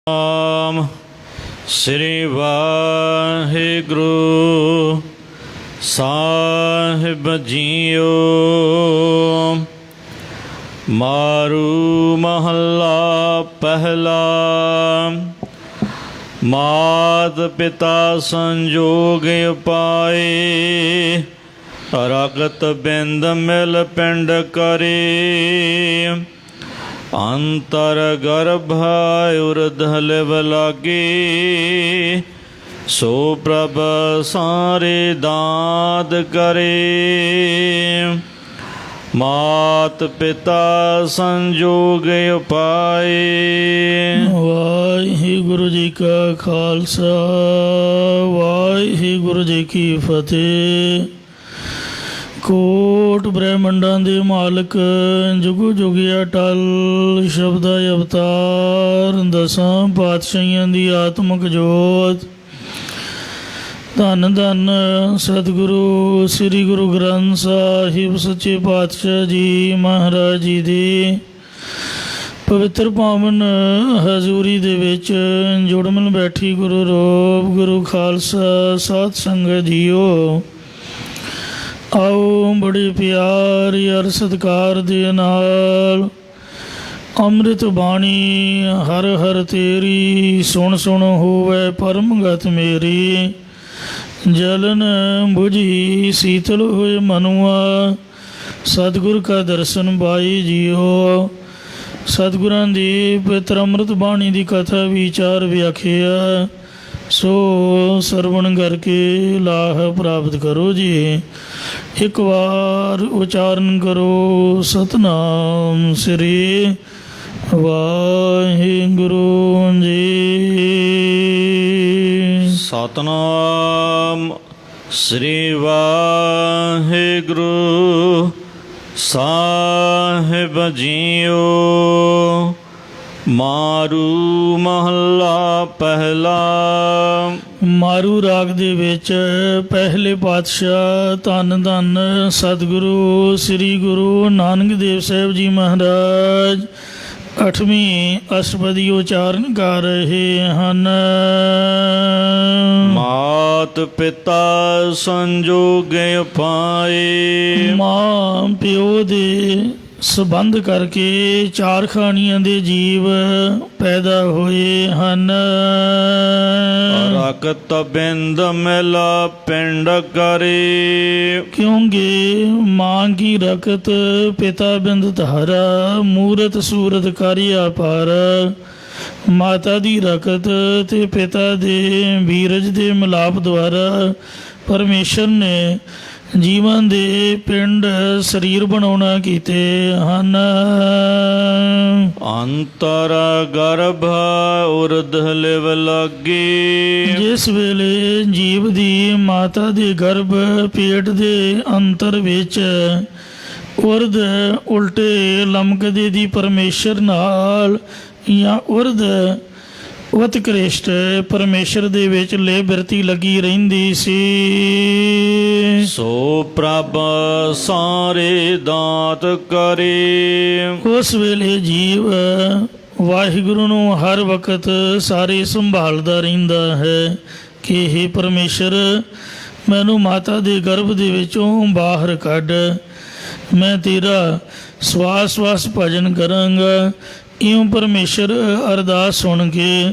ਨਾਮ ਸ੍ਰੀ ਵਾਹਿਗੁਰੂ ਸਾਹਿਬ ਜੀਓ। ਮਾਰੂ ਮਹੱਲਾ ਪਹਿਲਾ। ਮਾਤ ਪਿਤਾ ਸੰਜੋਗ ਉਪਾਏ, ਰਗਤ ਬਿੰਦ ਮਿਲ ਪਿੰਡ ਕਰੇ। ਅੰਤਰ ਗਰਭ ਉਰਧ ਲਿਵ ਲਾਗੇ, ਸੋ ਪ੍ਰਭ ਸਾਰੇ ਦਾਤ ਕਰੇ। ਮਾਤ ਪਿਤਾ ਸੰਜੋਗ ਉਪਾਏ। ਵਾਹਿਗੁਰੂ ਜੀ ਕਾ ਖਾਲਸਾ, ਵਾਹਿਗੁਰੂ ਜੀ ਕੀ ਫਤਿਹ। ਕੋਟ ਬ੍ਰਹਿਮੰਡਾਂ ਦੇ ਮਾਲਕ, ਜੁਗੋ ਜੁਗ ਅਟਲ ਸ਼ਬਦਾ ਅਵਤਾਰ, ਦਸਾਂ ਪਾਤਸ਼ਾਹੀਆਂ ਦੀ ਆਤਮਕ ਜੋਤ। ਧੰਨ ਧੰਨ ਸਤਿਗੁਰੂ ਸ੍ਰੀ ਗੁਰੂ ਗ੍ਰੰਥ ਸਾਹਿਬ ਸੱਚੇ ਪਾਤਸ਼ਾਹ ਜੀ ਮਹਾਰਾਜ ਜੀ ਦੀ ਪਵਿੱਤਰ ਪਾਵਨ ਹਜ਼ੂਰੀ ਦੇ ਵਿੱਚ ਜੁੜ ਮਿਲ ਬੈਠੀ ਗੁਰੂ ਰੂਪ ਗੁਰੂ ਖਾਲਸਾ ਸਾਧ ਸੰਗਤ ਜੀਓ। ਆਓ ਬੜੇ ਪਿਆਰ ਯਾਰ ਸਤਿਕਾਰ ਦੇ ਨਾਲ ਅੰਮ੍ਰਿਤ ਬਾਣੀ ਹਰ ਹਰ ਤੇਰੀ, ਸੁਣ ਸੁਣ ਹੋਵੇ ਪਰਮ ਗਤ ਮੇਰੀ। ਜਲਨ ਬੁਝੀ ਸੀਤਲ ਹੋਏ ਮਨੁਆ, ਸਤਿਗੁਰ ਕਾ ਦਰਸ਼ਨ ਪਾਈ ਜੀਓ। ਸਤਿਗੁਰਾਂ ਦੀ ਪਵਿੱਤਰ ਅੰਮ੍ਰਿਤ ਬਾਣੀ ਦੀ ਕਥਾ ਵਿਚਾਰ ਵਿਆਖਿਆ, ਸੋ ਸਰਵਣ ਕਰਕੇ ਲਾਹ ਪ੍ਰਾਪਤ ਕਰੋ ਜੀ। ਇੱਕ ਵਾਰ ਉਚਾਰਨ ਕਰੋ ਸਤਨਾਮ ਸ੍ਰੀ ਵਾਹਿਗੁਰੂ ਜੀ। ਸਤਨਾਮ ਸ੍ਰੀ ਵਾਹਿਗੁਰੂ ਸਾਹਿਬ ਜੀਓ। ਮਾਰੂ ਮਹੱਲਾ ਪਹਿਲਾ। ਮਾਰੂ ਰਾਗ ਦੇ ਵਿੱਚ ਪਹਿਲੇ ਪਾਤਸ਼ਾਹ ਧੰਨ ਧੰਨ ਸਤਿਗੁਰੂ ਸ੍ਰੀ ਗੁਰੂ ਨਾਨਕ ਦੇਵ ਸਾਹਿਬ ਜੀ ਮਹਾਰਾਜ 8ਵੀਂ ਅਸ਼ਟਪਦੀ ਉਚਾਰਨ ਕਰ ਰਹੇ ਹਨ। ਮਾਤ ਪਿਤਾ ਸੰਜੋਗ ਉਪਾਏ। ਮਾਂ ਪਿਓ ਦੇ ਸੰਬੰਧ ਕਰਕੇ ਚਾਰ ਖਾਣੀਆਂ ਦੇ ਜੀਵ ਪੈਦਾ ਹੋਏ ਹਨ। ਰਗਤ ਬਿੰਦ ਮਿਲ ਪਿੰਡ ਕਰੇ। ਕਿਉਂਕਿ ਮਾਂ ਕੀ ਰਕਤ ਪਿਤਾ ਬਿੰਦ ਧਾਰਾ, ਮੂਰਤ ਸੂਰਤ ਕਰਿਆ ਪਰ। ਮਾਤਾ ਦੀ ਰਕਤ ਤੇ ਪਿਤਾ ਦੇ ਵੀਰਜ ਦੇ ਮਿਲਾਪ ਦੁਆਰਾ ਪਰਮੇਸ਼ਰ ਨੇ ਜੀਵਾਂ ਦੇ ਪਿੰਡ ਸਰੀਰ ਬਣਾਉਣਾ ਕੀਤੇ ਹਨ। ਅੰਤਰ ਗਰਭ ਉਰਧ ਲਿਵ ਲਾਗੇ। ਜਿਸ ਵੇਲੇ ਜੀਵ ਦੀ ਮਾਤਾ ਦੇ ਗਰਭ ਪੇਟ ਦੇ ਅੰਤਰ ਵਿੱਚ ਉਰਧ ਉਲਟੇ ਲਮਕਦੇ ਦੀ ਪਰਮੇਸ਼ਰ ਨਾਲ, ਜਾਂ ਉਰਧ ਉਤਕ੍ਰਿਸ਼ਟ ਪਰਮੇਸ਼ਰ ਦੇ ਵਿੱਚ ਲੈ ਬਿਰਤੀ ਲੱਗੀ ਰਹਿੰਦੀ ਸੀ, ਸੋ ਪ੍ਰਭ ਸਾਰੇ ਦਾਤ ਕਰੇ। ਉਸ ਵੇਲੇ ਜੀਵ ਵਾਹਿਗੁਰੂ ਨੂੰ ਹਰ ਵਕਤ ਸਾਰੇ ਸੰਭਾਲਦਾ ਰਹਿੰਦਾ ਹੈ ਕਿ ਇਹ ਪਰਮੇਸ਼ਰ ਮੈਨੂੰ ਮਾਤਾ ਦੇ ਗਰਭ ਦੇ ਵਿੱਚੋਂ ਬਾਹਰ ਕੱਢ, ਮੈਂ ਤੇਰਾ ਸਵਾਸ ਸਵਾਸ ਭਜਨ ਕਰਾਂਗਾ। ਇਉਂ ਪਰਮੇਸ਼ਰ ਅਰਦਾਸ ਸੁਣ ਕੇ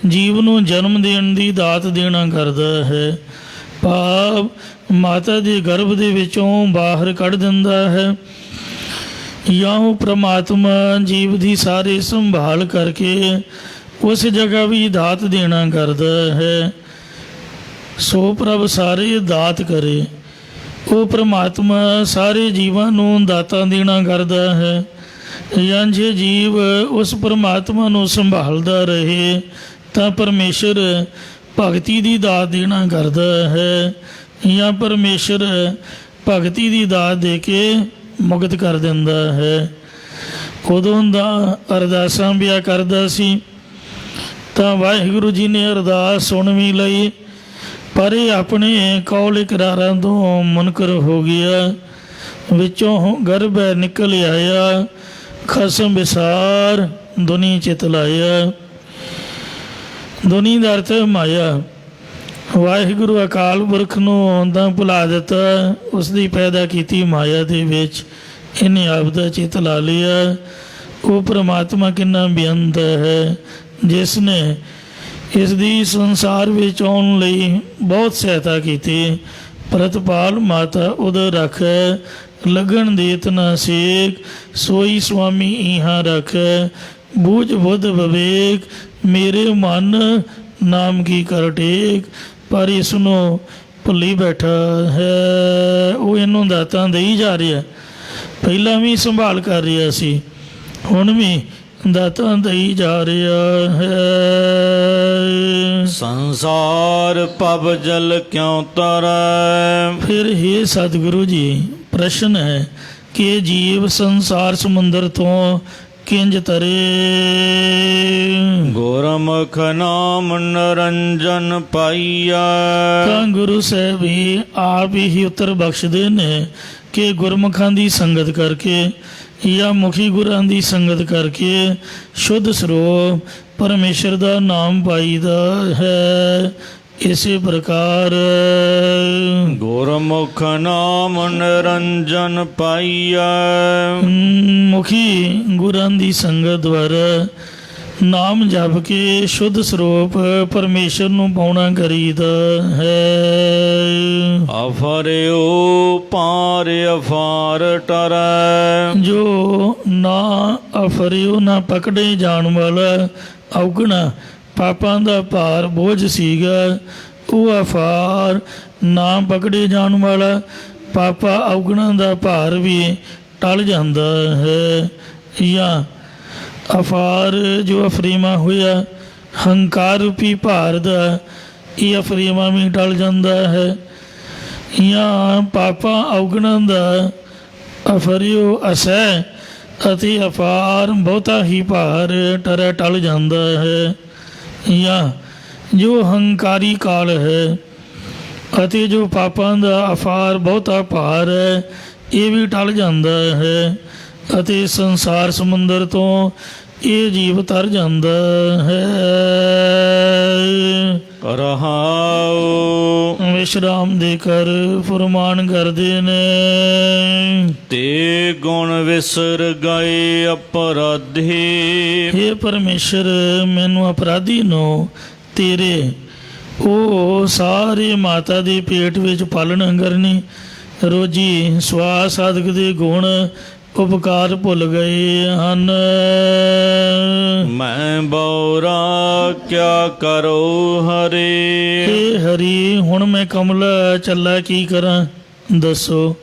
ਜੀਵ ਨੂੰ ਜਨਮ ਦੇਣ ਦੀ ਦਾਤ ਦੇਣਾ ਕਰਦਾ ਹੈ। ਭਾਵ ਮਾਤਾ ਦੇ ਗਰਭ ਦੇ ਵਿੱਚੋਂ ਬਾਹਰ ਕੱਢ ਦਿੰਦਾ ਹੈ, ਜਾਂ ਉਹ ਪ੍ਰਮਾਤਮਾ ਜੀਵ ਦੀ ਸਾਰੇ ਸੰਭਾਲ ਕਰਕੇ ਉਸ ਜਗ੍ਹਾ ਵੀ ਦਾਤ ਦੇਣਾ ਕਰਦਾ ਹੈ। ਸੋ ਪ੍ਰਭ ਸਾਰੇ ਦਾਤ ਕਰੇ। ਉਹ ਪ੍ਰਮਾਤਮਾ ਸਾਰੇ ਜੀਵਾਂ ਨੂੰ ਦਾਤਾਂ ਦੇਣਾ ਕਰਦਾ ਹੈ। ਜਾਂ ਜੇ ਜੀਵ ਉਸ ਪਰਮਾਤਮਾ ਨੂੰ ਸੰਭਾਲਦਾ ਰਹੇ ਤਾਂ ਪਰਮੇਸ਼ਰ ਭਗਤੀ ਦੀ ਦਾਤ ਦੇਣਾ ਕਰਦਾ ਹੈ, ਜਾਂ ਪਰਮੇਸ਼ਰ ਭਗਤੀ ਦੀ ਦਾਤ ਦੇ ਕੇ ਮੁਕਤ ਕਰ ਦਿੰਦਾ ਹੈ। ਉਦੋਂ ਦਾ ਅਰਦਾਸਾਂ ਵੀ ਕਰਦਾ ਸੀ ਤਾਂ ਵਾਹਿਗੁਰੂ ਜੀ ਨੇ ਅਰਦਾਸ ਸੁਣ ਵੀ ਲਈ, ਪਰ ਇਹ ਆਪਣੇ ਕੌਲ ਇਕਰਾਰਾਂ ਤੋਂ ਮੁਨਕਰ ਹੋ ਗਿਆ। ਵਿੱਚੋਂ ਗਰਭ ਨਿਕਲ ਆਇਆ, ਖਸਮ ਵਿਸਾਰ ਦੁਨੀ ਚਿਤ ਲਾਇਆ। ਦੁਨੀ ਦਾ ਅਰਥ ਹੈ ਮਾਇਆ। ਵਾਹਿਗੁਰੂ ਅਕਾਲ ਪੁਰਖ ਨੂੰ ਤਾਂ ਭੁਲਾ ਦਿੱਤਾ, ਉਸ ਦੀ ਪੈਦਾ ਕੀਤੀ ਮਾਇਆ ਦੇ ਵਿੱਚ ਇਹਨੇ ਆਪ ਦਾ ਚਿੱਤ ਲਾ ਲਿਆ। ਉਹ ਪ੍ਰਮਾਤਮਾ ਕਿੰਨਾ ਬੇਅੰਤ ਹੈ, ਜਿਸ ਨੇ ਇਸ ਦੀ ਸੰਸਾਰ ਵਿੱਚ ਆਉਣ ਲਈ ਬਹੁਤ ਸਹਾਇਤਾ ਕੀਤੀ। ਪ੍ਰਤਪਾਲ ਮਾਤਾ ਉਦਰ ਰੱਖੈ, ਲਗਨ ਦੇਤ ਨਾ ਸੇਕ, ਸੋਈ ਸੁਆਮੀ ਇਹਾਂ ਰੱਖੈ। ਬੂਝ ਬੁੱਧ ਵਿਵੇਕ, ਮੇਰੇ ਮਨ ਨਾਮ ਕੀ ਕਰ ਟੇਕ। ਪਰ ਇਸ ਨੂੰ ਭੁੱਲੀ ਬੈਠਾ ਹੈ। ਉਹ ਇਹਨੂੰ ਦਾਤਾਂ ਦੇਈ ਜਾ ਰਿਹਾ, ਪਹਿਲਾਂ ਵੀ ਸੰਭਾਲ ਕਰ ਰਿਹਾ ਸੀ, ਹੁਣ ਵੀ ਦਾਤਾਂ ਦੇਈ ਜਾ ਰਿਹਾ ਹੈ। ਸੰਸਾਰ ਭਵ ਜਲ ਕਿਉ ਤਰੈ। ਫਿਰ हे ਸਤਿਗੁਰੂ ਜੀ, ਪ੍ਰਸ਼ਨ ਹੈ ਕਿ ਜੀਵ ਸੰਸਾਰ ਸਮੁੰਦਰ ਤੋਂ ਕਿੰਜ ਤਰੇ। ਗੁਰਮੁਖ ਨਾਮ ਨਿਰੰਜਨ ਪਾਈਆ। ਤਾਂ ਗੁਰੂ ਸਾਹਿਬ ਹੀ ਆਪ ਹੀ ਉੱਤਰ ਬਖਸ਼ਦੇ ਨੇ ਕਿ ਗੁਰਮੁਖਾਂ ਦੀ ਸੰਗਤ ਕਰਕੇ ਜਾਂ ਮੁਖੀ ਗੁਰਾਂ ਦੀ ਸੰਗਤ ਕਰਕੇ ਸ਼ੁੱਧ ਸਰੂਪ ਪਰਮੇਸ਼ਰ ਦਾ ਨਾਮ ਪਾਈਦਾ ਹੈ। ਇਸੇ ਪ੍ਰਕਾਰ ਗੁਰਮੁਖ ਨਾਮ ਨਿਰੰਜਨ ਪਾਈਆ। ਮੁਖੀ ਗੁਰਾਂ ਦੀ ਸੰਗਤ ਦੁਆਰਾ ਨਾਮ ਜਪ ਕੇ ਸ਼ੁੱਧ ਸਰੂਪ ਪਰਮੇਸ਼ਰ ਨੂੰ ਪਾਉਣਾ ਕਰੀਦਾ ਹੈ। ਅਫਰਿਓ ਪਾਰ ਅਫਾਰ ਟਰੈ। ਜੋ ਨਾ ਅਫਰਿਓ ਨਾ ਪਕੜੇ ਜਾਣ ਵਾਲਾ ਔਗਣਾ ਪਾਪਾਂ ਦਾ ਭਾਰ ਬੋਝ ਸੀਗਾ, ਉਹ ਅਫਾਰ ਨਾ ਪਕੜੇ ਜਾਣ ਵਾਲਾ ਪਾਪਾ ਔਗਣਾ ਦਾ ਭਾਰ ਵੀ ਟਲ ਜਾਂਦਾ ਹੈ। ਜਾਂ ਅਫਾਰ ਜੋ ਅਫਰੀਮਾ ਹੋਇਆ ਹੰਕਾਰ ਰੂਪੀ ਭਾਰ ਦਾ, ਇਹ ਅਫਰੀਮਾ ਵੀ ਟਲ ਜਾਂਦਾ ਹੈ। ਜਾਂ ਪਾਪਾ ਔਗਣਾ ਦਾ ਅਫਰਿਓ ਅਸਹਿ ਅਤੇ ਅਫਾਰ ਬਹੁਤਾ ਹੀ ਭਾਰ ਟਲ ਜਾਂਦਾ ਹੈ। ਜਾਂ ਜੋ ਹੰਕਾਰੀ ਕਾਲ ਹੈ ਅਤੇ ਜੋ ਪਾਪਾਂ ਦਾ ਅਫਾਰ ਬਹੁਤਾ ਭਾਰ ਹੈ, ਇਹ ਵੀ ਟਲ ਜਾਂਦਾ ਹੈ ਅਤੇ ਸੰਸਾਰ ਸਮੁੰਦਰ ਤੋਂ ਇਹ ਜੀਵ ਤਰ ਜਾਂਦਾ ਹੈ। ਰਹਾਉ ਵਿਸ਼ਰਾਮ ਦੇ ਕਰ ਫੁਰਮਾਨ ਕਰਦੇ ਨੇ। ਤੇ ਗੁਣ ਵਿਸਰ ਗਏ ਅਪਰਾਧੀ। हे ਪਰਮੇਸ਼ਰ, ਮੈਨੂੰ ਅਪਰਾਧੀ ਨੂੰ ਤੇਰੇ ਉਹ ਸਾਰੇ ਮਾਤਾ ਦੇ ਪੇਟ ਵਿੱਚ ਪਾਲਣ ਕਰਨੀ, ਰੋਜੀ ਸਵਾਸ ਸਾਧਕ ਦੇ ਗੁਣ ਉਪਕਾਰ ਭੁੱਲ ਗਏ ਹਨ। ਮੈਂ ਬੌਰਾ ਕਿਆ ਕਰੋ ਹਰੇ। ਹੇ ਹਰੀ, ਹੁਣ ਮੈਂ ਕਮਲਾ ਚੱਲਾ ਕੀ ਕਰਾਂ ਦੱਸੋ।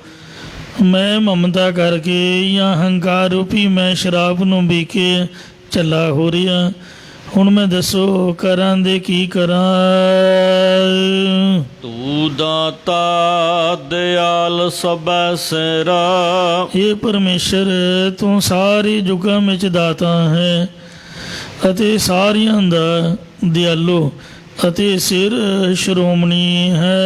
ਮੈਂ ਮਮਤਾ ਕਰਕੇ ਜਾਂ ਹੰਕਾਰ ਰੂਪੀ ਮੈਂ ਸ਼ਰਾਬ ਨੂੰ ਪੀ ਕੇ ਚੱਲਾ ਹੋ ਰਿਹਾ, ਹੁਣ ਮੈਂ ਦੱਸੋ ਕਰਾਂ ਦੇ ਕੀ ਕਰਾਂ। ਤੂੰ ਦਾਤਾ ਦਿਆਲ ਸਭੈ ਸਿਰਾ। ਇਹ ਪਰਮੇਸ਼ਰ, ਤੂੰ ਸਾਰੇ ਯੁੱਗਾਂ ਵਿੱਚ ਦਾਤਾ ਹੈ ਅਤੇ ਸਾਰਿਆਂ ਦਾ ਦਿਆਲੋ ਅਤੇ ਸਿਰ ਸ਼੍ਰੋਮਣੀ ਹੈ।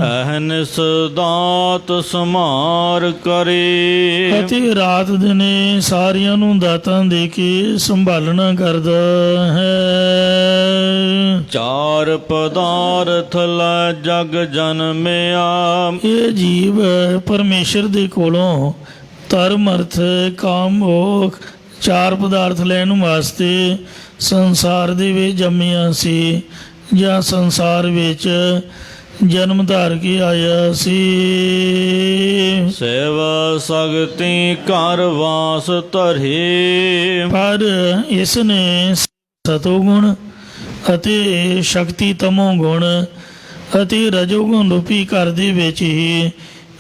ਅਹਨਿਸ ਦਾਤ ਸਮਾਰ ਕਰੇ। ਅਤੇ ਰਾਤ ਦਿਨੇ ਸਾਰਿਆਂ ਨੂੰ ਦਾਤਾਂ ਦੇ ਕੇ ਸੰਭਾਲਣਾ ਕਰਦਾ ਹੈ। ਚਾਰ ਪਦਾਰਥ ਲੈ ਜਗ ਜਨਮਿਆ। ਇਹ ਜੀਵ ਪਰਮੇਸ਼ਰ ਦੇ ਕੋਲੋਂ ਧਰਮ ਅਰਥ ਕਾਮ ਮੋਖ ਚਾਰ ਪਦਾਰਥ ਲੈਣ ਵਾਸਤੇ ਸੰਸਾਰ ਦੇ ਵਿੱਚ ਜੰਮਿਆ ਸੀ ਜਾਂ ਸੰਸਾਰ ਵਿੱਚ ਜਨਮ ਧਾਰ ਕੇ ਆਇਆ ਸੀ। ਸੇਵਾ ਸਗਤੀ ਘਰ ਵਾਸ ਧਰੇ। ਪਰ ਇਸ ਨੇ ਸਤੋ ਗੁਣ ਅਤੇ ਸ਼ਕਤੀ ਤਮੋ ਗੁਣ ਅਤੇ ਰਜੋ ਗੁਣ ਰੂਪੀ ਘਰ ਦੇ ਵਿੱਚ ਹੀ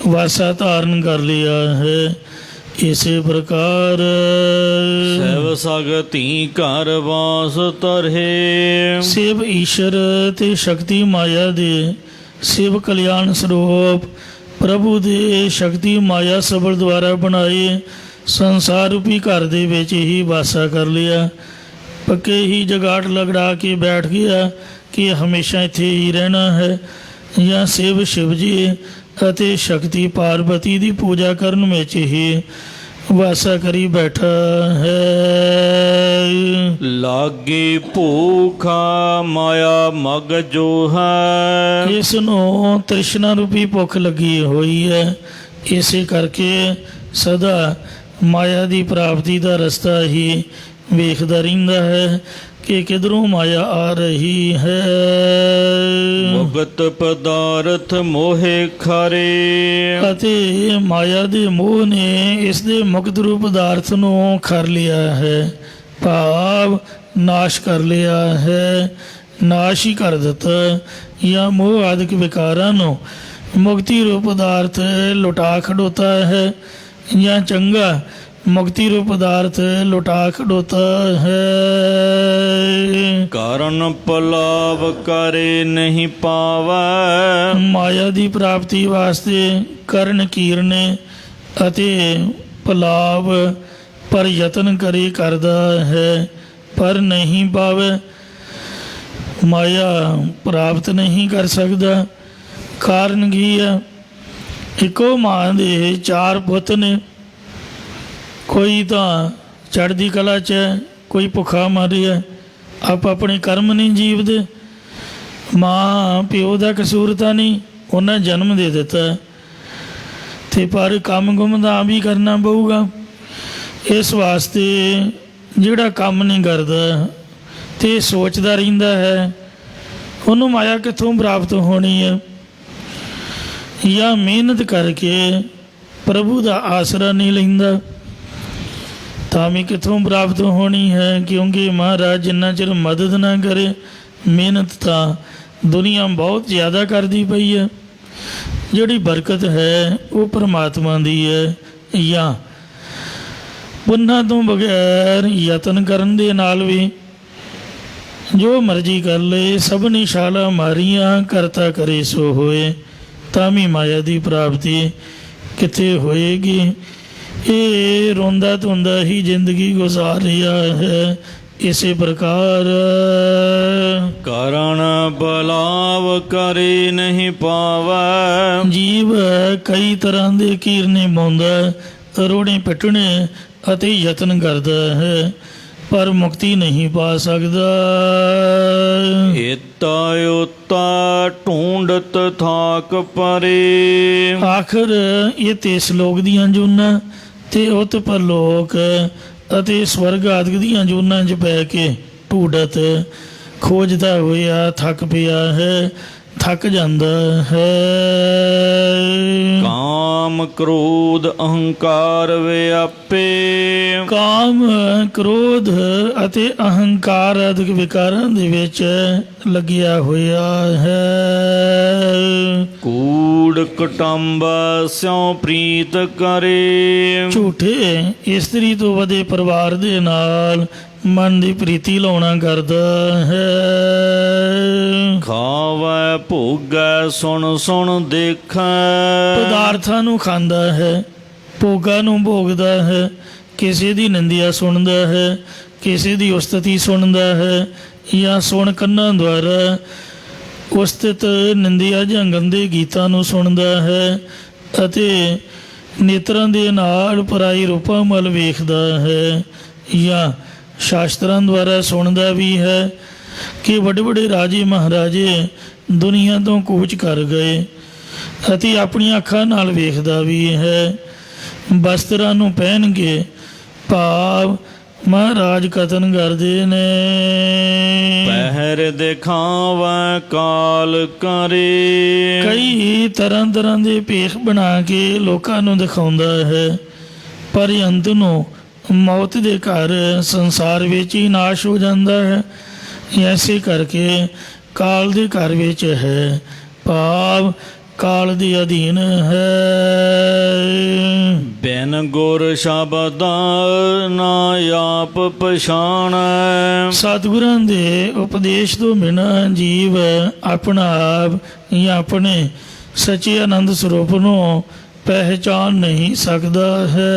ਵਾਸਾ ਧਾਰਨ ਕਰ ਲਿਆ ਹੈ। ਇਸੇ ਪ੍ਰਕਾਰ ਸੇਵ ਸਗਤੀ ਘਰ ਵਾਸ ਧਰੇ। ਸਿਵ ਈਸ਼ਰ ਤੇ ਸ਼ਕਤੀ ਮਾਇਆ ਦੇ ਸਿਵ ਕਲਿਆਣ ਸਰੂਪ ਪ੍ਰਭੂ ਦੇ ਸ਼ਕਤੀ ਮਾਇਆ ਸਬਲ ਦੁਆਰਾ ਬਣਾਏ ਸੰਸਾਰ ਰੂਪੀ ਘਰ ਦੇ ਵਿੱਚ ਹੀ ਵਾਸਾ ਕਰ ਲਿਆ। ਪੱਕੇ ਹੀ ਜਗਾਟ ਲਗੜਾ ਕੇ ਬੈਠ ਗਿਆ ਕਿ ਹਮੇਸ਼ਾ ਇੱਥੇ ਹੀ ਰਹਿਣਾ ਹੈ। ਜਾਂ ਸਿਵ ਸ਼ਿਵ ਜੀ ਅਤੇ ਸ਼ਕਤੀ ਪਾਰਵਤੀ ਦੀ ਪੂਜਾ ਕਰਨ ਵਿੱਚ ਹੀ ਵਾਸਾ ਕਰੀ ਬੈਠਾ ਹੈ। ਲਾਗੇ ਭੂਖਾ ਮਾਇਆ ਮਗ ਜੋ ਹੈ। ਇਸ ਨੂੰ ਤ੍ਰਿਸ਼ਨਾ ਰੂਪੀ ਭੁੱਖ ਲੱਗੀ ਹੋਈ ਹੈ। ਇਸੇ ਕਰਕੇ ਸਦਾ ਮਾਇਆ ਦੀ ਪ੍ਰਾਪਤੀ ਦਾ ਰਸਤਾ ਹੀ ਵੇਖਦਾ ਰਹਿੰਦਾ ਹੈ ਕਿ ਕਿਧਰੋਂ ਮਾਇਆ ਆ ਰਹੀ ਹੈ। ਮੁਕਤ ਪਦਾਰਥ ਮੋਹਿ ਖਰੇ। ਅਤੇ ਮਾਇਆ ਦੇ ਮੋਹ ਨੇ ਇਸ ਦੇ ਮੁਕਤ ਰੂਪ ਪਦਾਰਥ ਨੂੰ ਖਰ ਲਿਆ ਹੈ, ਭਾਵ ਨਾਸ਼ ਕਰ ਲਿਆ ਹੈ, ਨਾਸ਼ ਹੀ ਕਰ ਦਿੱਤਾ। ਜਾਂ ਮੋਹ ਆਦਿਕ ਵਿਕਾਰਾਂ ਨੂੰ ਮੁਕਤੀ ਰੂਪ ਪਦਾਰਥ ਲੁਟਾ ਖੜੋਤਾ ਹੈ, ਜਾਂ ਚੰਗਾ ਮੁਕਤੀ ਰੂਪ ਪਦਾਰਥ ਲੁਟਾ ਖੜੋਤਾ ਹੈ। ਕਾਰਨ ਪਲਾਵ ਕਰੇ ਨਹੀਂ ਪਾਵੈ। ਮਾਇਆ ਦੀ ਪ੍ਰਾਪਤੀ ਵਾਸਤੇ ਕਰਨ ਕੀਰਨੇ ਅਤੇ ਪਲਾਵ ਪਰ ਯਤਨ ਕਰੇ ਕਰਦਾ ਹੈ, ਪਰ ਨਹੀਂ ਪਾਵੇ। ਮਾਇਆ ਪ੍ਰਾਪਤ ਨਹੀਂ ਕਰ ਸਕਦਾ। ਕਾਰਨ ਕੀ ਹੈ? ਇੱਕੋ ਮਾਂ ਦੇ 4 ਪੁੱਤ ਨੇ। ਕੋਈ ਤਾਂ ਚੜ੍ਹਦੀ ਕਲਾ 'ਚ ਹੈ, ਕੋਈ ਭੁੱਖਾ ਮਾਰਿਆ। ਆਪ ਆਪਣੇ ਕਰਮ ਨਹੀਂ ਜੀਵਦੇ। ਮਾਂ ਪਿਓ ਦਾ ਕਸੂਰ ਤਾਂ ਨਹੀਂ, ਉਹਨਾਂ ਜਨਮ ਦੇ ਦਿੱਤਾ, ਅਤੇ ਪਰ ਕੰਮ ਗੁੰਮ ਤਾਂ ਵੀ ਕਰਨਾ ਪਊਗਾ। ਇਸ ਵਾਸਤੇ ਜਿਹੜਾ ਕੰਮ ਨਹੀਂ ਕਰਦਾ ਅਤੇ ਸੋਚਦਾ ਰਹਿੰਦਾ ਹੈ, ਉਹਨੂੰ ਮਾਇਆ ਕਿੱਥੋਂ ਪ੍ਰਾਪਤ ਹੋਣੀ ਹੈ। ਜਾਂ ਮਿਹਨਤ ਕਰਕੇ ਪ੍ਰਭੂ ਦਾ ਆਸਰਾ ਨਹੀਂ ਲੈਂਦਾ ਤਾਂ ਵੀ ਕਿੱਥੋਂ ਪ੍ਰਾਪਤ ਹੋਣੀ ਹੈ। ਕਿਉਂਕਿ ਮਹਾਰਾਜ ਜਿੰਨਾ ਚਿਰ ਮਦਦ ਨਾ ਕਰੇ, ਮਿਹਨਤ ਤਾਂ ਦੁਨੀਆ ਬਹੁਤ ਜ਼ਿਆਦਾ ਕਰਦੀ ਪਈ ਹੈ। ਜਿਹੜੀ ਬਰਕਤ ਹੈ ਉਹ ਪਰਮਾਤਮਾ ਦੀ ਹੈ। ਜਾਂ ਪੁੰਨਾਂ ਤੋਂ ਬਗੈਰ ਯਤਨ ਕਰਨ ਦੇ ਨਾਲ ਵੀ ਜੋ ਮਰਜ਼ੀ ਕਰ ਲਏ, ਸਭ ਨੇ ਛਾਲਾਂ ਮਾਰੀਆਂ, ਕਰਤਾ ਕਰੇ ਸੋ ਹੋਏ, ਤਾਂ ਵੀ ਮਾਇਆ ਦੀ ਪ੍ਰਾਪਤੀ ਕਿੱਥੇ ਹੋਏਗੀ। ਇਹ ਰੋਂਦਾ ਧੋਂਦਾ ਹੀ ਜ਼ਿੰਦਗੀ ਗੁਜ਼ਾਰ ਰਿਹਾ ਹੈ। ਇਸੇ ਪ੍ਰਕਾਰ ਕਾਰਨ ਬਲਾਵ ਕਰੇ ਨਹੀਂ ਪਾਵੈ। ਜੀਵ ਕਈ ਤਰ੍ਹਾਂ ਦੇ ਕੀਰਨੇ ਪਾਉਂਦਾ, ਰੋੜੇ ਪਿੱਟਣੇ ਅਤੇ ਯਤਨ ਕਰਦਾ ਹੈ, ਪਰ ਮੁਕਤੀ ਨਹੀਂ ਪਾ ਸਕਦਾ। ਏਤਾ ਉਤਾ ਢੂੰਡਤ ਥਾਕ ਪਰੇ। ਆਖਰ ਇਹ ਤੇ ਸਲੋਕ ਦੀਆਂ ਜੂਨਾਂ ਤੇ ਉਤ ਪਰਲੋਕ ਅਤੇ ਸਵਰਗ ਆਦਿਕ ਦੀਆਂ ਜੂਨਾਂ 'ਚ ਪੈ ਕੇ ਢੂੰਡਤ ਖੋਜਦਾ ਹੋਇਆ ਥੱਕ ਪਿਆ ਹੈ, ਥੱਕ ਜਾਂਦਾ ਹੈ। ਕਾਮ ਕ੍ਰੋਧ ਅਹੰਕਾਰ ਵਿਆਪੇ। ਕਾਮ ਕ੍ਰੋਧ ਅਤੇ ਅਹੰਕਾਰ ਆਦਿਕ ਵਿਕਾਰਾਂ ਦੇ ਵਿੱਚ ਲੱਗਿਆ ਹੋਇਆ ਹੈ। ਕੂੜ ਕੁਟੰਬ ਸਿਉ ਪ੍ਰੀਤ ਕਰੇ। ਝੂਠੇ ਇਸਤਰੀ ਤੋਂ ਵਧੇ ਪਰਿਵਾਰ ਦੇ ਨਾਲ ਮਨ ਦੀ ਪ੍ਰੀਤੀ ਲਾਉਣਾ ਕਰਦਾ ਹੈ। ਖਾਵੈ ਭੋਗੈ ਸੁਣ ਸੁਣ ਦੇਖੈ। ਪਦਾਰਥਾਂ ਨੂੰ ਖਾਂਦਾ ਹੈ, ਭੋਗਾਂ ਨੂੰ ਭੋਗਦਾ ਹੈ, ਕਿਸੇ ਦੀ ਨਿੰਦਿਆ ਸੁਣਦਾ ਹੈ, ਕਿਸੇ ਦੀ ਉਸਤਤੀ ਸੁਣਦਾ ਹੈ, ਜਾਂ ਸੁਣ ਕੰਨਾਂ ਦੁਆਰਾ ਉਸਤਤ ਨਿੰਦਿਆ ਜਾਂ ਗੰਦੇ ਗੀਤਾਂ ਨੂੰ ਸੁਣਦਾ ਹੈ, ਅਤੇ ਨੇਤਰਾਂ ਦੇ ਨਾਲ ਪਰਾਈ ਰੂਪਾਂ ਵੱਲ ਵੇਖਦਾ ਹੈ, ਜਾਂ ਸ਼ਾਸਤਰਾਂ ਦੁਆਰਾ ਸੁਣਦਾ ਵੀ ਹੈ ਕਿ ਵੱਡੇ ਵੱਡੇ ਰਾਜੇ ਮਹਾਰਾਜੇ ਦੁਨੀਆ ਤੋਂ ਕੂਚ ਕਰ ਗਏ, ਅਤੇ ਆਪਣੀਆਂ ਅੱਖਾਂ ਨਾਲ ਵੇਖਦਾ ਵੀ ਹੈ। ਵਸਤਰਾਂ ਨੂੰ ਪਹਿਨ ਕੇ, ਭਾਵ ਮਹਾਰਾਜ ਕਤਨ ਕਰਦੇ ਨੇ। ਪਹਿਰ ਦਿਖਾਵੈ ਕਾਲ ਕਰੇ। ਕਈ ਤਰ੍ਹਾਂ ਤਰ੍ਹਾਂ ਦੇ ਭੇਖ ਬਣਾ ਕੇ ਲੋਕਾਂ ਨੂੰ ਦਿਖਾਉਂਦਾ ਹੈ, ਪਰ ਅੰਤ ਨੂੰ ਮੌਤ ਦੇ ਘਰ ਸੰਸਾਰ ਵਿੱਚ ਹੀ ਨਾਸ਼ ਹੋ ਜਾਂਦਾ ਹੈ। ਐਸੇ ਕਰਕੇ ਕਾਲ ਦੇ ਘਰ ਵਿੱਚ ਹੈ, ਭਾਵ ਕਾਲ ਦੇ ਅਧੀਨ ਹੈ। ਬਿਨ ਗੁਰ ਸ਼ਬਦ ਨਾ ਆਪ ਪਛਾਣੈ। ਸਤਿਗੁਰਾਂ ਦੇ ਉਪਦੇਸ਼ ਤੋਂ ਬਿਨਾਂ ਜੀਵ ਆਪਣਾ ਆਪ ਜਾਂ ਆਪਣੇ ਸੱਚੇ ਆਨੰਦ ਸਰੂਪ ਨੂੰ ਪਹਿਚਾਨ ਨਹੀਂ ਸਕਦਾ ਹੈ।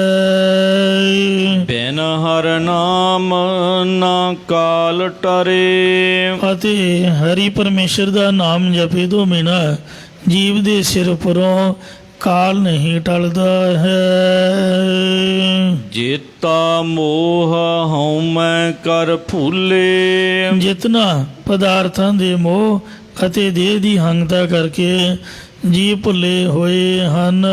ਬਿਨ ਹਰ ਨਾਮ ਨਾ ਕਾਲ ਟਰੇ। ਅਤੇ ਹਰੀ ਪਰਮੇਸ਼ਰ ਦਾ ਨਾਮ ਜਪੇ ਤੋਂ ਬਿਨਾਂ ਜੀਵ ਦੇ ਸਿਰ ਉੱਪਰੋਂ ਕਾਲ ਨਹੀਂ ਟਲਦਾ ਹੈ। ਜੇਤਾ ਮੋਹ ਹਉਮੈ ਕਰ ਭੂਲੇ, ਜਿਤਨਾ ਪਦਾਰਥਾਂ ਦੇ ਮੋਹ ਅਤੇ ਦੇਹ ਦੀ ਹੰਗਤਾ ਕਰਕੇ ਜੀ ਭੁੱਲੇ ਹੋਏ ਹਨ।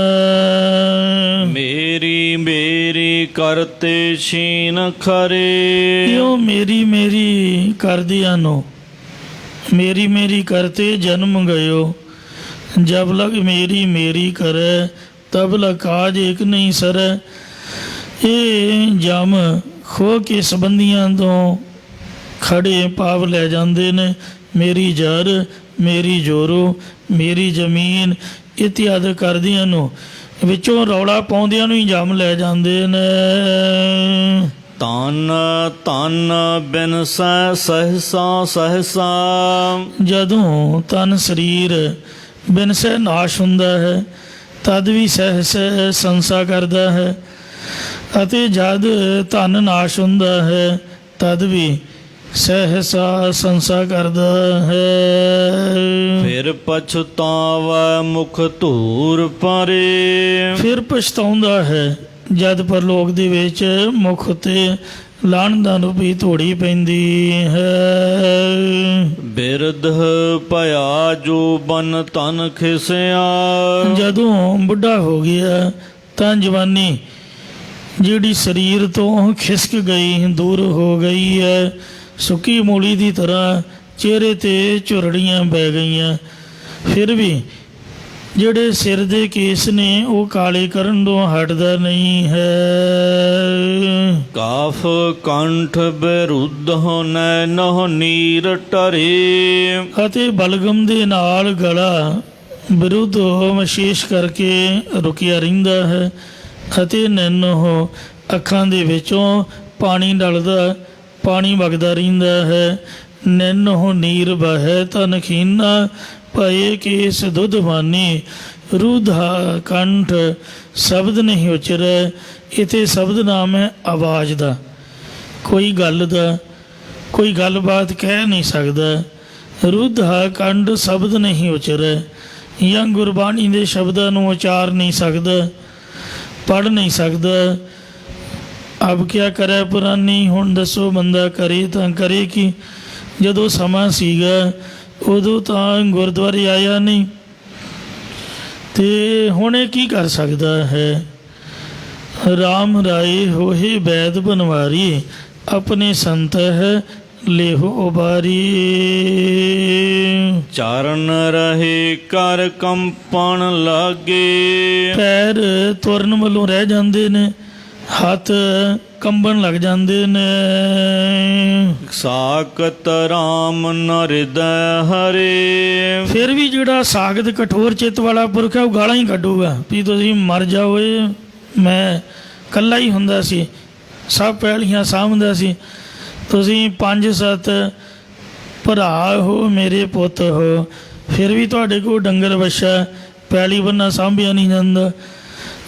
ਮੇਰੀ ਮੇਰੀ ਕਰਤੇ ਛੀਨ ਖਰੇ, ਇਉ ਮੇਰੀ ਮੇਰੀ ਕਰਦਿਆਂ ਨੂੰ ਮੇਰੀ ਮੇਰੀ ਕਰਤੇ ਜਨਮ ਗਇਓ। ਜਬ ਲਗ ਮੇਰੀ ਮੇਰੀ ਕਰੈ ਤਬ ਲਗ ਕਾਜ ਏਕ ਨਹੀਂ ਸਰੈ। ਇਹ ਜਮ ਖੋ ਕੇ ਸੰਬੰਧੀਆਂ ਤੋਂ ਖੜੇ ਭਾਵ ਲੈ ਜਾਂਦੇ ਨੇ। ਮੇਰੀ ਜਰ, ਮੇਰੀ ਜੋਰੋ, ਮੇਰੀ ਜ਼ਮੀਨ ਇਤਿਆਦਿ ਕਰਦਿਆਂ ਨੂੰ ਵਿੱਚੋਂ ਰੌਲਾ ਪਾਉਂਦਿਆਂ ਨੂੰ ਹੀ ਜਮ ਲੈ ਜਾਂਦੇ ਨੇ। ਤਨ ਤਨ ਬਿਨਸੈ ਸਹਸਾ ਸਹਸਾ, ਜਦੋਂ ਤਨ ਸਰੀਰ ਬਿਨਸੈ ਨਾਸ਼ ਹੁੰਦਾ ਹੈ ਤਦ ਵੀ ਸਹਿ ਸੰਸਾ ਕਰਦਾ ਹੈ, ਅਤੇ ਜਦ ਧਨ ਨਾਸ਼ ਹੁੰਦਾ ਹੈ ਤਦ ਵੀ ਸਹਿਸਾ ਸੰਸਾ ਕਰਦਾ ਹੈ। ਫਿਰ ਪਛਤਾਵੈ ਮੁਖ ਧੂਰ ਪਰੇ, ਫਿਰ ਪਛਤਾਉਂਦਾ ਹੈ ਜਦ ਪਰਲੋਕ ਦੇ ਵਿੱਚ ਮੁਖ ਤੇ ਲਾਹਣਤ ਰੂਪੀ ਧੂੜੀ ਪੈਂਦੀ ਹੈ। ਬਿਰਧ ਭਇਆ ਜੋ ਬਨ ਤਨ ਖਿਸਿਆ, ਜਦੋਂ ਬੁੱਢਾ ਹੋ ਗਿਆ ਤਾਂ ਜਵਾਨੀ ਜਿਹੜੀ ਸਰੀਰ ਤੋਂ ਖਿਸਕ ਗਈ, ਦੂਰ ਹੋ ਗਈ ਹੈ। ਸੁੱਕੀ ਮੂਲੀ ਦੀ ਤਰ੍ਹਾਂ ਚਿਹਰੇ 'ਤੇ ਝੁਰੜੀਆਂ ਪੈ ਗਈਆਂ। ਫਿਰ ਵੀ ਜਿਹੜੇ ਸਿਰ ਦੇ ਕੇਸ ਨੇ ਉਹ ਕਾਲੇ ਕਰਨ ਤੋਂ ਹਟਦਾ ਨਹੀਂ ਹੈ। ਕਾਫ ਕੰਠ ਬਿਰੁੱਧ ਨੈਨਹੁ ਨੀਰ ਟਰੇ, ਅਤੇ ਬਲਗਮ ਦੇ ਨਾਲ ਗਲਾ ਵਿਰੁੱਧ ਵਿਸ਼ੇਸ਼ ਕਰਕੇ ਰੁਕਿਆ ਰਹਿੰਦਾ ਹੈ, ਅਤੇ ਨੈਨਹੁ ਅੱਖਾਂ ਦੇ ਵਿੱਚੋਂ ਪਾਣੀ ਡਲਦਾ, ਪਾਣੀ ਵਗਦਾ ਰਹਿੰਦਾ ਹੈ। ਨੈਨਹੁ ਨੀਰ ਬਹੈ ਤਨ ਖੀਨਾ, ਭਏ ਕੇਸ ਦੁੱਧਵਾਨੀ। ਰੂਧਾ ਕੰਠ ਸ਼ਬਦ ਨਹੀਂ ਉਚਰੈ। ਇੱਥੇ ਸ਼ਬਦ ਨਾਮ ਹੈ ਆਵਾਜ਼ ਦਾ, ਕੋਈ ਗੱਲ ਦਾ, ਕੋਈ ਗੱਲਬਾਤ ਕਹਿ ਨਹੀਂ ਸਕਦਾ। ਰੂਧਾ ਕੰਠ ਸ਼ਬਦ ਨਹੀਂ ਉਚਰੈ, ਜਾਂ ਗੁਰਬਾਣੀ ਦੇ ਸ਼ਬਦਾਂ ਨੂੰ ਉਚਾਰ ਨਹੀਂ ਸਕਦਾ, ਪੜ੍ਹ ਨਹੀਂ ਸਕਦਾ। ਅਬ ਕਿਆ ਕਰੇ ਪੁਰਾਨੀ, ਹੁਣ ਦੱਸੋ ਬੰਦਾ ਕਰੇ ਤਾਂ ਕਰੇ ਕੀ। ਜਦੋਂ ਸਮਾਂ ਸੀਗਾ ਉਦੋਂ ਤਾਂ ਗੁਰਦੁਆਰੇ ਆਇਆ ਨਹੀਂ, ਤੇ ਹੁਣ ਇਹ ਕੀ ਕਰ ਸਕਦਾ ਹੈ। ਰਾਮ ਰਾਏ ਹੋਏ ਬੈਦ ਬਨਵਾਰੀ, ਆਪਣੇ ਸੰਤ ਹੈ ਲੇਹੋ ਉਬਾਰੀ। ਚਰਨ ਰਹੇ ਕਰ ਕੰਪਣ ਲਾਗੇ, ਪੈਰ ਤੁਰਨ ਵੱਲੋਂ ਰਹਿ ਜਾਂਦੇ ਨੇ, ਹੱਥ ਕੰਬਣ ਲੱਗ ਜਾਂਦੇ ਨੇ। ਸਾਕਤ ਰਾਮ ਨਰਿਦੈ ਹਰੇ, ਫਿਰ ਵੀ ਜਿਹੜਾ ਸਾਖਤ ਕਠੋਰ ਚਿੱਤ ਵਾਲਾ ਪੁਰਖ ਹੈ ਉਹ ਗਾਲਾਂ ਹੀ ਕੱਢੂਗਾ ਵੀ ਤੁਸੀਂ ਮਰ ਜਾਓ, ਮੈਂ ਇਕੱਲਾ ਹੀ ਹੁੰਦਾ ਸੀ, ਸਭ ਪਹਿਲੀਆਂ ਸਾਂਭਦਾ ਸੀ, ਤੁਸੀਂ 5-7 ਭਰਾ ਹੋ, ਮੇਰੇ ਪੁੱਤ ਹੋ, ਫਿਰ ਵੀ ਤੁਹਾਡੇ ਕੋਲ ਡੰਗਰ ਵੱਛਾ, ਪੈਲੀ ਬੰਨਾ ਸਾਂਭਿਆ ਨਹੀਂ ਜਾਂਦਾ।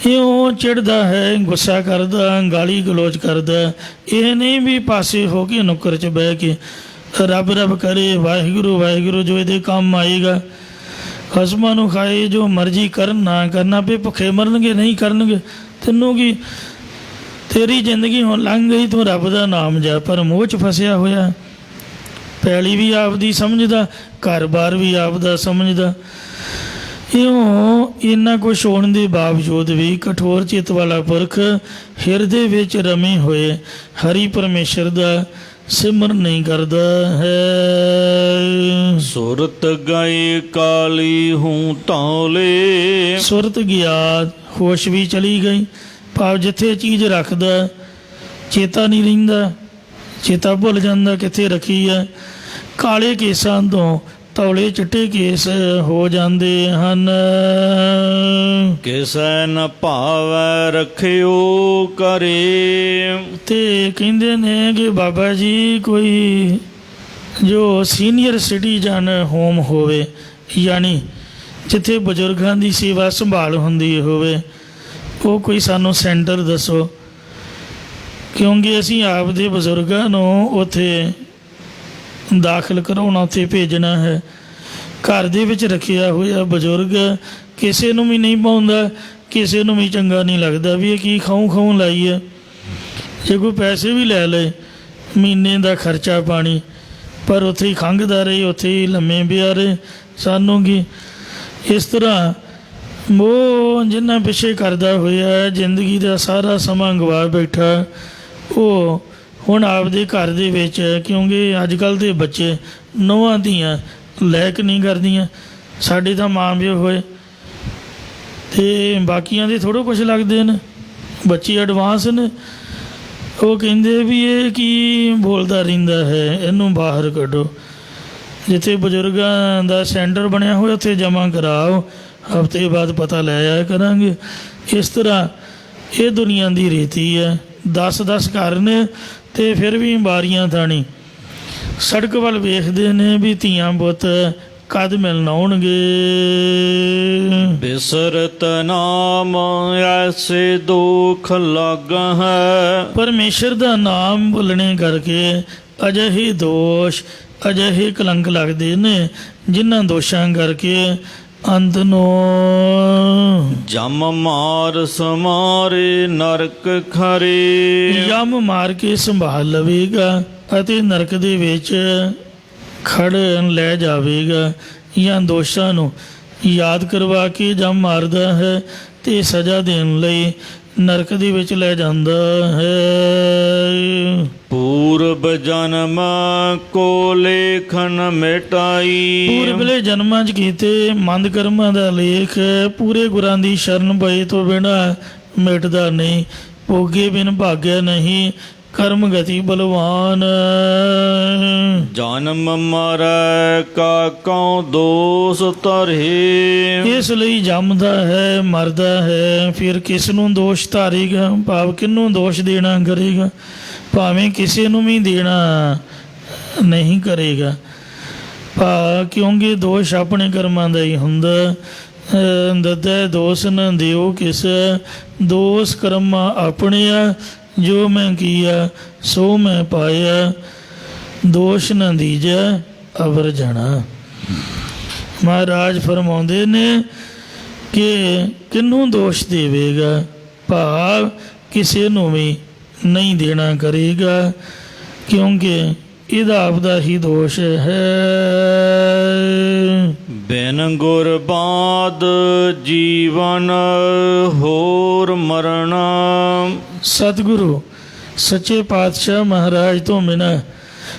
ਇਉਂ ਚਿੜਦਾ ਹੈ, ਗੁੱਸਾ ਕਰਦਾ, ਗਾਲੀ ਗਲੋਚ ਕਰਦਾ। ਇਹ ਨਹੀਂ ਵੀ ਪਾਸੇ ਹੋ ਕੇ ਨੁੱਕਰ 'ਚ ਬਹਿ ਕੇ ਰੱਬ ਰੱਬ ਕਰੇ, ਵਾਹਿਗੁਰੂ ਵਾਹਿਗੁਰੂ ਜੋ ਇਹਦੇ ਕੰਮ ਆਏਗਾ। ਖਸਮਾਂ ਨੂੰ ਖਾਏ, ਜੋ ਮਰਜ਼ੀ ਕਰਨ, ਨਾ ਕਰਨਾ ਪਏ, ਭੁੱਖੇ ਮਰਨਗੇ ਨਹੀਂ ਕਰਨਗੇ, ਤੈਨੂੰ ਕੀ, ਤੇਰੀ ਜ਼ਿੰਦਗੀ ਹੁਣ ਲੰਘ ਗਈ, ਤੂੰ ਰੱਬ ਦਾ ਨਾਮ ਜਾ। ਪਰ ਮੋਹ 'ਚ ਫਸਿਆ ਹੋਇਆ, ਪੈਲੀ ਵੀ ਆਪਦੀ ਸਮਝਦਾ, ਘਰ-ਬਾਰ ਵੀ ਆਪਦਾ ਸਮਝਦਾ। ਇਉਂ ਇੰਨਾ ਕੁਛ ਹੋਣ ਦੇ ਬਾਵਜੂਦ ਵੀ ਕਠੋਰ ਚਿੱਤ ਵਾਲਾ ਪੁਰਖ ਹਿਰਦੇ ਵਿੱਚ ਰਮੇ ਹੋਏ ਹਰੀ ਪਰਮੇਸ਼ਰ ਦਾ ਸਿਮਰਨ ਨਹੀਂ ਕਰਦਾ ਹੈ। ਸੁਰਤ ਗਏ ਕਾਲੀ ਹੂੰ ਤੌਲੇ, ਸੁਰਤ ਗਿਆ, ਹੋਸ਼ ਵੀ ਚਲੀ ਗਈ। ਭਾਵ ਜਿੱਥੇ ਚੀਜ਼ ਰੱਖਦਾ ਚੇਤਾ ਨਹੀਂ ਰਹਿੰਦਾ, ਚੇਤਾ ਭੁੱਲ ਜਾਂਦਾ ਕਿੱਥੇ ਰੱਖੀ ਹੈ। ਕਾਲੇ ਕੇਸਾਂ ਤੋਂ ਤੌਲੇ ਚਿੱਟੇ ਕੇਸ ਹੋ ਜਾਂਦੇ ਹਨ। ਕਿਸੈ ਨ ਭਾਵੈ ਰੱਖਿਓ ਕਰੇ, ਤੇ ਕਹਿੰਦੇ ਨੇ ਕਿ ਬਾਬਾ ਜੀ ਕੋਈ ਜੋ ਸੀਨੀਅਰ ਸਿਟੀਜ਼ਨ ਹੋਮ ਹੋਵੇ, ਯਾਨੀ ਜਿੱਥੇ ਬਜ਼ੁਰਗਾਂ ਦੀ ਸੇਵਾ ਸੰਭਾਲ ਹੁੰਦੀ ਹੋਵੇ, ਉਹ ਕੋਈ ਸਾਨੂੰ ਸੈਂਟਰ ਦੱਸੋ, ਕਿਉਂਕਿ ਅਸੀਂ ਆਪਦੇ ਬਜ਼ੁਰਗਾਂ ਨੂੰ ਉੱਥੇ ਦਾਖਲ ਕਰਾਉਣਾ, ਉੱਥੇ ਭੇਜਣਾ ਹੈ। ਘਰ ਦੇ ਵਿੱਚ ਰੱਖਿਆ ਹੋਇਆ ਬਜ਼ੁਰਗ ਕਿਸੇ ਨੂੰ ਵੀ ਨਹੀਂ ਪਾਉਂਦਾ, ਕਿਸੇ ਨੂੰ ਵੀ ਚੰਗਾ ਨਹੀਂ ਲੱਗਦਾ ਵੀ ਇਹ ਕੀ ਖਾਉਂ ਲਾਈ ਹੈ। ਜੇ ਕੋਈ ਪੈਸੇ ਵੀ ਲੈ ਲਏ ਮਹੀਨੇ ਦਾ ਖਰਚਾ ਪਾਣੀ, ਪਰ ਉੱਥੇ ਹੀ ਖੰਘਦਾ ਰਹੇ, ਉੱਥੇ ਹੀ ਲੰਮੇ ਪਿਆ ਰਹੇ, ਸਾਨੂੰ ਕੀ। ਇਸ ਤਰ੍ਹਾਂ ਮੋਹ ਜਿੰਨਾ ਪਿੱਛੇ ਕਰਦਾ ਹੋਇਆ ਜ਼ਿੰਦਗੀ ਦਾ ਸਾਰਾ ਸਮਾਂ ਗਵਾ ਬੈਠਾ, ਉਹ ਹੁਣ ਆਪਦੇ ਘਰ ਦੇ ਵਿੱਚ, ਕਿਉਂਕਿ ਅੱਜ ਕੱਲ੍ਹ ਦੇ ਬੱਚੇ ਨੌਵਾਂ ਧੀਆਂ ਲਾਇਕ ਨਹੀਂ ਕਰਦੀਆਂ। ਸਾਡੇ ਤਾਂ ਮਾਂ ਪਿਓ ਹੋਏ ਅਤੇ ਬਾਕੀਆਂ ਦੇ ਥੋੜ੍ਹਾ ਕੁਛ ਲੱਗਦੇ ਨੇ, ਬੱਚੇ ਐਡਵਾਂਸ ਨੇ। ਉਹ ਕਹਿੰਦੇ ਵੀ ਇਹ ਕੀ ਬੋਲਦਾ ਰਹਿੰਦਾ ਹੈ, ਇਹਨੂੰ ਬਾਹਰ ਕੱਢੋ। ਜਿੱਥੇ ਬਜ਼ੁਰਗਾਂ ਦਾ ਸੈਂਟਰ ਬਣਿਆ ਹੋਇਆ ਉੱਥੇ ਜਮ੍ਹਾਂ ਕਰਾਓ, ਹਫ਼ਤੇ ਬਾਅਦ ਪਤਾ ਲੈ ਆਇਆ ਕਰਾਂਗੇ। ਇਸ ਤਰ੍ਹਾਂ ਇਹ ਦੁਨੀਆ ਦੀ ਰੀਤੀ ਹੈ। 10-10 ਘਰ ਨੇ ਅਤੇ ਫਿਰ ਵੀ ਬਾਰੀਆਂ ਥਾਣੀ ਸੜਕ ਵੱਲ ਵੇਖਦੇ ਨੇ ਵੀ ਧੀਆਂ ਪੁੱਤ ਕਦ ਮਿਲਣ ਆਉਣਗੇ। ਬਿਸਰਤ ਨਾਮ ਐਸੇ ਦੁਖ ਲਾਗਾ ਹੈ। ਪਰਮੇਸ਼ਰ ਦਾ ਨਾਮ ਭੁੱਲਣੇ ਕਰਕੇ ਅਜਿਹੇ ਦੋਸ਼, ਅਜਿਹੇ ਕਲੰਕ ਲੱਗਦੇ ਨੇ, ਜਿਨ੍ਹਾਂ ਦੋਸ਼ਾਂ ਕਰਕੇ ਅੰਤ ਨੂੰ ਜਮ ਮਾਰ ਸਮਾਰੇ ਨਰਕ ਖਰੇ। ਯਮ ਮਾਰ ਕੇ ਸੰਭਾਲ ਲਵੇਗਾ ਅਤੇ ਨਰਕ ਦੇ ਵਿੱਚ ਖੜ ਲੈ ਜਾਵੇਗਾ, ਜਾਂ ਦੋਸ਼ਾਂ ਨੂੰ ਯਾਦ ਕਰਵਾ ਕੇ ਜਮ ਮਾਰਦਾ ਹੈ ਅਤੇ ਸਜ਼ਾ ਦੇਣ ਲਈ ਨਰਕ ਦੇ ਵਿੱਚ ਲੈ ਜਾਂਦਾ ਹੈ। ਪੂਰਬ ਜਨਮ ਕੋ ਲੇਖਨ ਮਿਟਾਈ। ਪੂਰਬਲੇ ਜਨਮਾਂ 'ਚ ਕੀਤੇ ਮੰਦ ਕਰਮਾਂ ਦਾ ਲੇਖ ਪੂਰੇ ਗੁਰਾਂ ਦੀ ਸ਼ਰਨ ਪਏ ਤੋਂ ਬਿਨਾਂ ਮਿਟਦਾ ਨਹੀਂ। ਭੋਗੇ ਬਿਨ ਭਾਗਿਆ ਨਹੀਂ, ਕਰਮ ਗਤੀ ਬਲਵਾਨ। ਜਨਮ ਮਰੈ ਕਾ ਕਉ ਦੋਸ ਧਰੇ। ਇਸ ਲਈ ਜੰਮਦਾ ਹੈ, ਮਰਦਾ ਹੈ, ਫਿਰ ਕਿਸ ਨੂੰ ਦੋਸ਼ ਧਾਰੇਗਾ, ਭਾਵ ਕਿਹਨੂੰ ਦੋਸ਼ ਦੇਣਾ ਕਰੇਗਾ। ਭਾਵੇਂ ਕਿਸੇ ਨੂੰ ਵੀ ਦੇਣਾ ਨਹੀਂ ਕਰੇਗਾ, ਕਿਉਂਕਿ ਦੋਸ਼ ਆਪਣੇ ਕਰਮਾਂ ਦਾ ਹੀ ਹੁੰਦਾ। ਦੱਦੈ ਦੋਸ ਨ ਦਿਓ ਕਿਸ, ਦੋਸ ਕਰਮਾਂ ਆਪਣੇ ਆ, ਜੋ ਮੈਂ ਕੀਆ ਸੋ ਮੈਂ ਪਾਇਆ, ਦੋਸ਼ ਨਾ ਦੀਜੈ ਅਵਰ ਜਾਣਾ। ਮਹਾਰਾਜ ਫਰਮਾਉਂਦੇ ਨੇ ਕਿ ਕਿਹਨੂੰ ਦੋਸ਼ ਦੇਵੇਗਾ, ਭਾਵ ਕਿਸੇ ਨੂੰ ਵੀ ਨਹੀਂ ਦੇਣਾ ਕਰੇਗਾ, ਕਿਉਂਕਿ ਇਹਦਾ ਆਪਦਾ ਹੀ ਦੋਸ਼ ਹੈ। ਬਿਨ ਗੁਰ ਬਾਦ ਜੀਵਨ ਹੋਰ ਮਰਨਾ। ਸਤਿਗੁਰੂ ਸੱਚੇ ਪਾਤਸ਼ਾਹ ਮਹਾਰਾਜ ਤੋਂ ਬਿਨਾਂ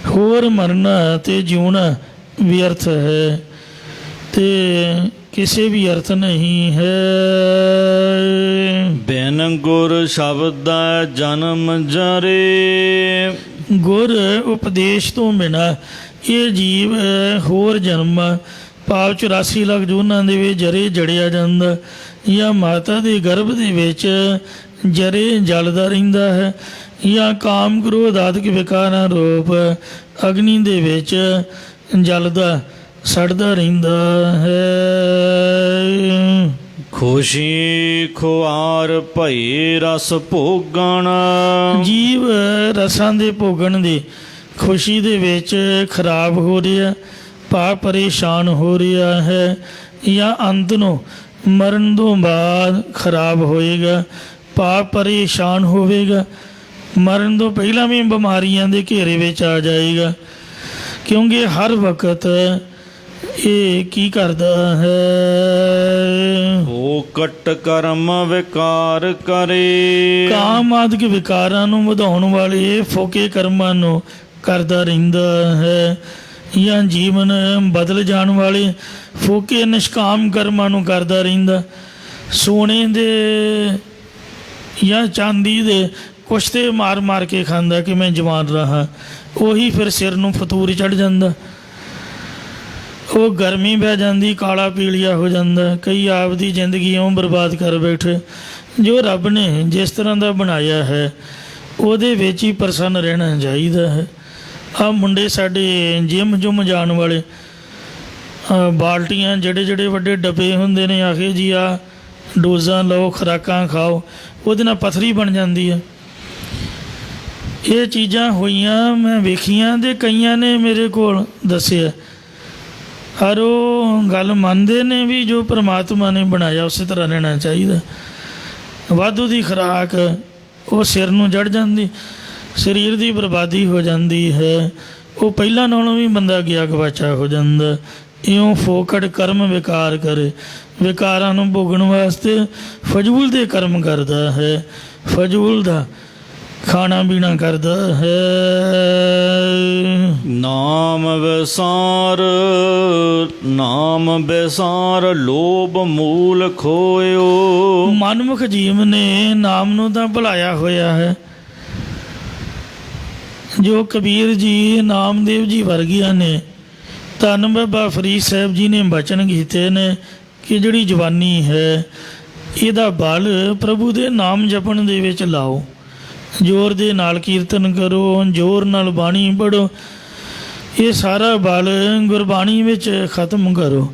ਹੋਰ ਮਰਨਾ ਅਤੇ ਜਿਉਣਾ ਵਿਅਰਥ ਹੈ, ਅਤੇ ਕਿਸੇ ਵੀ ਅਰਥ ਨਹੀਂ ਹੈ। ਬਿਨ ਗੁਰ ਸ਼ਬਦ ਜਨਮ ਜਰੇ। ਗੁਰ ਉਪਦੇਸ਼ ਤੋਂ ਬਿਨਾਂ ਇਹ ਜੀਵ ਹੋਰ ਜਨਮ, ਭਾਵ 84 ਲੱਖ ਜੂਨਾਂ ਦੇ ਵਿੱਚ ਜਰੇ ਜੜਿਆ ਜਾਂਦਾ, ਜਾਂ ਮਾਤਾ ਦੇ ਗਰਭ ਦੇ ਵਿੱਚ ਜਰੇ ਜਲਦਾ ਰਹਿੰਦਾ ਹੈ, ਜਾਂ ਕਾਮ ਕ੍ਰੋਧ ਆਦਿਕ ਵਿਕਾਰਾਂ ਰੂਪ ਅਗਨੀ ਦੇ ਵਿੱਚ ਜਲਦਾ ਸੜਦਾ ਰਹਿੰਦਾ ਹੈ। ਖੁਸ਼ੀ ਖੁਆਰ ਭਈ ਰਸ ਭੋਗਣ। ਜੀਵ ਰਸਾਂ ਦੇ ਭੋਗਣ ਦੀ ਖੁਸ਼ੀ ਦੇ ਵਿੱਚ ਖਰਾਬ ਹੋ ਰਿਹਾ, ਭਾਵ ਪਰੇਸ਼ਾਨ ਹੋ ਰਿਹਾ ਹੈ, ਜਾਂ ਅੰਤ ਨੂੰ ਮਰਨ ਤੋਂ ਬਾਅਦ ਖਰਾਬ ਹੋਏਗਾ, ਭਾਵ ਪਰੇਸ਼ਾਨ ਹੋਵੇਗਾ। ਮਰਨ ਤੋਂ ਪਹਿਲਾਂ ਵੀ ਬਿਮਾਰੀਆਂ ਦੇ ਘੇਰੇ ਵਿੱਚ ਆ ਜਾਏਗਾ, ਕਿਉਂਕਿ ਹਰ ਵਕਤ ਇਹ ਕੀ ਕਰਦਾ ਹੈ, ਉਹ ਕਟ ਕਰਮ ਵਿਕਾਰ ਕਰੇ। ਕਾਮ ਆਦਿਕ ਵਿਕਾਰਾਂ ਨੂੰ ਵਧਾਉਣ ਵਾਲੇ ਫੋਕੇ ਕਰਮਾਂ ਨੂੰ ਕਰਦਾ ਰਹਿੰਦਾ ਹੈ, ਜਾਂ ਜੀਵਨ ਬਦਲ ਜਾਣ ਵਾਲੇ ਫੋਕੇ ਨਿਸ਼ਕਾਮ ਕਰਮਾਂ ਨੂੰ ਕਰਦਾ ਰਹਿੰਦਾ। ਸੋਨੇ ਦੇ ਜਾਂ ਚਾਂਦੀ ਦੇ ਕੁਛ ਤੇ ਮਾਰ ਮਾਰ ਕੇ ਖਾਂਦਾ ਕਿ ਮੈਂ ਜਵਾਨ ਰਹਾ, ਉਹੀ ਫਿਰ ਸਿਰ ਨੂੰ ਫਤੂਰ ਚੜ੍ਹ ਜਾਂਦਾ, ਉਹ ਗਰਮੀ ਪੈ ਜਾਂਦੀ, ਕਾਲਾ ਪੀਲੀਆ ਹੋ ਜਾਂਦਾ। ਕਈ ਆਪਦੀ ਜ਼ਿੰਦਗੀ ਇਉਂ ਬਰਬਾਦ ਕਰ ਬੈਠੇ। ਜੋ ਰੱਬ ਨੇ ਜਿਸ ਤਰ੍ਹਾਂ ਦਾ ਬਣਾਇਆ ਹੈ ਉਹਦੇ ਵਿੱਚ ਹੀ ਪ੍ਰਸੰਨ ਰਹਿਣਾ ਚਾਹੀਦਾ ਹੈ। ਆਹ ਮੁੰਡੇ ਸਾਡੇ ਜਿਮ ਜੁਮ ਜਾਣ ਵਾਲੇ, ਬਾਲਟੀਆਂ ਜਿਹੜੇ ਵੱਡੇ ਡੱਬੇ ਹੁੰਦੇ ਨੇ, ਆਖੇ ਜੀ ਆ ਡੋਜ਼ਾਂ ਲਓ, ਖੁਰਾਕਾਂ ਖਾਓ, ਉਹਦੇ ਨਾਲ ਪੱਥਰੀ ਬਣ ਜਾਂਦੀ ਹੈ। ਇਹ ਚੀਜ਼ਾਂ ਹੋਈਆਂ ਮੈਂ ਵੇਖੀਆਂ, ਅਤੇ ਕਈਆਂ ਨੇ ਮੇਰੇ ਕੋਲ ਦੱਸਿਆ। ਹਰ ਉਹ ਗੱਲ ਮੰਨਦੇ ਨੇ ਵੀ ਜੋ ਪ੍ਰਮਾਤਮਾ ਨੇ ਬਣਾਇਆ ਉਸੇ ਤਰ੍ਹਾਂ ਰਹਿਣਾ ਚਾਹੀਦਾ। ਵਾਧੂ ਦੀ ਖੁਰਾਕ ਉਹ ਸਿਰ ਨੂੰ ਜੜ ਜਾਂਦੀ, ਸਰੀਰ ਦੀ ਬਰਬਾਦੀ ਹੋ ਜਾਂਦੀ ਹੈ। ਉਹ ਪਹਿਲਾਂ ਨਾਲੋਂ ਵੀ ਬੰਦਾ ਗਿਆ ਗਵਾਚਾ ਹੋ ਜਾਂਦਾ। ਇਉਂ ਫੋਕਟ ਕਰਮ ਵਿਕਾਰ ਕਰੇ, ਵਿਕਾਰਾਂ ਨੂੰ ਭੋਗਣ ਵਾਸਤੇ ਫਜ਼ੂਲ ਦੇ ਕਰਮ ਕਰਦਾ ਹੈ, ਫਜ਼ੂਲ ਦਾ ਖਾਣਾ ਪੀਣਾ ਕਰਦਾ ਹੈ। ਨਾਮ ਵਿਸਾਰ ਲੋਭ ਮੂਲ ਖੋਇਓ। ਮਨਮੁਖ ਜੀਵ ਨੇ ਨਾਮ ਨੂੰ ਤਾਂ ਭੁਲਾਇਆ ਹੋਇਆ ਹੈ। ਜੋ ਕਬੀਰ ਜੀ, ਨਾਮਦੇਵ ਜੀ ਵਰਗੀਆਂ ਨੇ, ਧੰਨ ਬਾਬਾ ਫਰੀਦ ਸਾਹਿਬ ਜੀ ਨੇ ਬਚਨ ਕੀਤੇ ਨੇ ਕਿ ਜਿਹੜੀ ਜਵਾਨੀ ਹੈ ਇਹਦਾ ਬਲ ਪ੍ਰਭੂ ਦੇ ਨਾਮ ਜਪਣ ਦੇ ਵਿੱਚ ਲਾਓ। ਜ਼ੋਰ ਦੇ ਨਾਲ ਕੀਰਤਨ ਕਰੋ, ਜ਼ੋਰ ਨਾਲ ਬਾਣੀ ਪੜ੍ਹੋ, ਇਹ ਸਾਰਾ ਬਲ ਗੁਰਬਾਣੀ ਵਿੱਚ ਖਤਮ ਕਰੋ।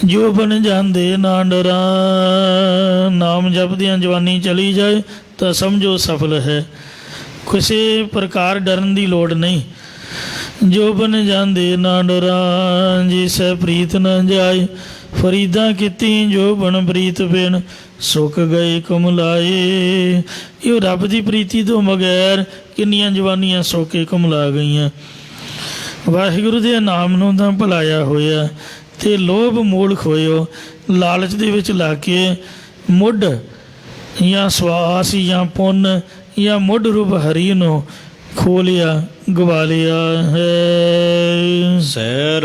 ਜੋ ਬਣ ਜਾਂਦੇ ਨਾ ਡਰਾਂ, ਨਾਮ ਜਪਦਿਆਂ ਜਵਾਨੀ ਚਲੀ ਜਾਏ ਤਾਂ ਸਮਝੋ ਸਫਲ ਹੈ। ਕਿਸੇ ਪ੍ਰਕਾਰ ਡਰਨ ਦੀ ਲੋੜ ਨਹੀਂ। ਜੋ ਬਣ ਜਾਂਦੇ ਨਾ ਡਰਾਂ, ਜਿਸੈ ਪ੍ਰੀਤ ਨਾ ਜਾਏ। ਫਰੀਦਾਂ ਕੀਤੀ ਜੋ ਬਣ ਪ੍ਰੀਤ ਬਿਨ, ਸੁੱਕ ਗਏ ਕੁਮਲਾਏ। ਇਹ ਰੱਬ ਦੀ ਪ੍ਰੀਤੀ ਤੋਂ ਬਗੈਰ ਕਿੰਨੀਆਂ ਜਵਾਨੀਆਂ ਸੁੱਕ ਕੇ ਕੁਮਲਾ ਗਈਆਂ। ਵਾਹਿਗੁਰੂ ਦੇ ਨਾਮ ਨੂੰ ਤਾਂ ਭੁਲਾਇਆ ਹੋਇਆ ਅਤੇ ਲੋਭ ਮੂਲ ਖੋਇਓ। ਲਾਲਚ ਦੇ ਵਿੱਚ ਲਾ ਕੇ ਮੁੱਢ ਜਾਂ ਸਵਾਸ ਜਾਂ ਪੁੰਨ ਜਾਂ ਮੁੱਢ ਰੂਪ ਹਰੀ ਨੂੰ ਖੋ ਲਿਆ, ਗਵਾ ਲਿਆ ਹੈ। ਸੈਰ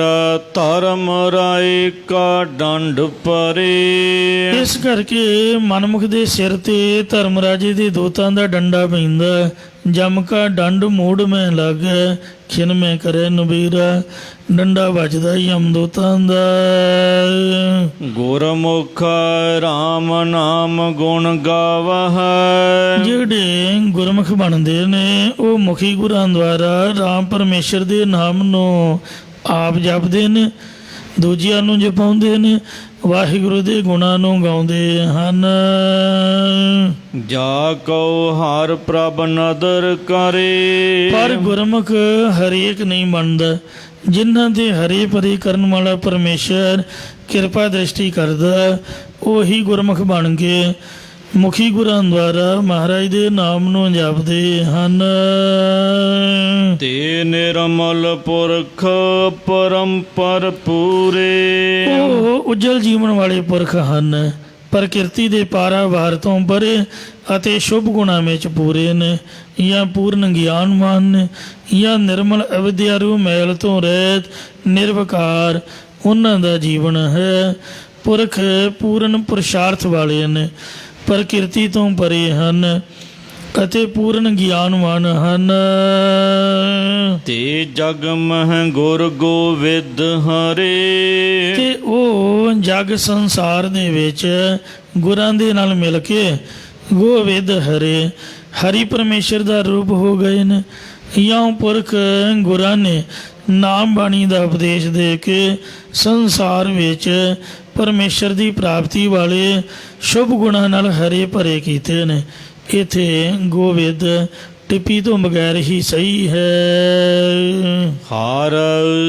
ਧਰਮ ਰਾਏ ਕਾ ਡੰਡ ਪਰੇ। ਇਸ ਕਰਕੇ ਮਨਮੁਖ ਦੇ ਸਿਰ ਤੇ ਧਰਮ ਰਾਜੇ ਦੇ ਦੂਤਾਂ ਦਾ ਡੰਡਾ ਪੈਂਦਾ। ਜਮ ਕਾ ਡੰਡ ਮੂੜ ਮੈਂ ਲਾਗੈ, ਖਿਨ ਮੈਂ ਕਰੇ ਨਬੀਰਾ। ਡੰਡਾ ਵੱਜਦਾ ਯਮਦੂਤਾਂ ਦਾ। ਗੁਰਮੁਖ ਰਾਮ ਨਾਮ ਗੁਣ ਗਾਵਹਿ। ਜਿਹੜੇ ਗੁਰਮੁਖ ਬਣਦੇ ਨੇ ਉਹ ਮੁਖੀ ਗੁਰਾਂ ਦੁਆਰਾ ਰਾਮ ਪਰਮੇਸ਼ਰ ਦੇ ਨਾਮ ਨੂੰ ਆਪ ਜਪਦੇ ਨੇ, ਦੂਜਿਆਂ ਨੂੰ ਜਪਾਉਂਦੇ ਨੇ, ਵਾਹਿਗੁਰੂ ਦੇ ਗੁਣਾਂ ਨੂੰ ਗਾਉਂਦੇ ਹਨ। ਜਾ ਕਉ ਹਰ ਪ੍ਰਭ ਨਦਰ ਕਰੇ। ਪਰ ਗੁਰਮੁਖ ਹਰੇਕ ਨਹੀਂ ਬਣਦਾ। ਜਿਨ੍ਹਾਂ ਦੇ ਹਰੇ ਭਰੇ ਕਰਨ ਵਾਲਾ ਪਰਮੇਸ਼ਰ ਕਿਰਪਾ ਦ੍ਰਿਸ਼ਟੀ ਕਰਦਾ, ਉਹੀ ਗੁਰਮੁਖ ਬਣ ਕੇ ਮੁਖੀ ਗੁਰਾਂ ਦੁਆਰਾ ਮਹਾਰਾਜ ਦੇ ਨਾਮ ਨੂੰ ਜਪਦੇ ਹਨ। ਤੇ ਨਿਰਮਲ ਪੁਰਖ ਪਰੰਪਰ ਪੂਰੇ। ਉਹ ਉਜਲ ਜੀਵਨ ਵਾਲੇ ਪੁਰਖ ਹਨ, ਪ੍ਰਕਿਰਤੀ ਦੇ ਪਾਰਾਵਾਰ ਤੋਂ ਪਰੇ ਅਤੇ ਸ਼ੁਭ ਗੁਣਾਂ ਵਿੱਚ ਪੂਰੇ ਨੇ, ਜਾਂ ਪੂਰਨ ਗਿਆਨਵਾਨ ਨੇ, ਜਾਂ ਨਿਰਮਲ ਅਵਿਦਿਆਰੂ ਮੈਲ ਤੋਂ ਰਹਿਤ ਨਿਰਵਕਾਰ ਉਹਨਾਂ ਦਾ ਜੀਵਨ ਹੈ। ਪੁਰਖ ਪੂਰਨ ਪੁਰਸ਼ਾਰਥ ਵਾਲੇ ਨੇ, ਪ੍ਰਕਿਰਤੀ ਤੋਂ ਪਰੇ ਹਨ ਅਤੇ ਪੂਰਨ ਗਿਆਨਵਾਨ ਹਨ। ਤੇ ਜਗ ਮਹਿ ਗੁਰ ਗੋਵਿੰਦ ਹਰੇ। ਤੇ ਉਹ ਜਗ ਸੰਸਾਰ ਦੇ ਵਿੱਚ ਗੁਰਾਂ ਦੇ ਨਾਲ ਮਿਲ ਕੇ ਗੋਵਿੰਦ ਹਰੇ, ਹਰੀ ਪਰਮੇਸ਼ਰ ਦਾ ਰੂਪ ਹੋ ਗਏ ਨੇ। ਜਾਂ ਪੁਰਖ ਗੁਰਾਂ ਨੇ ਨਾਮ ਬਾਣੀ ਦਾ ਉਪਦੇਸ਼ ਦੇ ਕੇ ਸੰਸਾਰ ਵਿੱਚ ਪਰਮੇਸ਼ਰ ਦੀ ਪ੍ਰਾਪਤੀ ਵਾਲੇ ਸ਼ੁਭ ਗੁਣਾਂ ਨਾਲ ਹਰੇ ਭਰੇ ਕੀਤੇ ਨੇ। ਇੱਥੇ ਗੋਵਿੰਦ ਟਿੱਪੀ ਤੋਂ ਬਗੈਰ ਹੀ ਸਹੀ ਹੈ। ਹਰ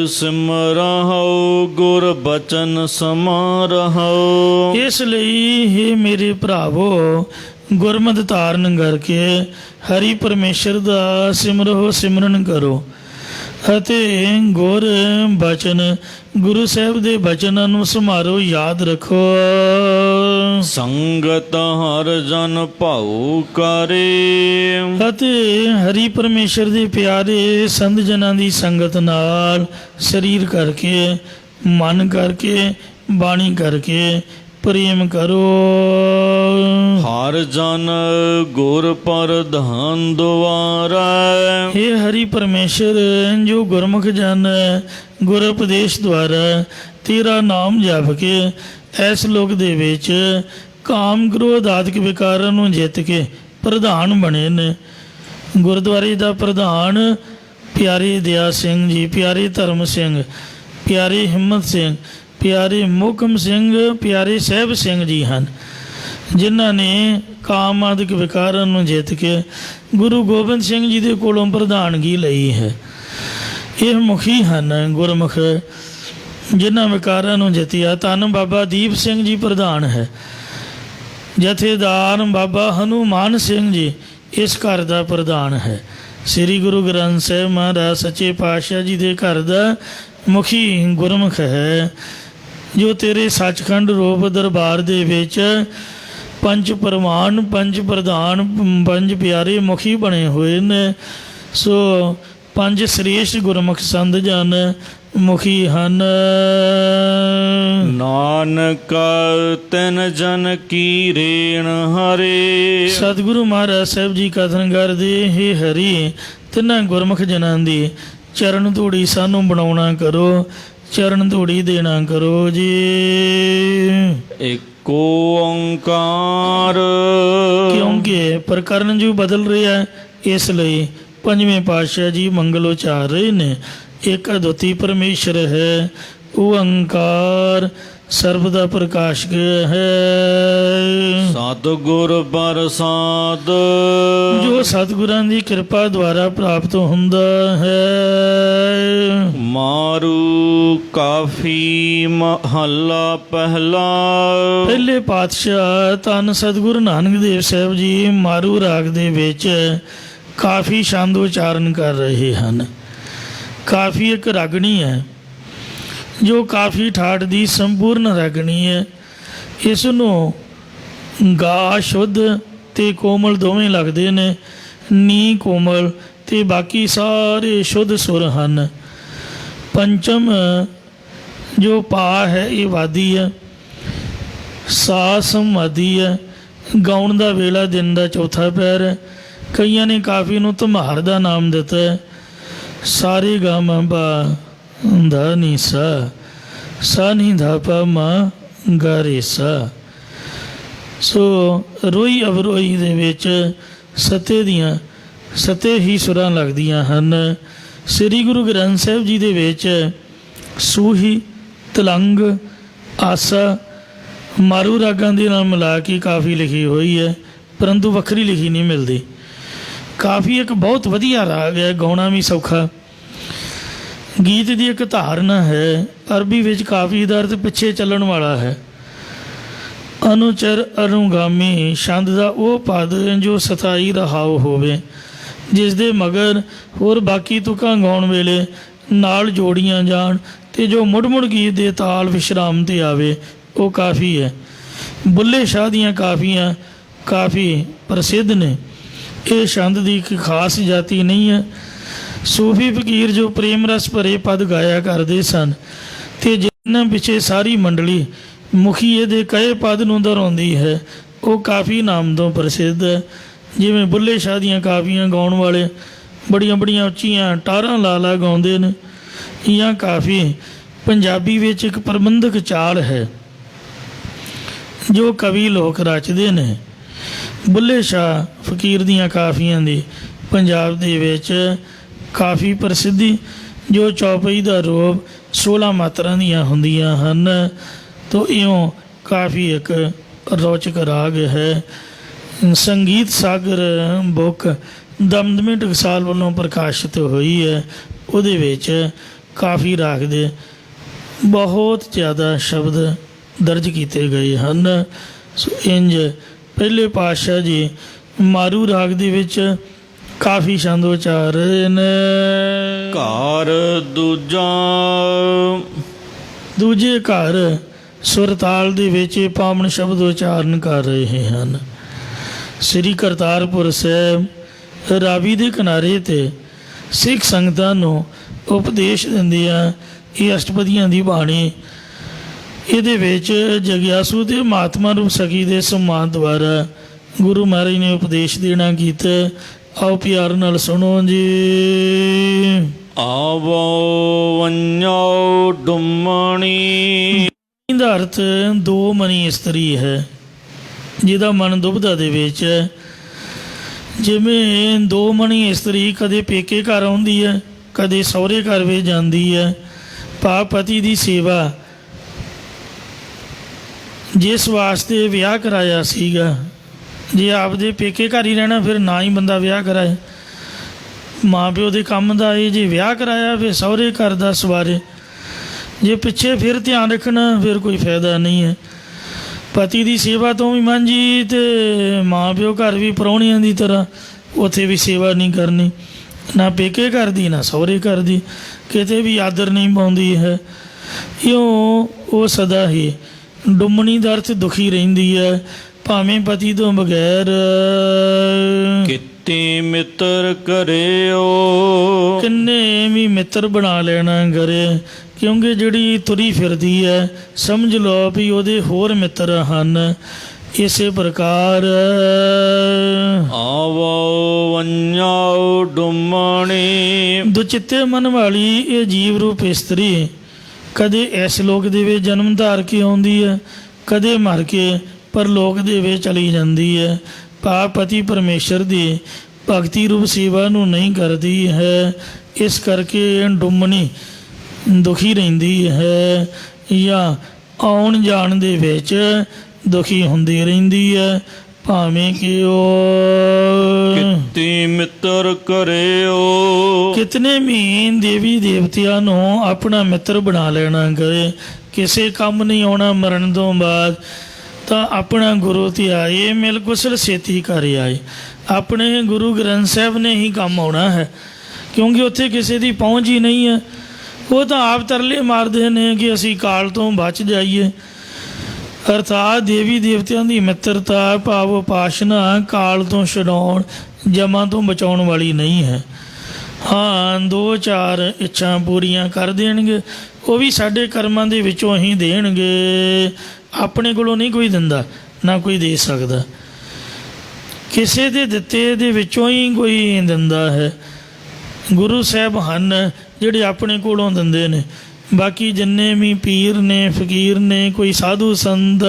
ਸਿਮਰਹੁ ਗੁਰ ਬਚਨ ਸਮਾਰਹੁ। ਇਸ ਲਈ ਹੀ ਮੇਰੇ ਭਰਾਵੋ, ਗੁਰਮਤਿ ਧਾਰਨ ਕਰਕੇ ਹਰੀ ਪਰਮੇਸ਼ਰ ਦਾ ਸਿਮਰੋ, ਸਿਮਰਨ ਕਰੋ ਅਤੇ ਗੁਰ ਬਚਨ, ਗੁਰੂ ਸਾਹਿਬ ਦੇ ਬਚਨਾਂ ਨੂੰ ਸਮਾਰੋ, ਯਾਦ ਰੱਖੋ। ਸੰਗਤ ਹਰ ਜਨ ਭਾਉ ਕਰੇ। ਅਤੇ ਹਰੀ ਪਰਮੇਸ਼ਰ ਦੇ ਪਿਆਰੇ ਸੰਤ ਜਨਾਂ ਦੀ ਸੰਗਤ ਨਾਲ ਸਰੀਰ ਕਰਕੇ, ਮਨ ਕਰਕੇ, ਬਾਣੀ ਕਰਕੇ ਪ੍ਰੇਮ ਕਰੋ। ਹਰ ਜਨ ਗੁਰ ਪ੍ਰਧਾਨ ਦੁਆਰਾ। हे ਹਰੀ ਪਰਮੇਸ਼ਰ, ਜੋ ਗੁਰਮੁਖ ਜਨ ਗੁਰ ਉਪਦੇਸ਼ ਦੁਆਰਾ ਤੇਰਾ ਨਾਮ ਜਪ ਕੇ ਇਸ ਲੋਕ ਦੇ ਵਿੱਚ ਕਾਮ ਕ੍ਰੋਧ ਆਦਿਕ ਵਿਕਾਰਾਂ ਨੂੰ ਜਿੱਤ ਕੇ ਪ੍ਰਧਾਨ ਬਣੇ ਨੇ। ਗੁਰਦੁਆਰੇ ਦਾ ਪ੍ਰਧਾਨ ਪਿਆਰੇ ਦਇਆ ਸਿੰਘ ਜੀ, ਪਿਆਰੇ ਧਰਮ ਸਿੰਘ, ਪਿਆਰੇ ਹਿੰਮਤ ਸਿੰਘ, ਪਿਆਰੇ ਮੋਹਕਮ ਸਿੰਘ, ਪਿਆਰੇ ਸਾਹਿਬ ਸਿੰਘ ਜੀ ਹਨ, ਜਿਨ੍ਹਾਂ ਨੇ ਕਾਮ ਆਦਿਕ ਵਿਕਾਰਾਂ ਨੂੰ ਜਿੱਤ ਕੇ ਗੁਰੂ ਗੋਬਿੰਦ ਸਿੰਘ ਜੀ ਦੇ ਕੋਲੋਂ ਪ੍ਰਧਾਨਗੀ ਲਈ ਹੈ। ਇਹ ਮੁਖੀ ਹਨ ਗੁਰਮੁਖ। ਜਿਨ੍ਹਾਂ ਵਿਕਾਰਾਂ ਨੂੰ ਜਿੱਤਿਆ। ਧੰਨ ਬਾਬਾ ਦੀਪ ਸਿੰਘ ਜੀ ਪ੍ਰਧਾਨ ਹੈ। ਜਥੇਦਾਰ ਬਾਬਾ ਹਨੂਮਾਨ ਸਿੰਘ ਜੀ ਇਸ ਘਰ ਦਾ ਪ੍ਰਧਾਨ ਹੈ। ਸ੍ਰੀ ਗੁਰੂ ਗ੍ਰੰਥ ਸਾਹਿਬ ਮਹਾਰਾਜ ਸੱਚੇ ਪਾਤਸ਼ਾਹ ਜੀ ਦੇ ਘਰ ਦਾ ਮੁਖੀ ਗੁਰਮੁਖ ਹੈ, ਜੋ ਤੇਰੇ ਸੱਚਖੰਡ ਰੂਪ ਦਰਬਾਰ ਦੇ ਵਿੱਚ ਪੰਜ ਪ੍ਰਮਾਣ, ਪੰਜ ਪ੍ਰਧਾਨ, ਪੰਜ ਪਿਆਰੇ ਮੁਖੀ ਬਣੇ ਹੋਏ ਨੇ। ਸੋ ਪੰਜ ਸ੍ਰੇਸ਼ਟ ਗੁਰਮੁਖ ਸੰਤ ਜਨ ਮੁਖੀ ਹਨ। ਨਾਨਕ ਤਿਨ ਜਨ ਕੀ ਰੇਣ ਹਰੇ। ਸਤਿਗੁਰੂ ਮਹਾਰਾਜ ਸਾਹਿਬ ਜੀ ਕਥਨ ਕਰਦੇ, ਹੇ ਹਰੀ, ਤਿੰਨਾਂ ਗੁਰਮੁਖ ਜਨਾਂ ਦੀ ਚਰਨ ਧੂੜੀ ਸਾਨੂੰ ਬਣਾਉਣਾ ਕਰੋ, ਚਰਨ ਧੂੜੀ ਦੇਣਾ ਕਰੋ ਜੀ। ਏਕੋ ਓੰਕਾਰ। ਕਿਉਂਕਿ ਪ੍ਰਕਰਨ ਜੋ ਬਦਲ ਰਿਹਾ, ਇਸ ਲਈ ਪੰਜਵੇਂ ਪਾਤਸ਼ਾਹ ਜੀ ਮੰਗਲ ਉਚਾਰ ਰਹੇ ਨੇ। ਇੱਕ ਅਦੁੱਤੀ ਪਰਮੇਸ਼ਰ ਹੈ, ਓੰਕਾਰ ਸਰਬ ਦਾ ਪ੍ਰਕਾਸ਼ਕ ਹੈ। ਸਤਿਗੁਰ ਪ੍ਰਸਾਦ। ਜੋ ਸਤਿਗੁਰਾਂ ਦੀ ਕਿਰਪਾ ਦੁਆਰਾ ਪ੍ਰਾਪਤ ਹੁੰਦਾ ਹੈ। ਮਾਰੂ ਕਾਫੀ ਮਹੱਲਾ ਪਹਿਲਾ। ਪਹਿਲੇ ਪਾਤਸ਼ਾਹ ਧੰਨ ਸਤਿਗੁਰੂ ਨਾਨਕ ਦੇਵ ਸਾਹਿਬ ਜੀ ਮਾਰੂ ਰਾਗ ਦੇ ਵਿੱਚ ਕਾਫੀ ਛੰਦ ਉਚਾਰਨ ਕਰ ਰਹੇ ਹਨ। ਕਾਫੀ ਇੱਕ ਰਾਗਣੀ ਹੈ, ਜੋ ਕਾਫੀ ਠਾਠ ਦੀ ਸੰਪੂਰਨ ਰਾਗਣੀ ਹੈ। ਇਸ ਨੂੰ ਗਾ ਸ਼ੁੱਧ ਤੇ ਕੋਮਲ ਦੋਵੇਂ ਲੱਗਦੇ ਨੇ। ਨੀ ਕੋਮਲ ਤੇ ਬਾਕੀ ਸਾਰੇ ਸ਼ੁੱਧ ਸੁਰ ਹਨ। ਪੰਚਮ ਜੋ ਪਾ ਹੈ ਇਹ ਵਾਦੀ ਹੈ, ਸਾ ਸਮਾਦੀ ਹੈ। ਗਾਉਣ ਦਾ ਵੇਲਾ ਦਿਨ ਦਾ ਚੌਥਾ ਪਹਿਰ ਹੈ। ਕਈਆਂ ਨੇ ਕਾਫੀ ਨੂੰ ਧਮਾਰ ਦਾ ਨਾਮ ਦਿੱਤਾ ਹੈ। ਸਾਰੇ ਗਾ ਮਾ ਬਾ ਦਾ ਨੀ ਸਾ ਨੀ ਧਾ ਪਾ ਮਾ ਗਾ ਰੇ ਸਾ। ਸੋ ਰੋਈ ਅਵਰੋਈ ਦੇ ਵਿੱਚ ਸੱਤੇ ਹੀ ਸੁਰਾਂ ਲੱਗਦੀਆਂ ਹਨ। ਸ੍ਰੀ ਗੁਰੂ ਗ੍ਰੰਥ ਸਾਹਿਬ ਜੀ ਦੇ ਵਿੱਚ ਸੂਹੀ, ਤਲੰਗ, ਆਸਾ, ਮਾਰੂ ਰਾਗਾਂ ਦੇ ਨਾਲ ਮਿਲਾ ਕੇ ਕਾਫੀ ਲਿਖੀ ਹੋਈ ਹੈ, ਪਰੰਤੂ ਵੱਖਰੀ ਲਿਖੀ ਨਹੀਂ ਮਿਲਦੀ। ਕਾਫੀ ਇੱਕ ਬਹੁਤ ਵਧੀਆ ਰਾਗ ਹੈ, ਗਾਉਣਾ ਵੀ ਸੌਖਾ। ਗੀਤ ਦੀ ਇੱਕ ਧਾਰਨਾ ਹੈ। ਅਰਬੀ ਵਿੱਚ ਕਾਫੀ ਦਾ ਅਰਥ ਪਿੱਛੇ ਚੱਲਣ ਵਾਲਾ ਹੈ। ਅਨੁਚਰ ਅਨੁਗਾਮੀ ਛੰਦ ਦਾ ਉਹ ਪਦ ਜੋ ਸਥਾਈ ਰਹਾਉ ਹੋਵੇ, ਜਿਸ ਦੇ ਮਗਰ ਹੋਰ ਬਾਕੀ ਤੁਕਾਂ ਗਾਉਣ ਵੇਲੇ ਨਾਲ ਜੋੜੀਆਂ ਜਾਣ ਅਤੇ ਜੋ ਮੁੜ ਗੀਤ ਦੇ ਤਾਲ ਵਿਸ਼ਰਾਮ 'ਤੇ ਆਵੇ, ਉਹ ਕਾਫੀ ਹੈ। ਬੁੱਲੇ ਸ਼ਾਹ ਦੀਆਂ ਕਾਫੀਆਂ ਕਾਫੀ ਪ੍ਰਸਿੱਧ ਨੇ। ਇਹ ਛੰਦ ਦੀ ਇੱਕ ਖਾਸ ਜਾਤੀ ਨਹੀਂ ਹੈ। ਸੂਫੀ ਫਕੀਰ ਜੋ ਪ੍ਰੇਮ ਰਸ ਭਰੇ ਪਦ ਗਾਇਆ ਕਰਦੇ ਸਨ ਅਤੇ ਜਿਨ੍ਹਾਂ ਪਿੱਛੇ ਸਾਰੀ ਮੰਡਲੀ ਮੁਖੀਏ ਦੇ ਕਹੇ ਪਦ ਨੂੰ ਦੁਹਰਾਉਂਦੀ ਹੈ, ਉਹ ਕਾਫੀ ਨਾਮ ਤੋਂ ਪ੍ਰਸਿੱਧ ਹੈ। ਜਿਵੇਂ ਬੁੱਲੇ ਸ਼ਾਹ ਦੀਆਂ ਕਾਫੀਆਂ ਗਾਉਣ ਵਾਲੇ ਬੜੀਆਂ ਉੱਚੀਆਂ ਟਾਰਾਂ ਲਾ ਗਾਉਂਦੇ ਨੇ। ਜਾਂ ਕਾਫੀ ਪੰਜਾਬੀ ਵਿੱਚ ਇੱਕ ਪ੍ਰਬੰਧਕ ਚਾਲ ਹੈ ਜੋ ਕਵੀ ਲੋਕ ਰਚਦੇ ਨੇ। ਬੁੱਲੇ ਸ਼ਾਹ ਫਕੀਰ ਦੀਆਂ ਕਾਫੀਆਂ ਦੀ ਪੰਜਾਬ ਦੇ ਵਿੱਚ ਕਾਫੀ ਪ੍ਰਸਿੱਧੀ, ਜੋ ਚੌਪਈ ਦਾ ਰੂਪ 16 ਮਾਤਰਾਂ ਦੀਆਂ ਹੁੰਦੀਆਂ ਹਨ। ਤੋ ਇਉਂ ਕਾਫੀ ਇੱਕ ਰੌਚਕ ਰਾਗ ਹੈ। ਸੰਗੀਤ ਸਾਗਰ ਬੁੱਕ ਦਮਦਮੀ ਟਕਸਾਲ ਵੱਲੋਂ ਪ੍ਰਕਾਸ਼ਿਤ ਹੋਈ ਹੈ। ਉਹਦੇ ਵਿੱਚ ਕਾਫੀ ਰਾਗ ਦੇ ਬਹੁਤ ਜ਼ਿਆਦਾ ਸ਼ਬਦ ਦਰਜ ਕੀਤੇ ਗਏ ਹਨ। ਸੋ ਇੰਝ ਪਹਿਲੇ ਪਾਤਸ਼ਾਹ ਜੀ ਮਾਰੂ ਰਾਗ ਦੇ ਵਿੱਚ ਕਾਫੀ ਛੰਦ ਉਚਾਰ ਰਹੇ ਨੇ। ਘਰ ਦੂਜੇ ਘਰ ਸੁਰਤਾਲ ਦੇ ਵਿੱਚ ਪਾਵਨ ਸ਼ਬਦ ਉਚਾਰਨ ਕਰ ਰਹੇ ਹਨ। ਸ੍ਰੀ ਕਰਤਾਰਪੁਰ ਸਾਹਿਬ ਰਾਵੀ ਦੇ ਕਿਨਾਰੇ 'ਤੇ ਸਿੱਖ ਸੰਗਤਾਂ ਨੂੰ ਉਪਦੇਸ਼ ਦਿੰਦੀਆਂ ਇਹ ਅਸ਼ਟਪਦੀਆਂ ਦੀ ਬਾਣੀ। ਇਹਦੇ ਵਿੱਚ ਜਗਿਆਸੂ ਦੇ ਮਹਾਤਮਾ ਰੂਪ ਸਖੀ ਦੇ ਸਨਮਾਨ ਦੁਆਰਾ ਗੁਰੂ ਮਹਾਰਾਜ ਨੇ ਉਪਦੇਸ਼ ਦੇਣਾ ਕੀਤਾ। ਆਓ ਪਿਆਰ ਨਾਲ ਸੁਣੋ ਜੀ। ਆਵੋ ਵੰਨੋ ਡੁੰਮਣੀ। ਦਾ ਅਰਥ ਦੋ ਮਨੀ ਇਸਤਰੀ ਹੈ, ਜਿਹਦਾ ਮਨ ਦੁਬਦਾ ਦੇ ਵਿੱਚ ਹੈ। ਜਿਵੇਂ ਦੋ ਮਣੀ ਇਸਤਰੀ ਕਦੇ ਪੇਕੇ ਘਰ ਆਉਂਦੀ ਹੈ, ਕਦੇ ਸਹੁਰੇ ਘਰ ਵੀ ਜਾਂਦੀ ਹੈ। ਪਤੀ ਦੀ ਸੇਵਾ ਜਿਸ ਵਾਸਤੇ ਵਿਆਹ ਕਰਾਇਆ ਸੀਗਾ, ਜੇ ਆਪਦੇ ਪੇਕੇ ਘਰ ਹੀ ਰਹਿਣਾ ਫਿਰ ਨਾ ਹੀ ਬੰਦਾ ਵਿਆਹ ਕਰਾਏ। ਮਾਂ ਪਿਓ ਦੇ ਕੰਮ ਦਾ ਇਹ ਜੇ ਵਿਆਹ ਕਰਾਇਆ ਫਿਰ ਸਹੁਰੇ ਘਰ ਦਾ ਸਵਾਰੇ। ਜੇ ਪਿੱਛੇ ਫਿਰ ਧਿਆਨ ਰੱਖਣਾ ਫਿਰ ਕੋਈ ਫਾਇਦਾ ਨਹੀਂ ਹੈ। ਪਤੀ ਦੀ ਸੇਵਾ ਤੋਂ ਵੀ ਮਾਂਝੀ ਅਤੇ ਮਾਂ ਪਿਓ ਘਰ ਵੀ ਪ੍ਰਾਹੁਣਿਆਂ ਦੀ ਤਰ੍ਹਾਂ ਉੱਥੇ ਵੀ ਸੇਵਾ ਨਹੀਂ ਕਰਨੀ, ਨਾ ਪੇਕੇ ਘਰ ਦੀ ਨਾ ਸਹੁਰੇ ਘਰ ਦੀ, ਕਿਤੇ ਵੀ ਆਦਰ ਨਹੀਂ ਪਾਉਂਦੀ ਹੈ। ਇਉਂ ਉਹ ਸਦਾ ਹੀ ਡੁੰਮਣੀ ਦਰ 'ਚ ਦੁਖੀ ਰਹਿੰਦੀ ਹੈ, ਭਾਵੇਂ ਪਤੀ ਤੋਂ ਬਗੈਰ। ਕਿਤੇ ਮਿੱਤਰ ਕਰਿਓ, ਕਿੰਨੇ ਵੀ ਮਿੱਤਰ ਬਣਾ ਲੈਣਾ ਕਰੇ, ਕਿਉਂਕਿ ਜਿਹੜੀ ਤੁਰੀ ਫਿਰਦੀ ਹੈ ਸਮਝ ਲਓ ਵੀ ਉਹਦੇ ਹੋਰ ਮਿੱਤਰ ਹਨ। ਇਸੇ ਪ੍ਰਕਾਰ ਆਵੋ ਵੰਜਾਓ ਡੁੰਮਣੀ, ਦੁਚਿੱਤੇ ਮਨ ਵਾਲੀ ਇਹ ਜੀਵ ਰੂਪ ਇਸਤਰੀ ਕਦੇ ਇਸ ਲੋਕ ਦੇ ਵਿੱਚ ਜਨਮ ਧਾਰ ਕੇ ਆਉਂਦੀ ਹੈ, ਕਦੇ ਮਰ ਕੇ ਪਰਲੋਕ ਦੇ ਵਿੱਚ ਚਲੀ ਜਾਂਦੀ ਹੈ। ਭਾਵ ਪਤੀ ਪਰਮੇਸ਼ਰ ਦੀ ਭਗਤੀ ਰੂਪ ਸੇਵਾ ਨੂੰ ਨਹੀਂ ਕਰਦੀ ਹੈ, ਇਸ ਕਰਕੇ ਡੁੰਮਣੀ ਦੁਖੀ ਰਹਿੰਦੀ ਹੈ ਜਾਂ ਆਉਣ ਜਾਣ ਦੇ ਵਿੱਚ ਦੁਖੀ ਹੁੰਦੀ ਰਹਿੰਦੀ ਹੈ, ਭਾਵੇਂ ਕਿ ਉਹ ਕਿਤੇ ਮਿੱਤਰ ਕਰਿਓ। ਕਿਤਨੇ ਵੀ ਦੇਵੀ ਦੇਵਤਿਆਂ ਨੂੰ ਆਪਣਾ ਮਿੱਤਰ ਬਣਾ ਲੈਣਾ ਕਰੇ, ਕਿਸੇ ਕੰਮ ਨਹੀਂ ਆਉਣਾ ਮਰਨ ਤੋਂ ਬਾਅਦ, ਤਾਂ ਆਪਣਾ ਗੁਰੂ ਧਿਆਏ ਮਿਲ ਕੁਸਲ ਛੇਤੀ ਘਰ ਆਏ। ਆਪਣੇ ਗੁਰੂ ਗ੍ਰੰਥ ਸਾਹਿਬ ਨੇ ਹੀ ਕੰਮ ਆਉਣਾ ਹੈ, ਕਿਉਂਕਿ ਉੱਥੇ ਕਿਸੇ ਦੀ ਪਹੁੰਚ ਹੀ ਨਹੀਂ ਹੈ। ਉਹ ਤਾਂ ਆਪ ਤਰਲੇ ਮਾਰਦੇ ਨੇ ਕਿ ਅਸੀਂ ਕਾਲ ਤੋਂ ਬਚ ਜਾਈਏ। ਅਰਥਾਤ ਦੇਵੀ ਦੇਵਤਿਆਂ ਦੀ ਮਿੱਤਰਤਾ ਭਾਵ ਉਪਾਸ਼ਨਾ ਕਾਲ ਤੋਂ ਛਡਾਉਣ ਜਮਾਂ ਤੋਂ ਬਚਾਉਣ ਵਾਲੀ ਨਹੀਂ ਹੈ। ਹਾਂ, 2-4 ਇੱਛਾ ਪੂਰੀਆਂ ਕਰ ਦੇਣਗੇ, ਉਹ ਵੀ ਸਾਡੇ ਕਰਮਾਂ ਦੇ ਵਿੱਚੋਂ ਹੀ ਦੇਣਗੇ, ਆਪਣੇ ਕੋਲੋਂ ਨਹੀਂ ਕੋਈ ਦਿੰਦਾ, ਨਾ ਕੋਈ ਦੇ ਸਕਦਾ। ਕਿਸੇ ਦੇ ਦਿੱਤੇ ਦੇ ਵਿੱਚੋਂ ਹੀ ਕੋਈ ਦਿੰਦਾ ਹੈ। ਗੁਰੂ ਸਾਹਿਬ ਹਨ ਜਿਹੜੇ ਆਪਣੇ ਕੋਲੋਂ ਦਿੰਦੇ ਨੇ, ਬਾਕੀ ਜਿੰਨੇ ਵੀ ਪੀਰ ਨੇ ਫਕੀਰ ਨੇ ਕੋਈ ਸਾਧੂ ਸੰਤ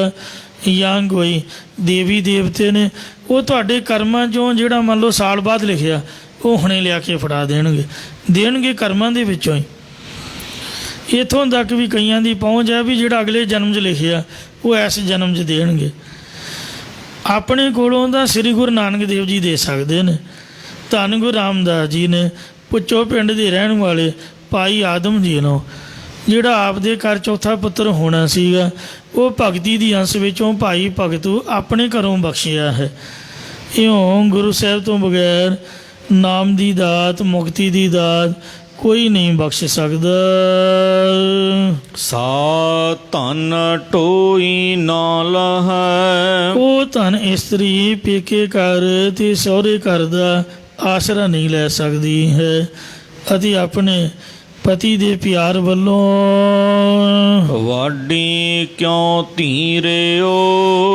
ਜਾਂ ਕੋਈ ਦੇਵੀ ਦੇਵਤੇ ਨੇ, ਉਹ ਤੁਹਾਡੇ ਕਰਮਾਂ 'ਚੋਂ ਜਿਹੜਾ ਮੰਨ ਲਓ ਸਾਲ ਬਾਅਦ ਲਿਖਿਆ ਉਹ ਹੁਣੇ ਲਿਆ ਕੇ ਫੜਾ ਦੇਣਗੇ ਕਰਮਾਂ ਦੇ ਵਿੱਚੋਂ ਹੀ। ਇੱਥੋਂ ਤੱਕ ਵੀ ਕਈਆਂ ਦੀ ਪਹੁੰਚ ਹੈ ਵੀ ਜਿਹੜਾ ਅਗਲੇ ਜਨਮ 'ਚ ਲਿਖਿਆ ਉਹ ਇਸ ਜਨਮ 'ਚ ਦੇਣਗੇ। ਆਪਣੇ ਕੋਲੋਂ ਤਾਂ ਸ੍ਰੀ ਗੁਰੂ ਨਾਨਕ ਦੇਵ ਜੀ ਦੇ ਸਕਦੇ ਨੇ, ਧੰਨ ਗੁਰੂ ਰਾਮਦਾਸ ਜੀ ਨੇ ਪੁੱਛੋ ਪਿੰਡ ਦੇ ਰਹਿਣ ਵਾਲੇ ਭਾਈ ਆਦਮ ਜੀ ਨੂੰ, ਜਿਹੜਾ ਆਪਦੇ ਘਰ ਚੌਥਾ ਪੁੱਤਰ ਹੋਣਾ ਸੀਗਾ, ਉਹ ਭਗਤੀ ਦੀ ਅੰਸ਼ ਵਿੱਚੋਂ ਭਾਈ ਭਗਤੂ ਆਪਣੇ ਘਰੋਂ ਬਖਸ਼ਿਆ ਹੈ। ਇਉਂ ਗੁਰੂ ਸਾਹਿਬ ਤੋਂ ਬਗੈਰ ਨਾਮ ਦੀ ਦਾਤ ਮੁਕਤੀ ਦੀ ਦਾਤ ਕੋਈ ਨਹੀਂ ਬਖਸ਼ ਸਕਦਾ। ਸਾ ਧਨ ਟੋਈ ਨਾ ਲਹੈ, ਉਹ ਧਨ ਇਸਤਰੀ ਪੇਕੇ ਘਰ ਤੇ ਸਹੁਰੇ ਘਰ ਦਾ ਆਸਰਾ ਨਹੀਂ ਲੈ ਸਕਦੀ ਹੈ, ਅਤੇ ਆਪਣੇ ਪਤੀ ਦੇ ਪਿਆਰ ਵੱਲੋਂ ਵਾਢੀ ਕਿਉਂ ਧੀਰਿਓ,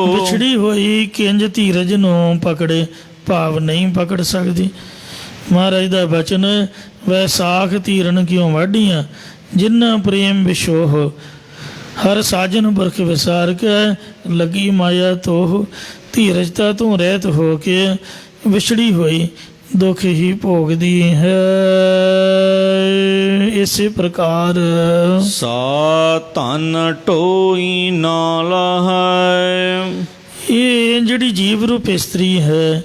ਵਿਛੜੀ ਹੋਈ ਕਿੰਜ ਧੀਰਜ ਨੂੰ ਪਕੜੇ, ਭਾਵ ਨਹੀਂ ਪਕੜ ਸਕਦੀ। ਮਹਾਰਾਜ ਦਾ ਬਚਨ, ਵੈਸਾਖ ਧੀਰਨ ਕਿਉਂ ਵਾਢੀਆਂ, ਜਿਨ੍ਹਾਂ ਪ੍ਰੇਮ ਵਿਸ਼ੋਹ, ਹਰ ਸਾਜਨ ਬਰਖ ਵਿਸਾਰ ਕੇ ਲੱਗੀ ਮਾਇਆ ਤੋਹ। ਧੀਰਜਤਾ ਤੋਂ ਰਹਿਤ ਹੋ ਕੇ ਵਿਛੜੀ ਹੋਈ ਦੁੱਖ ਹੀ ਭੋਗਦੀ ਹੈ। ਇਸੇ ਪ੍ਰਕਾਰ ਸਾ ਧਨ ਟੋਈ ਨਾ ਲਹੈ, ਇਹ ਜਿਹੜੀ ਜੀਵ ਰੂਪ ਇਸਤਰੀ ਹੈ,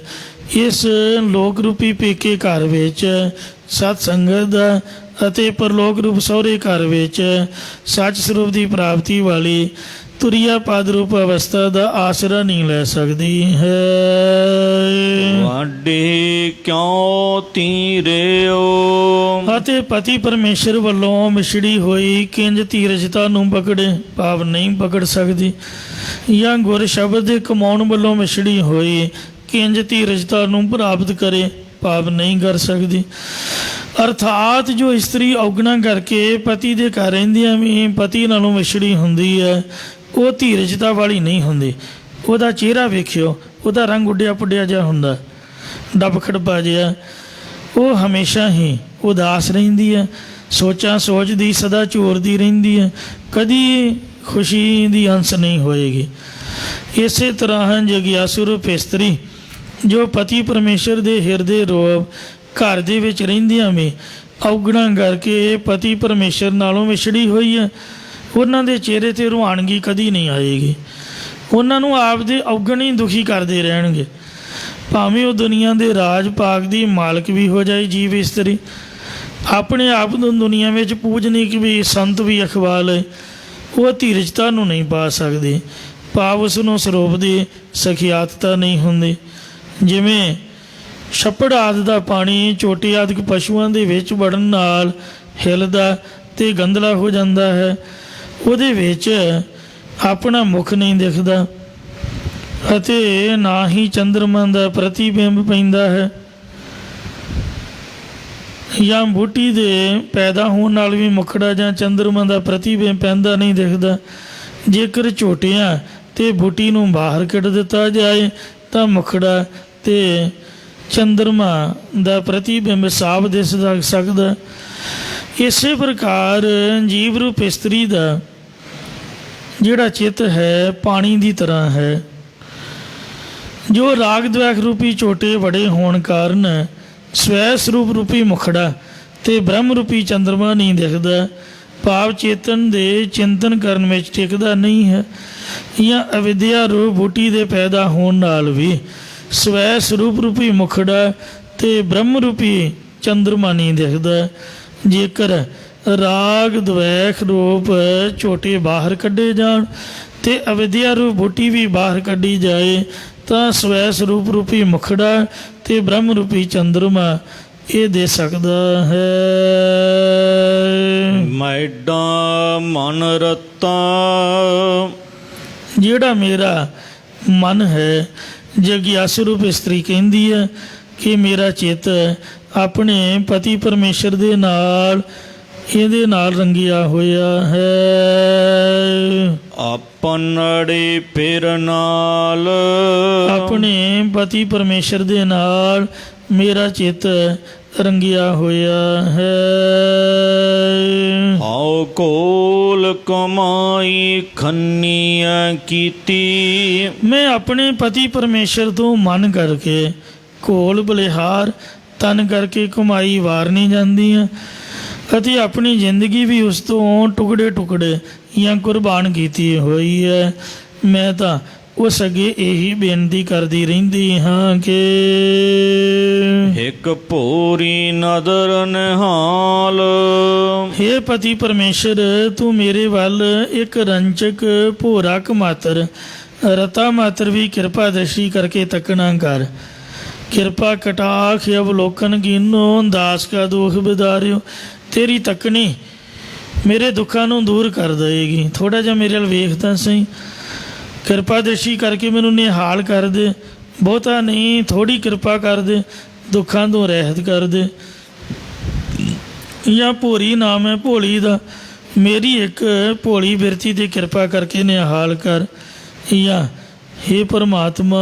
ਇਸ ਲੋਕ ਰੂਪੀ ਪੇਕੇ ਘਰ ਵਿੱਚ ਸਤ ਸੰਗਤ ਦਾ ਅਤੇ ਪਰਲੋਕ ਰੂਪ ਸਹੁਰੇ ਘਰ ਵਿੱਚ ਸੱਚ ਸਰੂਪ ਦੀ ਪ੍ਰਾਪਤੀ ਵਾਲੀ ਤੁਰੀਆ ਪਦ ਰੂਪ ਅਵਸਥਾ ਦਾ ਆਸਰਾ ਨਹੀਂ ਲੈ ਸਕਦੀ ਹੈ। ਵਾਢੀ ਕਿਉਂ ਧੀਰਿਓ, ਅਤੇ ਪਤੀ ਪਰਮੇਸ਼ਰ ਵੱਲੋਂ ਮਿਛੜੀ ਹੋਈ ਕਿੰਜ ਧੀਰਜਤਾ ਨੂੰ ਪਕੜੇ, ਭਾਵ ਨਹੀਂ ਪਕੜ ਸਕਦੀ। ਜਾਂ ਗੁਰ ਸ਼ਬਦ ਦੇ ਕਮਾਉਣ ਵੱਲੋਂ ਮਿਛੜੀ ਹੋਈ ਕਿੰਜ ਧੀਰਜਤਾ ਨੂੰ ਪ੍ਰਾਪਤ ਕਰੇ, ਭਾਵ ਨਹੀਂ ਕਰ ਸਕਦੀ। ਅਰਥਾਤ ਜੋ ਇਸਤਰੀ ਔਗਣਾ ਕਰਕੇ ਪਤੀ ਦੇ ਘਰ ਰਹਿੰਦੀਆਂ ਵੀ ਪਤੀ ਨਾਲੋਂ ਵਿਛੜੀ ਹੁੰਦੀ ਹੈ, ਉਹ ਧੀਰਜਤਾ ਵਾਲੀ ਨਹੀਂ ਹੁੰਦੀ। ਉਹਦਾ ਚਿਹਰਾ ਵੇਖਿਓ, ਉਹਦਾ ਰੰਗ ਉੱਡਿਆ ਪੁੱਡਿਆ ਜਿਹਾ ਹੁੰਦਾ, ਡੱਬ ਖੜਪਾ ਜਿਹਾ, ਉਹ ਹਮੇਸ਼ਾ ਹੀ ਉਦਾਸ ਰਹਿੰਦੀ ਹੈ, ਸੋਚਾਂ ਸੋਚਦੀ ਸਦਾ ਝੋਰਦੀ ਰਹਿੰਦੀ ਹੈ, ਕਦੀ ਖੁਸ਼ੀ ਦੀ ਅੰਸ਼ ਨਹੀਂ ਹੋਏਗੀ। ਇਸੇ ਤਰ੍ਹਾਂ ਜਗਿਆਸੂ ਰੂਪ ਇਸਤਰੀ ਜੋ ਪਤੀ ਪਰਮੇਸ਼ਰ ਦੇ ਹਿਰਦੇ ਰੂਪ ਘਰ ਦੇ ਵਿੱਚ ਰਹਿੰਦੀਆਂ ਵੀ ਔਗਣਾ ਕਰਕੇ ਪਤੀ ਪਰਮੇਸ਼ਰ ਨਾਲੋਂ ਵਿਛੜੀ ਹੋਈ ਹੈ, ਉਹਨਾਂ ਦੇ ਚਿਹਰੇ 'ਤੇ ਰੁਹਾਨਗੀ ਕਦੀ ਨਹੀਂ ਆਏਗੀ। ਉਹਨਾਂ ਨੂੰ ਆਪਦੇ ਔਗਣ ਹੀ ਦੁਖੀ ਕਰਦੇ ਰਹਿਣਗੇ, ਭਾਵੇਂ ਉਹ ਦੁਨੀਆ ਦੇ ਰਾਜ ਭਾਗ ਦੀ ਮਾਲਕ ਵੀ ਹੋ ਜਾਏ ਜੀਵ ਇਸਤਰੀ, ਆਪਣੇ ਆਪ ਨੂੰ ਦੁਨੀਆ ਵਿੱਚ ਪੂਜਨੀਕ ਵੀ ਸੰਤ ਵੀ ਅਖਵਾਲ ਉਹ ਧੀਰਜਤਾ ਨੂੰ ਨਹੀਂ ਪਾ ਸਕਦੇ, ਭਾਵ ਉਸ ਨੂੰ ਸਰੂਪ ਦੀ ਸਖਿਆਤਤਾ ਨਹੀਂ ਹੁੰਦੀ। ਜਿਵੇਂ ਛੱਪੜ ਆਦਿ ਦਾ ਪਾਣੀ ਚੋਟੀ ਆਦਿਕ ਪਸ਼ੂਆਂ ਦੇ ਵਿੱਚ ਵੜਨ ਨਾਲ ਹਿੱਲਦਾ ਅਤੇ ਗੰਧਲਾ ਹੋ ਜਾਂਦਾ ਹੈ, ਉਹਦੇ ਵਿੱਚ ਆਪਣਾ ਮੁੱਖ ਨਹੀਂ ਦਿਖਦਾ ਅਤੇ ਨਾ ਹੀ ਚੰਦਰਮਾ ਦਾ ਪ੍ਰਤੀਬਿੰਬ ਪੈਂਦਾ ਹੈ। ਜਾਂ ਬੂਟੀ ਦੇ ਪੈਦਾ ਹੋਣ ਨਾਲ ਵੀ ਮੁਖੜਾ ਜਾਂ ਚੰਦਰਮਾ ਦਾ ਪ੍ਰਤੀਬਿੰਬ ਪੈਂਦਾ ਨਹੀਂ ਦਿਖਦਾ। ਜੇਕਰ ਝੋਟੀਆਂ ਅਤੇ ਬੂਟੀ ਨੂੰ ਬਾਹਰ ਕੱਢ ਦਿੱਤਾ ਜਾਏ ਤਾਂ ਮੁਖੜਾ ਅਤੇ ਚੰਦਰਮਾ ਦਾ ਪ੍ਰਤੀਬਿੰਬ ਸਾਫ ਦਿਸ ਸਕਦਾ। ਇਸੇ ਪ੍ਰਕਾਰ ਜੀਵ ਰੂਪ ਇਸਤਰੀ ਦਾ ਜਿਹੜਾ ਚਿੱਤ ਹੈ ਪਾਣੀ ਦੀ ਤਰ੍ਹਾਂ ਹੈ, ਜੋ ਰਾਗ ਦਵੈਖ ਰੂਪੀ ਝੋਟੇ ਬੜੇ ਹੋਣ ਕਾਰਨ ਸਵੈ ਸਰੂਪ ਰੂਪੀ ਮੁਖੜਾ ਅਤੇ ਬ੍ਰਹਮ ਰੂਪੀ ਚੰਦਰਮਾ ਨਹੀਂ ਦਿਖਦਾ, ਭਾਵ ਚੇਤਨ ਦੇ ਚਿੰਤਨ ਕਰਨ ਵਿੱਚ ਟਿਕਦਾ ਨਹੀਂ ਹੈ। ਜਾਂ ਅਵਿਦਿਆ ਰੂਪ ਬੂਟੀ ਦੇ ਪੈਦਾ ਹੋਣ ਨਾਲ ਵੀ ਸਵੈ ਸਰੂਪ ਰੂਪੀ ਮੁਖੜਾ ਅਤੇ ਬ੍ਰਹਮ ਰੂਪੀ ਚੰਦਰਮਾ ਨਹੀਂ ਦਿਖਦਾ। ਜੇਕਰ ਰਾਗ ਦਵੈਖ ਰੂਪ ਝੋਟੇ ਬਾਹਰ ਕੱਢੇ ਜਾਣ ਅਤੇ ਅਵਿਦਿਆ ਰੂਪ ਬੂਟੀ ਵੀ ਬਾਹਰ ਕੱਢੀ ਜਾਏ ਤਾਂ ਸਵੈ ਸਰੂਪ ਰੂਪੀ ਮੁਖੜਾ ਅਤੇ ਬ੍ਰਹਮ ਰੂਪੀ ਚੰਦਰਮਾ ਇਹ ਦੇ ਸਕਦਾ ਹੈ। ਮੈਡਾ ਮਨ ਰਤਾ, ਜਿਹੜਾ ਮੇਰਾ ਮਨ ਹੈ, ਜਗਿਆਸੂ ਰੂਪ ਇਸਤਰੀ ਕਹਿੰਦੀ ਹੈ ਕਿ ਮੇਰਾ ਚਿੱਤ ਆਪਣੇ ਪਤੀ ਪਰਮੇਸ਼ਰ ਦੇ ਨਾਲ ਇਹਦੇ ਨਾਲ ਰੰਗਿਆ ਹੋਇਆ ਹੈ। ਆਪਨੜੇ ਫਿਰ ਨਾਲ, ਆਪਣੇ ਪਤੀ ਪਰਮੇਸ਼ਰ ਦੇ ਨਾਲ ਮੇਰਾ ਚਿੱਤ ਰੰਗਿਆ ਹੋਇਆ ਹੈ। ਆਓ ਕੋਲ ਕਮਾਈ ਖੰਨੀਆਂ ਕੀਤੀ, ਮੈਂ ਆਪਣੇ ਪਤੀ ਪਰਮੇਸ਼ਰ ਤੋਂ ਮਨ ਕਰਕੇ ਘੋਲ ਬਲਿਹਾਰ ਤਨ ਕਰਕੇ ਕਮਾਈ ਵਾਰਨੀ ਜਾਂਦੀ ਹੈ ਅਤੇ ਆਪਣੀ ਜ਼ਿੰਦਗੀ ਵੀ ਉਸ ਤੋਂ ਟੁਕੜੇ ਟੁਕੜੇ ਜਾਂ ਕੁਰਬਾਨ ਕੀਤੀ ਹੋਈ ਹੈ। ਮੈਂ ਤਾਂ ਉਸ ਅੱਗੇ ਇਹੀ ਬੇਨਤੀ ਕਰਦੀ ਰਹਿੰਦੀ ਹਾਂ ਕਿ ਇੱਕ ਭੋਰੀ ਨਦਰ ਨਿਹਾਲ, ਹੇ ਪਤੀ ਪਰਮੇਸ਼ਰ, ਤੂੰ ਮੇਰੇ ਵੱਲ ਇੱਕ ਰੰਚਕ ਭੋਰਾ ਕਮਾਤਰ ਰਤਾ ਮਾਤਰ ਵੀ ਕਿਰਪਾ ਦ੍ਰਿਸ਼ਟੀ ਕਰਕੇ ਤੱਕਣਾ ਕਰ। ਕਿਰਪਾ ਕਟਾਖ ਅਵਲੋਕਨ ਕੀਨੋ ਦਾਸ ਕਾ ਦੁਖ ਬਿਦਾਰਿਓ। ਤੇਰੀ ਤੱਕਣੀ ਮੇਰੇ ਦੁੱਖਾਂ ਨੂੰ ਦੂਰ ਕਰ ਦੇਵੇਗੀ। ਥੋੜ੍ਹਾ ਜਿਹਾ ਮੇਰੇ ਵੱਲ ਵੇਖਦਾ ਸਹੀ, ਕਿਰਪਾ ਦ੍ਰਿਸ਼ਟੀ ਕਰਕੇ ਮੈਨੂੰ ਨਿਹਾਲ ਕਰ ਦੇ, ਬਹੁਤਾ ਨਹੀਂ ਥੋੜ੍ਹੀ ਕਿਰਪਾ ਕਰ ਦੇ, ਦੁੱਖਾਂ ਤੋਂ ਰਹਿਤ ਕਰ ਦੇ। ਜਾਂ ਭੋਰੀ ਨਾਮ ਹੈ ਭੋਲੀ ਦਾ, ਮੇਰੀ ਇੱਕ ਭੋਲੀ ਬਿਰਤੀ 'ਤੇ ਕਿਰਪਾ ਕਰਕੇ ਨਿਹਾਲ ਕਰ। ਜਾਂ ਹੇ ਪਰਮਾਤਮਾ,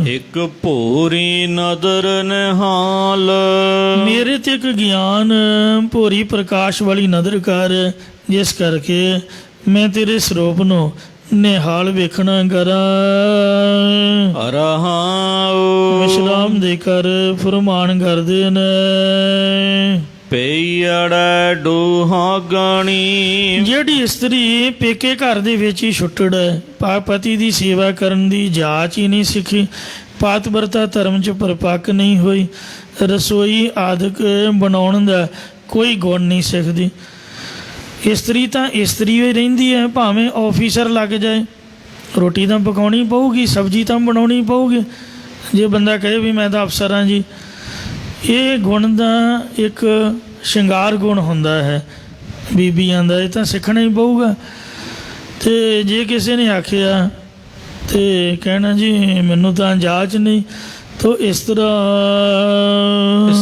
ਇੱਕ ਭੋਰੀ ਨਦਰ ਨਿਹਾਲ, ਮੇਰੇ 'ਤੇ ਇੱਕ ਗਿਆਨ ਭੋਰੀ ਪ੍ਰਕਾਸ਼ ਵਾਲੀ ਨਦਰ ਕਰ, ਜਿਸ ਕਰਕੇ ਮੈਂ ਤੇਰੇ ਸਰੂਪ ਨੂੰ ਨਿਹਾਲ ਵੇਖਣਾ ਕਰਾਂ। ਰਹਾਉ ਵਿਸ਼ਰਾਮ ਦੇ ਕਰ ਫਰਮਾਨ ਕਰਦੇ ਨੇ। ਪਈੜੈ ਦੁਹਾਗਣੀ, ਜਿਹੜੀ ਇਸਤਰੀ ਪੇਕੇ ਘਰ ਦੇ ਵਿੱਚ ਹੀ ਛੁੱਟੜ ਹੈ, ਪਤੀ ਦੀ ਸੇਵਾ ਕਰਨ ਦੀ ਜਾਚ ਹੀ ਨਹੀਂ ਸਿੱਖੀ, ਪਾਤ ਵਰਤਾ ਧਰਮ 'ਚ ਪਰਪੱਕ ਨਹੀਂ ਹੋਈ, ਰਸੋਈ ਆਦਿਕ ਬਣਾਉਣ ਦਾ ਕੋਈ ਗੁਣ ਨਹੀਂ ਸਿੱਖਦੀ। ਇਸਤਰੀ ਤਾਂ ਇਸਤਰੀ ਹੋਈ ਰਹਿੰਦੀ ਹੈ, ਭਾਵੇਂ ਆਫਿਸਰ ਲੱਗ ਜਾਏ, ਰੋਟੀ ਤਾਂ ਪਕਾਉਣੀ ਪਊਗੀ, ਸਬਜ਼ੀ ਤਾਂ ਬਣਾਉਣੀ ਪਊਗੀ। ਜੇ ਬੰਦਾ ਕਹੇ ਵੀ ਮੈਂ ਤਾਂ ਅਫਸਰ ਹਾਂ ਜੀ, ਇਹ ਗੁਣ ਦਾ ਇੱਕ ਸ਼ਿੰਗਾਰ ਗੁਣ ਹੁੰਦਾ ਹੈ ਬੀਬੀਆਂ ਦਾ, ਇਹ ਤਾਂ ਸਿੱਖਣਾ ਹੀ ਪਊਗਾ। ਅਤੇ ਜੇ ਕਿਸੇ ਨੇ ਆਖਿਆ ਅਤੇ ਕਹਿਣਾ ਜੀ ਮੈਨੂੰ ਤਾਂ ਜਾਚ ਨਹੀਂ, ਤੋ ਇਸ ਤਰ੍ਹਾਂ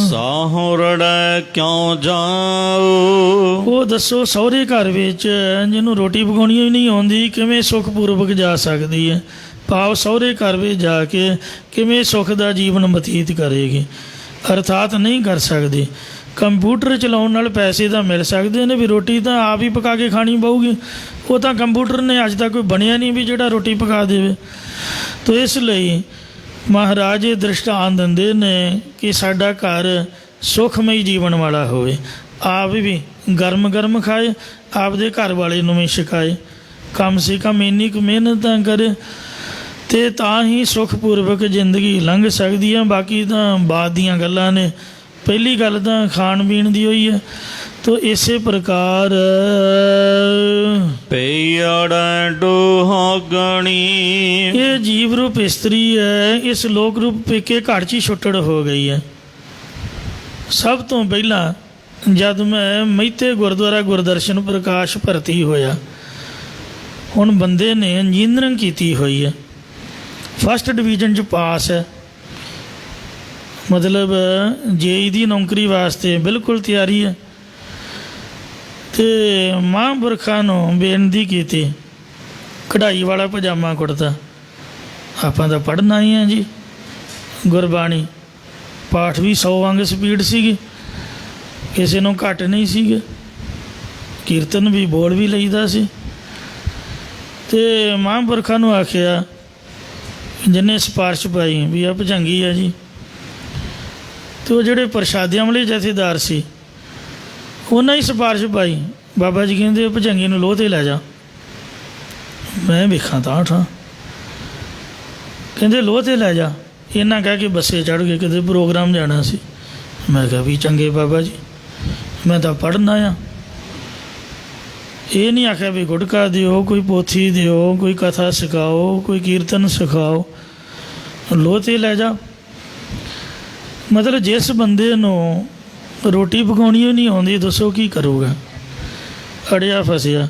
ਸਾਹੁਰੜੈ ਕਿਉਂ ਜਾਓ, ਉਹ ਦੱਸੋ ਸਹੁਰੇ ਘਰ ਵਿੱਚ ਜਿਹਨੂੰ ਰੋਟੀ ਪਕਾਉਣੀ ਹੀ ਨਹੀਂ ਆਉਂਦੀ ਕਿਵੇਂ ਸੁਖਪੂਰਵਕ ਜਾ ਸਕਦੀ ਹੈ, ਭਾਵ ਸਹੁਰੇ ਘਰ ਵਿੱਚ ਜਾ ਕੇ ਕਿਵੇਂ ਸੁੱਖ ਦਾ ਜੀਵਨ ਬਤੀਤ ਕਰੇਗੀ, ਅਰਥਾਤ ਨਹੀਂ ਕਰ ਸਕਦੀ। ਕੰਪਿਊਟਰ ਚਲਾਉਣ ਨਾਲ ਪੈਸੇ ਤਾਂ ਮਿਲ ਸਕਦੇ ਨੇ, ਵੀ ਰੋਟੀ ਤਾਂ ਆਪ ਹੀ ਪਕਾ ਕੇ ਖਾਣੀ ਪਊਗੀ, ਉਹ ਤਾਂ ਕੰਪਿਊਟਰ ਨੇ ਅੱਜ ਤੱਕ ਕੋਈ ਬਣਿਆ ਨਹੀਂ ਵੀ ਜਿਹੜਾ ਰੋਟੀ ਪਕਾ ਦੇਵੇ। ਤੋ ਇਸ ਲਈ ਮਹਾਰਾਜ ਇਹ ਦ੍ਰਿਸ਼ਟਾਂਤ ਦਿੰਦੇ ਨੇ ਕਿ ਸਾਡਾ ਘਰ ਸੁਖਮਈ ਜੀਵਨ ਵਾਲਾ ਹੋਵੇ, ਆਪ ਵੀ ਗਰਮ ਗਰਮ ਖਾਏ, ਆਪਦੇ ਘਰ ਵਾਲੇ ਨੂੰ ਵੀ ਛਕਾਏ, ਕਮ ਸੇ ਕਮ ਇੰਨੀ ਕੁ ਮਿਹਨਤਾਂ ਕਰੇ ਅਤੇ ਤਾਂ ਹੀ ਸੁਖਪੂਰਵਕ ਜ਼ਿੰਦਗੀ ਲੰਘ ਸਕਦੀ ਹੈ। ਬਾਕੀ ਤਾਂ ਬਾਅਦ ਦੀਆਂ ਗੱਲਾਂ ਨੇ, ਪਹਿਲੀ ਗੱਲ ਤਾਂ ਖਾਣ ਪੀਣ ਦੀ ਹੋਈ ਹੈ। ਤੋ ਇਸੇ ਪ੍ਰਕਾਰ ਪਈੜੈ ਡੋਹਾਗਣੀ। ਇਹ ਜੀਵ ਰੂਪ ਇਸਤਰੀ ਹੈ, ਇਸ ਲੋਕ ਰੂਪ ਪੇਕੇ ਘਰ 'ਚ ਹੀ ਛੁੱਟੜ ਹੋ ਗਈ ਹੈ। ਸਭ ਤੋਂ ਪਹਿਲਾਂ ਜਦ ਮੈਂ ਮਹਿਤੇ ਗੁਰਦੁਆਰਾ ਗੁਰਦਰਸ਼ਨ ਪ੍ਰਕਾਸ਼ ਭਰਤੀ ਹੋਇਆ, ਹੁਣ ਬੰਦੇ ਨੇ ਇੰਜੀਨੀਅਰਿੰਗ ਕੀਤੀ ਹੋਈ ਹੈ, ਫਸਟ ਡਿਵੀਜ਼ਨ 'ਚ ਪਾਸ ਹੈ, ਮਤਲਬ JEE ਦੀ ਨੌਕਰੀ ਵਾਸਤੇ ਬਿਲਕੁਲ ਤਿਆਰੀ ਹੈ। ਅਤੇ ਮਹਾਂਪੁਰਖਾਂ ਨੂੰ ਬੇਨਤੀ ਕੀਤੀ, ਕਢਾਈ ਵਾਲਾ ਪਜਾਮਾ ਕੁੜਤਾ, ਆਪਾਂ ਤਾਂ ਪੜ੍ਹਨਾ ਹੀ ਆ ਜੀ, ਗੁਰਬਾਣੀ ਪਾਠ ਵੀ 100 ਵਾਂਗ ਸਪੀਡ ਸੀਗੀ, ਕਿਸੇ ਨੂੰ ਘੱਟ ਨਹੀਂ ਸੀਗੇ, ਕੀਰਤਨ ਵੀ ਬੋਲ ਵੀ ਲਈਦਾ ਸੀ। ਅਤੇ ਮਹਾਂਪੁਰਖਾਂ ਨੂੰ ਆਖਿਆ, ਜਿਹਨੇ ਸਿਫਾਰਿਸ਼ ਪਾਈ ਵੀ ਆ ਭੁਜੰਗੀ ਆ ਜੀ, ਅਤੇ ਉਹ ਜਿਹੜੇ ਪ੍ਰਸ਼ਾਦਿਆਂ ਵਾਲੇ ਜਥੇਦਾਰ ਸੀ ਉਹਨਾਂ ਹੀ ਸਿਫਾਰਿਸ਼ ਪਾਈ। ਬਾਬਾ ਜੀ ਕਹਿੰਦੇ ਭੁਜੰਗੀ ਨੂੰ ਲੋਹ 'ਤੇ ਲੈ ਜਾ। ਮੈਂ ਵੇਖਾਂ ਤਾਂ ਠਾਂ, ਕਹਿੰਦੇ ਲੋਹ 'ਤੇ ਲੈ ਜਾ। ਇਹਨਾਂ ਕਹਿ ਕੇ ਬੱਸੇ ਚੜ੍ਹ ਕੇ ਕਿਤੇ ਪ੍ਰੋਗਰਾਮ ਜਾਣਾ ਸੀ। ਮੈਂ ਕਿਹਾ ਵੀ ਚੰਗੇ ਬਾਬਾ ਜੀ, ਮੈਂ ਤਾਂ ਪੜ੍ਹਨਾ ਆ। ਇਹ ਨਹੀਂ ਆਖਿਆ ਵੀ ਗੁਟਕਾ ਦਿਓ, ਕੋਈ ਪੋਥੀ ਦਿਓ, ਕੋਈ ਕਥਾ ਸਿਖਾਓ, ਕੋਈ ਕੀਰਤਨ ਸਿਖਾਓ, ਲੋਹ 'ਤੇ ਲੈ ਜਾ। ਮਤਲਬ ਜਿਸ ਬੰਦੇ ਨੂੰ ਰੋਟੀ ਪਕਾਉਣੀ ਹੀ ਨਹੀਂ ਆਉਂਦੀ, ਦੱਸੋ ਕੀ ਕਰੂਗਾ, ਅੜਿਆ ਫਸਿਆ।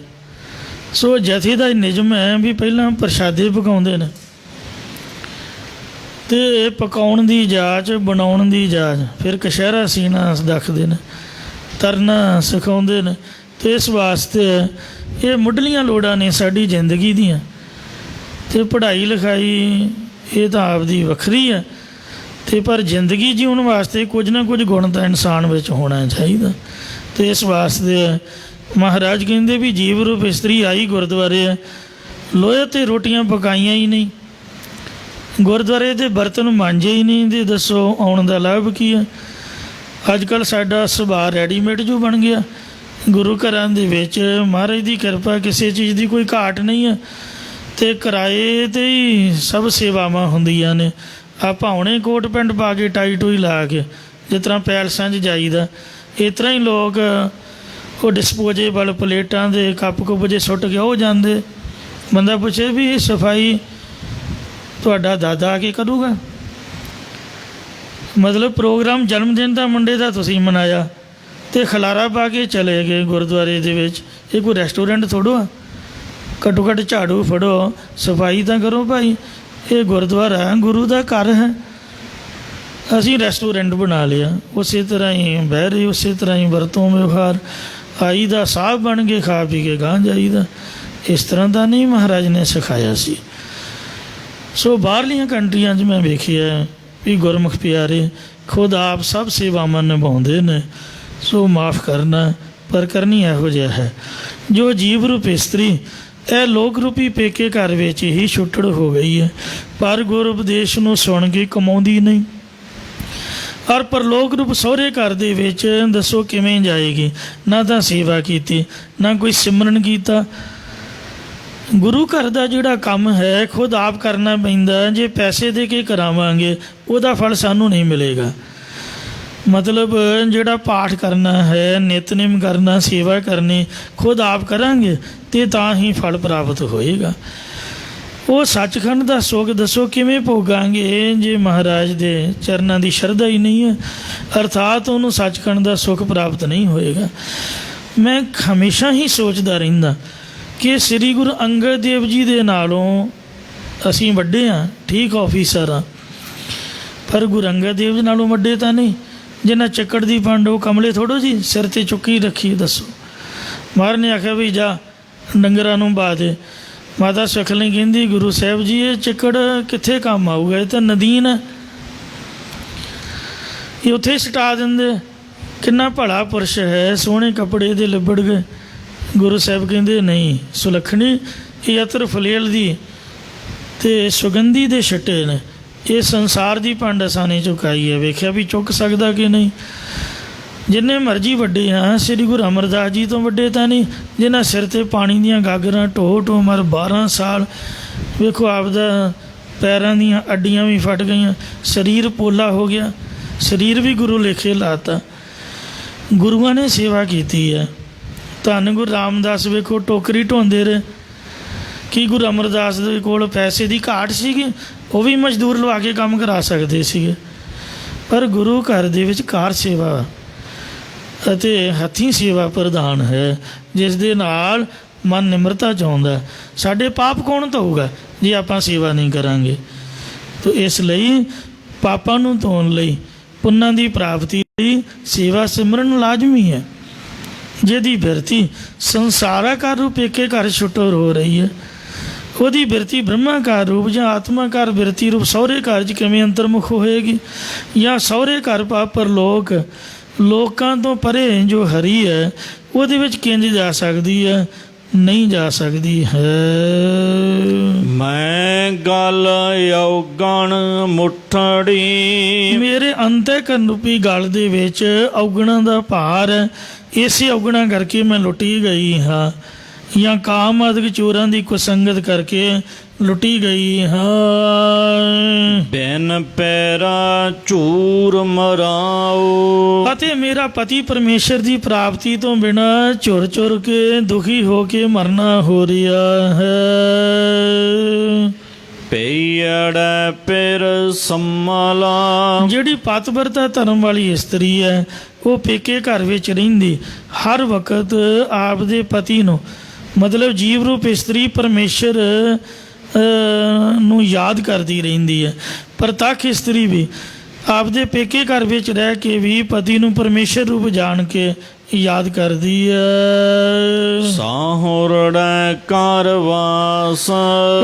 ਸੋ ਜਥੇ ਦਾ ਨਿਯਮ ਹੈ ਵੀ ਪਹਿਲਾਂ ਪ੍ਰਸ਼ਾਦੇ ਪਕਾਉਂਦੇ ਨੇ, ਅਤੇ ਪਕਾਉਣ ਦੀ ਜਾਚ, ਬਣਾਉਣ ਦੀ ਜਾਚ, ਫਿਰ ਕਸ਼ਹਿਰਾ ਸੀਣਾ ਦੱਖਦੇ ਨੇ, ਤਰਨਾ ਸਿਖਾਉਂਦੇ ਨੇ। ਅਤੇ ਇਸ ਵਾਸਤੇ ਇਹ ਮੁੱਢਲੀਆਂ ਲੋੜਾਂ ਨੇ ਸਾਡੀ ਜ਼ਿੰਦਗੀ ਦੀਆਂ। ਅਤੇ ਪੜ੍ਹਾਈ ਲਿਖਾਈ ਇਹ ਤਾਂ ਆਪਦੀ ਵੱਖਰੀ ਹੈ, ਅਤੇ ਪਰ ਜ਼ਿੰਦਗੀ ਜਿਉਣ ਵਾਸਤੇ ਕੁਝ ਨਾ ਕੁਝ ਗੁਣ ਤਾਂ ਇਨਸਾਨ ਵਿੱਚ ਹੋਣਾ ਚਾਹੀਦਾ। ਅਤੇ ਇਸ ਵਾਸਤੇ ਮਹਾਰਾਜ ਕਹਿੰਦੇ ਵੀ ਜੀਵ ਰੂਪ ਇਸਤਰੀ ਆਈ ਗੁਰਦੁਆਰੇ, ਲੋਹੇ 'ਤੇ ਰੋਟੀਆਂ ਪਕਾਈਆਂ ਹੀ ਨਹੀਂ, ਗੁਰਦੁਆਰੇ ਦੇ ਬਰਤਨ ਮਾਂਜੇ ਹੀ ਨਹੀਂ, ਅਤੇ ਦੱਸੋ ਆਉਣ ਦਾ ਲਾਭ ਕੀ ਹੈ। ਅੱਜ ਕੱਲ੍ਹ ਸਾਡਾ ਸੁਭਾਅ ਰੈਡੀਮੇਡ ਜੋ ਬਣ ਗਿਆ। ਗੁਰੂ ਘਰਾਂ ਦੇ ਵਿੱਚ ਮਹਾਰਾਜ ਦੀ ਕਿਰਪਾ, ਕਿਸੇ ਚੀਜ਼ ਦੀ ਕੋਈ ਘਾਟ ਨਹੀਂ ਹੈ, ਅਤੇ ਕਿਰਾਏ 'ਤੇ ਹੀ ਸਭ ਸੇਵਾਵਾਂ ਹੁੰਦੀਆਂ ਨੇ। ਆਪਾਂ ਹੁਣੇ ਕੋਟ ਪੈਂਟ ਪਾ ਕੇ, ਟਾਈ ਟੂਈ ਲਾ ਕੇ, ਜਿਸ ਤਰ੍ਹਾਂ ਪੈਲਸਾਂ 'ਚ ਜਾਈਦਾ, ਇਸ ਤਰ੍ਹਾਂ ਹੀ ਲੋਕ ਉਹ ਡਿਸਪੋਜੇਬਲ ਪਲੇਟਾਂ ਦੇ ਕੱਪ ਕੁੱਪ ਜੇ ਸੁੱਟ ਕੇ ਉਹ ਜਾਂਦੇ। ਬੰਦਾ ਪੁੱਛੇ ਵੀ ਇਹ ਸਫਾਈ ਤੁਹਾਡਾ ਦਾਦਾ ਆ ਕੇ ਕਰੂਗਾ? ਮਤਲਬ ਪ੍ਰੋਗਰਾਮ ਜਨਮ ਦਿਨ ਦਾ ਮੁੰਡੇ ਦਾ ਤੁਸੀਂ ਮਨਾਇਆ ਅਤੇ ਖਲਾਰਾ ਪਾ ਕੇ ਚਲੇ ਗਏ ਗੁਰਦੁਆਰੇ ਦੇ ਵਿੱਚ। ਇਹ ਕੋਈ ਰੈਸਟੋਰੈਂਟ ਥੋੜ੍ਹਾ ਆ, ਘੱਟੋ ਘੱਟ ਝਾੜੂ ਫੜੋ, ਸਫਾਈ ਤਾਂ ਕਰੋ ਭਾਈ। ਇਹ ਗੁਰਦੁਆਰਾ ਗੁਰੂ ਦਾ ਘਰ ਹੈ, ਅਸੀਂ ਰੈਸਟੋਰੈਂਟ ਬਣਾ ਲਿਆ, ਉਸੇ ਤਰ੍ਹਾਂ ਹੀ ਬਹਿ ਰਹੇ, ਉਸੇ ਤਰ੍ਹਾਂ ਹੀ ਵਰਤੋਂ ਵਿਵਹਾਰ, ਆਈ ਦਾ ਸਾਹ ਬਣ ਕੇ ਖਾ ਪੀ ਕੇ ਗਾਂਹ ਜਾਈਦਾ। ਇਸ ਤਰ੍ਹਾਂ ਦਾ ਨਹੀਂ ਮਹਾਰਾਜ ਨੇ ਸਿਖਾਇਆ ਸੀ। ਸੋ ਬਾਹਰਲੀਆਂ ਕੰਟਰੀਆਂ 'ਚ ਮੈਂ ਵੇਖਿਆ ਵੀ ਗੁਰਮੁਖ ਪਿਆਰੇ ਖੁਦ ਆਪ ਸਭ ਸੇਵਾਵਾਂ ਨਿਭਾਉਂਦੇ ਨੇ। ਸੋ ਮਾਫ ਕਰਨਾ, ਪਰ ਕਰਨੀ ਇਹੋ ਜਿਹਾ ਹੈ। ਜੋ ਜੀਵ ਰੂਪ ਇਸਤਰੀ ਇਹ ਲੋਕ ਰੂਪੀ ਪੇਕੇ ਘਰ ਵਿੱਚ ਹੀ ਛੁੱਟੜ ਹੋ ਗਈ ਹੈ, ਪਰ ਗੁਰ ਉਪਦੇਸ਼ ਨੂੰ ਸੁਣ ਕੇ ਕਮਾਉਂਦੀ ਨਹੀਂ। ਔਰ ਪਰਲੋਕ ਰੂਪ ਸਹੁਰੇ ਘਰ ਦੇ ਵਿੱਚ ਦੱਸੋ ਕਿਵੇਂ ਜਾਏਗੀ? ਨਾ ਤਾਂ ਸੇਵਾ ਕੀਤੀ, ਨਾ ਕੋਈ ਸਿਮਰਨ ਕੀਤਾ। ਗੁਰੂ ਘਰ ਦਾ ਜਿਹੜਾ ਕੰਮ ਹੈ ਖੁਦ ਆਪ ਕਰਨਾ ਪੈਂਦਾ। ਜੇ ਪੈਸੇ ਦੇ ਕੇ ਕਰਾਵਾਂਗੇ ਉਹਦਾ ਫਲ ਸਾਨੂੰ ਨਹੀਂ ਮਿਲੇਗਾ। ਮਤਲਬ ਜਿਹੜਾ ਪਾਠ ਕਰਨਾ ਹੈ, ਨਿਤਨੇਮ ਕਰਨਾ, ਸੇਵਾ ਕਰਨੀ, ਖੁਦ ਆਪ ਕਰਾਂਗੇ ਅਤੇ ਤਾਂ ਹੀ ਫਲ ਪ੍ਰਾਪਤ ਹੋਏਗਾ। ਉਹ ਸੱਚਖੰਡ ਦਾ ਸੁੱਖ ਦੱਸੋ ਕਿਵੇਂ ਭੋਗਾਂਗੇ ਜੇ ਮਹਾਰਾਜ ਦੇ ਚਰਨਾਂ ਦੀ ਸ਼ਰਧਾ ਹੀ ਨਹੀਂ ਹੈ, ਅਰਥਾਤ ਉਹਨੂੰ ਸੱਚਖੰਡ ਦਾ ਸੁੱਖ ਪ੍ਰਾਪਤ ਨਹੀਂ ਹੋਏਗਾ। ਮੈਂ ਹਮੇਸ਼ਾ ਹੀ ਸੋਚਦਾ ਰਹਿੰਦਾ ਕਿ ਸ੍ਰੀ ਗੁਰੂ ਅੰਗਦ ਦੇਵ ਜੀ ਦੇ ਨਾਲੋਂ ਅਸੀਂ ਵੱਡੇ ਹਾਂ, ਠੀਕ ਆਫੀਸਰ ਹਾਂ, ਪਰ ਗੁਰੂ ਅੰਗਦ ਦੇਵ ਜੀ ਨਾਲੋਂ ਵੱਡੇ ਤਾਂ ਨਹੀਂ। ਜਿੰਨਾ ਚੱਕੜ ਦੀ ਪੰਡ ਉਹ ਕਮਲੇ ਥੋੜੋ ਜੀ ਸਿਰ 'ਤੇ ਚੁੱਕੀ ਰੱਖੀ। ਦੱਸੋ ਮਹਾਰਾਜ ਨੇ ਆਖਿਆ ਵੀ ਜਾ ਡੰਗਰਾਂ ਨੂੰ ਬਾਹ ਦੇ। ਮਾਤਾ ਸੁਖਲੀ ਕਹਿੰਦੀ ਗੁਰੂ ਸਾਹਿਬ ਜੀ ਇਹ ਚੱਕੜ ਕਿੱਥੇ ਕੰਮ ਆਊਗਾ, ਇਹ ਤਾਂ ਨਦੀਨ ਹੈ, ਇਹ ਉੱਥੇ ਸਟਾ ਦਿੰਦੇ। ਕਿੰਨਾ ਭਲਾ ਪੁਰਸ਼ ਹੈ, ਸੋਹਣੇ ਕੱਪੜੇ ਦੇ ਲਿਬੜ ਗਏ। ਗੁਰੂ ਸਾਹਿਬ ਕਹਿੰਦੇ ਨਹੀਂ ਸੁਲੱਖਣੀ, ਇਹ ਅਤਰ ਫਲੇਲ ਦੀ ਅਤੇ ਸੁਗੰਧੀ ਦੇ ਛਿੱਟੇ ਨੇ, ਇਹ ਸੰਸਾਰ ਦੀ ਪੰਡ ਅਸਾਂ ਨੇ ਚੁਕਾਈ ਹੈ। ਵੇਖਿਆ ਵੀ ਚੁੱਕ ਸਕਦਾ ਕਿ ਨਹੀਂ। ਜਿੰਨੇ ਮਰਜ਼ੀ ਵੱਡੇ ਹਾਂ, ਸ੍ਰੀ ਗੁਰੂ ਅਮਰਦਾਸ ਜੀ ਤੋਂ ਵੱਡੇ ਤਾਂ ਨਹੀਂ, ਜਿਨ੍ਹਾਂ ਸਿਰ 'ਤੇ ਪਾਣੀ ਦੀਆਂ ਗਾਗਰਾਂ ਢੋ ਮਰ 12 ਸਾਲ। ਵੇਖੋ ਆਪਦਾ ਪੈਰਾਂ ਦੀਆਂ ਅੱਡੀਆਂ ਵੀ ਫਟ ਗਈਆਂ, ਸਰੀਰ ਪੋਲਾ ਹੋ ਗਿਆ, ਸਰੀਰ ਵੀ ਗੁਰੂ ਲੇਖੇ ਲਾਤਾ। ਗੁਰੂਆਂ ਨੇ ਸੇਵਾ ਕੀਤੀ ਹੈ। ਧੰਨ ਗੁਰੂ ਰਾਮਦਾਸ ਵੇਖੋ ਟੋਕਰੀ ਢੋਂਦੇ ਰਹੇ। ਕੀ ਗੁਰੂ ਅਮਰਦਾਸ ਦੇ ਕੋਲ ਪੈਸੇ ਦੀ ਘਾਟ ਸੀਗੀ? ਉਹ ਵੀ ਮਜ਼ਦੂਰ ਲਵਾ ਕੇ ਕੰਮ ਕਰਾ ਸਕਦੇ ਸੀਗੇ। ਪਰ ਗੁਰੂ ਘਰ ਦੇ ਵਿੱਚ ਕਾਰ ਸੇਵਾ ਅਤੇ ਹੱਥੀਂ ਸੇਵਾ ਪ੍ਰਧਾਨ ਹੈ, ਜਿਸ ਦੇ ਨਾਲ ਮਨ ਨਿਮਰਤਾ ਚਾਹੁੰਦਾ। ਸਾਡੇ ਪਾਪ ਕੌਣ ਧੋਊਗਾ ਜੇ ਆਪਾਂ ਸੇਵਾ ਨਹੀਂ ਕਰਾਂਗੇ? ਤਾਂ ਇਸ ਲਈ ਪਾਪਾਂ ਨੂੰ ਧੋਣ ਲਈ, ਪੁੰਨਾਂ ਦੀ ਪ੍ਰਾਪਤੀ ਲਈ ਸੇਵਾ ਸਿਮਰਨ ਲਾਜ਼ਮੀ ਹੈ। ਜਿਹਦੀ ਬਿਰਤੀ ਸੰਸਾਰਾਕਾਰ ਰੂਪ ਪੇਕੇ ਘਰ ਛੁੱਟੋ ਹੋ ਰਹੀ ਹੈ, ਉਹਦੀ ਬਿਰਤੀ ਬ੍ਰਹਮਾਕਾਰ ਰੂਪ ਜਾਂ ਆਤਮਾਕਾਰ ਬਿਰਤੀ ਰੂਪ ਸਹੁਰੇ ਘਰ 'ਚ ਕਿਵੇਂ ਅੰਤਰਮੁਖ ਹੋਏਗੀ? ਜਾਂ ਸਹੁਰੇ ਘਰ ਪਰ ਲੋਕਾਂ ਤੋਂ ਪਰੇ ਜੋ ਹਰੀ ਹੈ ਉਹਦੇ ਵਿੱਚ ਕਿੰਝ ਜਾ ਸਕਦੀ ਹੈ? ਨਹੀਂ ਜਾ ਸਕਦੀ ਹੈ। ਮੈਂ ਗਲ ਔਗਣ ਮੁੱਠੜੀ, ਮੇਰੇ ਅੰਤःਕਰਨ ਰੂਪੀ ਗਲ ਦੇ ਵਿੱਚ ਔਗਣਾਂ ਦਾ ਭਾਰ ਹੈ। ਇਸੇ ਔਗਣਾਂ ਕਰਕੇ ਮੈਂ ਲੁੱਟੀ ਗਈ ਹਾਂ, ਜਾਂ ਕਾਮ ਆਦਿਕ ਚੋਰਾਂ ਦੀ ਕੁਸੰਗਤ ਕਰਕੇ ਲੁੱਟੀ ਗਈ ਹਾਂ। ਬਿਨ ਪੈਰਾ ਝੂਰ ਮਰਾਓ, ਅਤੇ ਮੇਰਾ ਪਤੀ ਪਰਮੇਸ਼ਰ ਦੀ ਪ੍ਰਾਪਤੀ ਤੋਂ ਬਿਨਾਂ ਝੁਰ ਝੁਰ ਕੇ ਦੁਖੀ ਹੋ ਕੇ ਮਰਨਾ ਹੋ ਰਿਹਾ ਹੈ। ਪਈੜੈ ਪਿਰ ਸੰਮਲਾ, ਜਿਹੜੀ ਪਤਵਰਤਾ ਧਰਮ ਵਾਲੀ ਇਸਤਰੀ ਹੈ, ਉਹ ਪੇਕੇ ਘਰ ਵਿੱਚ ਰਹਿੰਦੀ ਹਰ ਵਕਤ ਆਪਦੇ ਪਤੀ ਨੂੰ, ਮਤਲਬ ਜੀਵ ਰੂਪ ਇਸਤਰੀ ਪਰਮੇਸ਼ਰ ਨੂੰ ਯਾਦ ਕਰਦੀ ਰਹਿੰਦੀ ਹੈ। ਪ੍ਰਤੱਖ ਇਸਤਰੀ ਵੀ ਆਪਦੇ ਪੇਕੇ ਘਰ ਵਿੱਚ ਰਹਿ ਕੇ ਵੀ ਪਤੀ ਨੂੰ ਪਰਮੇਸ਼ਰ ਰੂਪ ਜਾਣ ਕੇ ਯਾਦ ਕਰਦੀ ਹੈ। ਸਾਹੁਰੜੈ ਘਰ ਵਾਸ,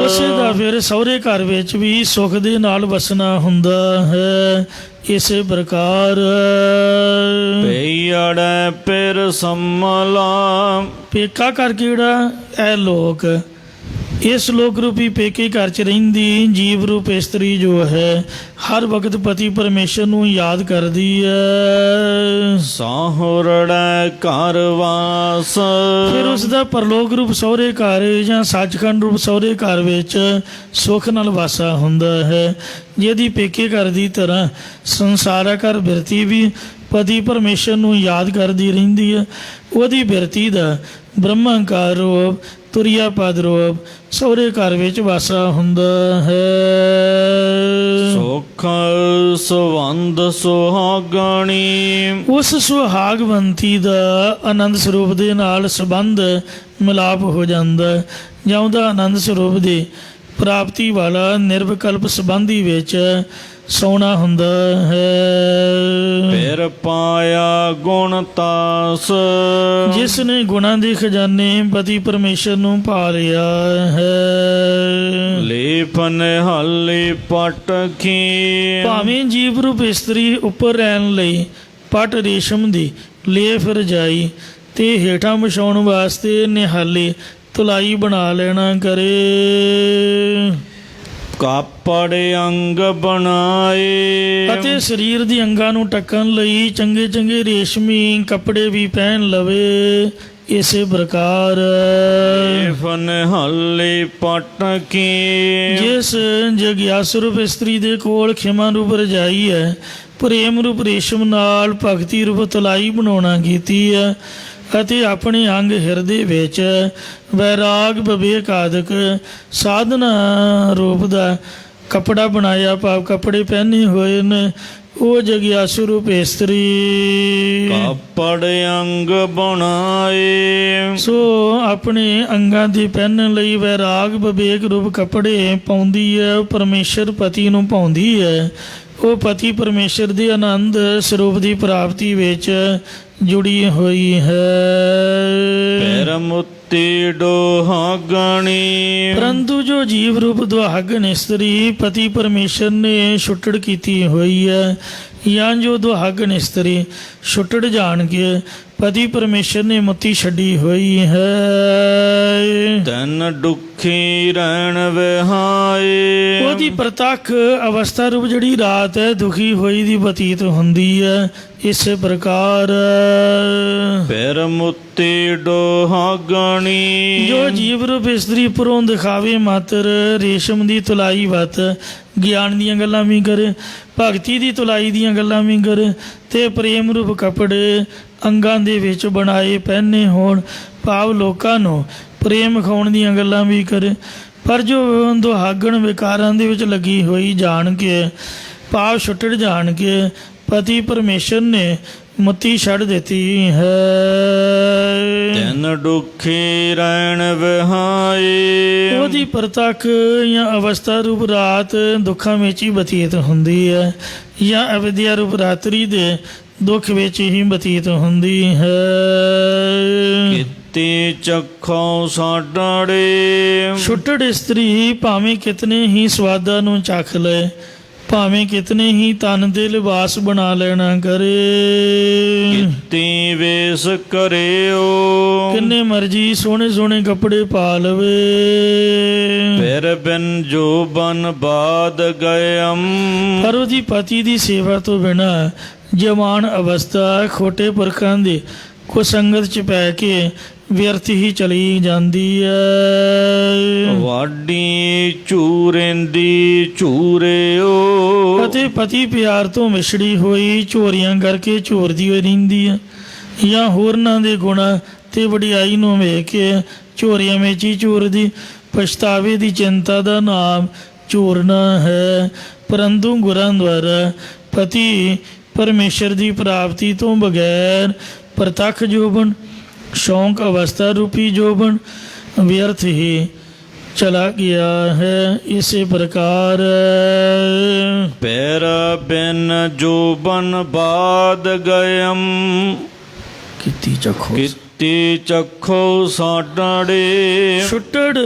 ਉਸੇ ਦਾ ਫਿਰ ਸਹੁਰੇ ਘਰ ਵਿੱਚ ਵੀ ਸੁੱਖ ਦੇ ਨਾਲ ਵਸਣਾ ਹੁੰਦਾ ਹੈ। ਇਸੇ ਪ੍ਰਕਾਰ ਪਈੜੈ ਪਿਰ ਸੰਮਲਾ, ਪੇਕਾ ਘਰ ਕਿਹੜਾ? ਇਹ ਲੋਕ, ਇਸ ਲੋਕ ਰੂਪੀ ਪੇਕੇ ਘਰ 'ਚ ਰਹਿੰਦੀ ਜੀਵ ਰੂਪ ਇਸਤਰੀ ਜੋ ਹੈ ਹਰ ਵਕਤ ਪਤੀ ਪਰਮੇਸ਼ਰ ਨੂੰ ਯਾਦ ਕਰਦੀ ਹੈ। ਸਾਹੁਰੜੈ ਘਰ ਵਾਸ, ਫਿਰ ਉਸ ਦਾ ਪਰਲੋਕ ਰੂਪ ਸਹੁਰੇ ਘਰ ਜਾਂ ਸੱਚਖੰਡ ਰੂਪ ਸਹੁਰੇ ਘਰ ਵਿੱਚ ਸੁੱਖ ਨਾਲ ਵਾਸਾ ਹੁੰਦਾ ਹੈ। ਜਿਹਦੀ ਪੇਕੇ ਘਰ ਦੀ ਤਰ੍ਹਾਂ ਸੰਸਾਰਾਕਾਰ ਬਿਰਤੀ ਵੀ ਪਤੀ ਪਰਮੇਸ਼ਰ ਨੂੰ ਯਾਦ ਕਰਦੀ ਰਹਿੰਦੀ ਹੈ, ਉਹਦੀ ਬਿਰਤੀ ਦਾ ਬ੍ਰਹਮਾਕਾਰ ਰੂਪ ਤੁਰਿਆ ਪਦ ਰੂਪ ਸਹੁਰੇ ਘਰ ਵਿੱਚ ਵਾਸਾ ਹੁੰਦਾ ਹੈ। ਸੁਖ ਸਵੰਦ ਸੁਹਾਗਣੀ, ਉਸ ਸੁਹਾਗਵੰਤੀ ਦਾ ਆਨੰਦ ਸਰੂਪ ਦੇ ਨਾਲ ਸੰਬੰਧ ਮਿਲਾਪ ਹੋ ਜਾਂਦਾ ਹੈ, ਜਾਂ ਉਹਦਾ ਆਨੰਦ ਸਰੂਪ ਦੀ ਪ੍ਰਾਪਤੀ ਵਾਲਾ ਨਿਰਵਿਕਲਪ ਸੰਬੰਧੀ ਵਿੱਚ ਸੋਣਾ ਹੁੰਦਾ ਹੈ। ਫਿਰ ਪਾਇਆ ਗੁਣ ਤਾਸ, ਜਿਸ ਨੇ ਗੁਣਾਂ ਦੇ ਖਜ਼ਾਨੇ ਪਤੀ ਪਰਮੇਸ਼ਰ ਨੂੰ ਪਾ ਲਿਆ ਹੈ। ਲੇਪ ਨਿਹਾਲੀ ਪਟਖੀ, ਭਾਵੇਂ ਜੀਵ ਰੂਪ ਇਸਤਰੀ ਉੱਪਰ ਰਹਿਣ ਲਈ ਪਟ ਰੇਸ਼ਮ ਦੀ ਲੇਫ ਰਜਾਈ ਤੇ ਹੇਠਾਂ ਵਿਛਾਉਣ ਵਾਸਤੇ ਨਿਹਾਲੀ ਤੁਲਾਈ ਬਣਾ ਲੈਣਾ ਕਰੇ। ਕਾਪੜ ਅੰਗ ਬਣਾਏ, ਅਤੇ ਸਰੀਰ ਦੀ ਅੰਗਾਂ ਨੂੰ ਢੱਕਣ ਲਈ ਚੰਗੇ ਚੰਗੇ ਰੇਸ਼ਮੀ ਕੱਪੜੇ ਵੀ ਪਹਿਨ ਲਵੇ। ਇਸੇ ਪ੍ਰਕਾਰ ਲੇਪ ਨਿਹਾਲੀ ਪਟਖੀ, ਜਿਸ ਜਗਿਆਸੂ ਰੂਪ ਇਸਤਰੀ ਦੇ ਕੋਲ ਖਿਮਾ ਰੂਪ ਰਜਾਈ ਹੈ, ਪ੍ਰੇਮ ਰੂਪ ਰੇਸ਼ਮ ਨਾਲ ਭਗਤੀ ਰੂਪ ਤਲਾਈ ਬਣਾਉਣਾ ਕੀਤੀ ਹੈ, ਅਤੇ ਆਪਣੇ ਅੰਗ ਹਿਰਦੇ ਵਿੱਚ ਵੈਰਾਗ ਵਿਵੇਕ ਆਦਿਕ ਸਾਧਨਾ ਰੂਪ ਦਾ ਕੱਪੜਾ ਬਣਾਇਆ, ਭਾਵ ਕੱਪੜੇ ਪਹਿਨੇ ਹੋਏ ਨੇ, ਉਹ ਜਗਿਆਸੂ ਰੂਪ ਇਸਤਰੀ ਕਾਪੜ ਅੰਗ ਬਣਾਏ। ਸੋ ਆਪਣੇ ਅੰਗਾਂ ਦੇ ਪਹਿਨਣ ਲਈ ਵੈਰਾਗ ਵਿਵੇਕ ਰੂਪ ਕੱਪੜੇ ਪਾਉਂਦੀ ਹੈ। ਉਹ ਪਰਮੇਸ਼ਰ ਪਤੀ ਨੂੰ ਪਾਉਂਦੀ ਹੈ। ਉਹ ਪਤੀ ਪਰਮੇਸ਼ਰ ਦੇ ਆਨੰਦ ਸਰੂਪ ਦੀ ਪ੍ਰਾਪਤੀ ਵਿੱਚ ਜੁੜੀ ਹੋਈ ਹੈ। ਪੈਰ ਮੁੱਤੀ ਦੁਹਾਗਣੀ, ਪਰੰਤੂ ਜੋ ਜੀਵ ਰੂਪ ਦੁਹਾਗਣ ਇਸਤਰੀ ਪਤੀ ਪਰਮੇਸ਼ਰ ਨੇ ਛੁੱਟੜ ਕੀਤੀ ਹੋਈ ਹੈ, ਜਾਂ ਜੋ ਦੁਹਾਗਣ ਇਸਤਰੀ ਛੁੱਟੜ ਜਾਣ ਕੇ ਪਤੀ ਪਰਮੇਸ਼ਰ ਨੇ ਮੁੱਤੀ ਛੱਡੀ ਹੋਈ ਹੈ, ਤਨ ਦੁਖੀ ਰਹਿਣ ਵਿਹਾਏ। ਉਹਦੀ ਪ੍ਰਤੱਖ ਅਵਸਥਾ ਰੂਪ ਜਿਹੜੀ ਰਾਤ ਹੈ ਦੁਖੀ ਹੋਈ ਦੀ ਬਤੀਤ ਹੁੰਦੀ ਹੈ, ਇਸੇ ਪ੍ਰਕਾਰ ਪੈਰ ਮੁੱਤੀ ਡੋਹਾਗਣੀ ਜੋ ਜੀਵ ਰੂਪ ਇਸਤਰੀ ਪੁਰੋਂ ਦਿਖਾਵੇ ਮਾਤਰ ਰੇਸ਼ਮ ਦੀ ਤੁਲਾਈ ਵਤ ਗਿਆਨ ਦੀਆਂ ਗੱਲਾਂ ਵੀ ਕਰੇ, ਭਗਤੀ ਦੀ ਤੁਲਾਈ ਦੀਆਂ ਗੱਲਾਂ ਵੀ ਕਰੇ, ਤੇ ਪ੍ਰੇਮ ਰੂਪ ਕੱਪੜੇ ਅੰਗਾਂ ਦੇ ਵਿੱਚ ਬਣਾਏ ਪਹਿਨੇ ਹੋਣ, ਭਾਵ ਲੋਕਾਂ ਨੂੰ ਪ੍ਰੇਮ ਖਾਉਣ ਦੀਆਂ ਗੱਲਾਂ ਵੀ ਕਰੇ। ਪਰ ਜੋ ਦੁਹਾਗਣ ਵਿਕਾਰਾਂ ਦੇ ਵਿੱਚ ਲੱਗੀ ਹੋਈ ਜਾਣ ਕੇ, ਭਾਵ ਛੁੱਟੜ ਜਾਣ ਕੇ ਪਤੀ ਪਰਮੇਸ਼ਰ ਨੇ ਮਤੀ ਛੱਡ ਦਿੱਤੀ ਹੈ। ਤਿੰਨ ਦੁਖੀ ਰਹਿਣ ਵਿਹਾਏ ਉਹਦੀ ਪ੍ਰਤੱਖ ਜਾਂ ਅਵਸਥਾ ਰੂਪ ਰਾਤ ਦੁੱਖਾਂ ਵਿੱਚ ਹੀ ਬਤੀਤ ਹੁੰਦੀ ਹੈ, ਜਾਂ ਅਵਿਦਿਆ ਰੂਪ ਰਾਤਰੀ ਦੇ ਦੁੱਖ ਵਿੱਚ ਹੀ ਬਤੀਤ ਹੁੰਦੀ ਹੈ। ਕੀਤੀ ਚੱਖੋਂ ਸਾਡੜੇ ਛੁੱਟੜ ਇਸਤਰੀ ਭਾਵੇਂ ਕਿਤਨੇ ਹੀ ਸਵਾਦਾਂ ਨੂੰ ਚੱਖ ਲਏ, ਭਾਵੇਂ ਕਿਤਨੇ ਹੀ ਤਨ ਦੇ ਲਿਬਾਸ ਬਣਾ ਲੈਣਾ ਕਰੇ, ਕੀਤੀ ਵੇਸ ਕਰਿਓ ਕਿੰਨੇ ਮਰਜੀ ਸੋਹਣੇ ਸੋਹਣੇ ਕੱਪੜੇ ਪਾ ਲਵੇ, ਫਿਰ ਬਿਨ ਜੋ ਬਨ ਬਾਦ ਗਇਮ ਪਰ ਉਹਦੀ ਪਤੀ ਦੀ ਸੇਵਾ ਤੋਂ ਬਿਨਾਂ ਜਵਾਨ ਅਵਸਥਾ ਖੋਟੇ ਪੁਰਖਾਂ ਦੀ ਕੁਸੰਗਤ ਚ ਪੈ ਕੇ ਵਿਅਰਥ ਹੀ ਚਲੀ ਜਾਂਦੀ ਹੈ। ਵਾਡੀ ਚੂਰਿੰਦੀ ਚੂਰਿਓ ਅਤੇ ਪਤੀ ਪਿਆਰ ਤੋਂ ਵਿਛੜੀ ਹੋਈ ਝੋਰੀਆਂ ਕਰਕੇ ਝੋਰਦੀ ਹੋਈ ਰਹਿੰਦੀ ਹੈ, ਜਾਂ ਹੋਰਨਾਂ ਦੇ ਗੁਣਾਂ ਤੇ ਵਡਿਆਈ ਨੂੰ ਵੇਖ ਕੇ ਝੋਰੀਆਂ ਵਿੱਚ ਹੀ ਝੂਰਦੀ। ਪਛਤਾਵੇ ਦੀ ਚਿੰਤਾ ਦਾ ਨਾਮ ਝੂਰਨਾ ਹੈ, ਪਰੰਤੂ ਗੁਰਾਂ ਦੁਆਰਾ ਪਤੀ ਪਰਮੇਸ਼ਰ ਦੀ ਪ੍ਰਾਪਤੀ ਤੋਂ ਬਗੈਰ ਪ੍ਰਤੱਖ ਜੋਬਨ ਸ਼ੌਂਕ ਅਵਸਥਾ ਰੂਪੀ ਜੋਬਨ ਵਿਅਰਥ ਹੀ ਚਲਾ ਗਿਆ ਹੈ। ਇਸੇ ਪ੍ਰਕਾਰ ਪੈਰ ਬਿਨ ਜੋ ਬਨ ਬਾਦ ਗਇਮ ਕੀਤੀ ਚੱਖੋ ਸਾਡੜੇ ਛੁੱਟੜ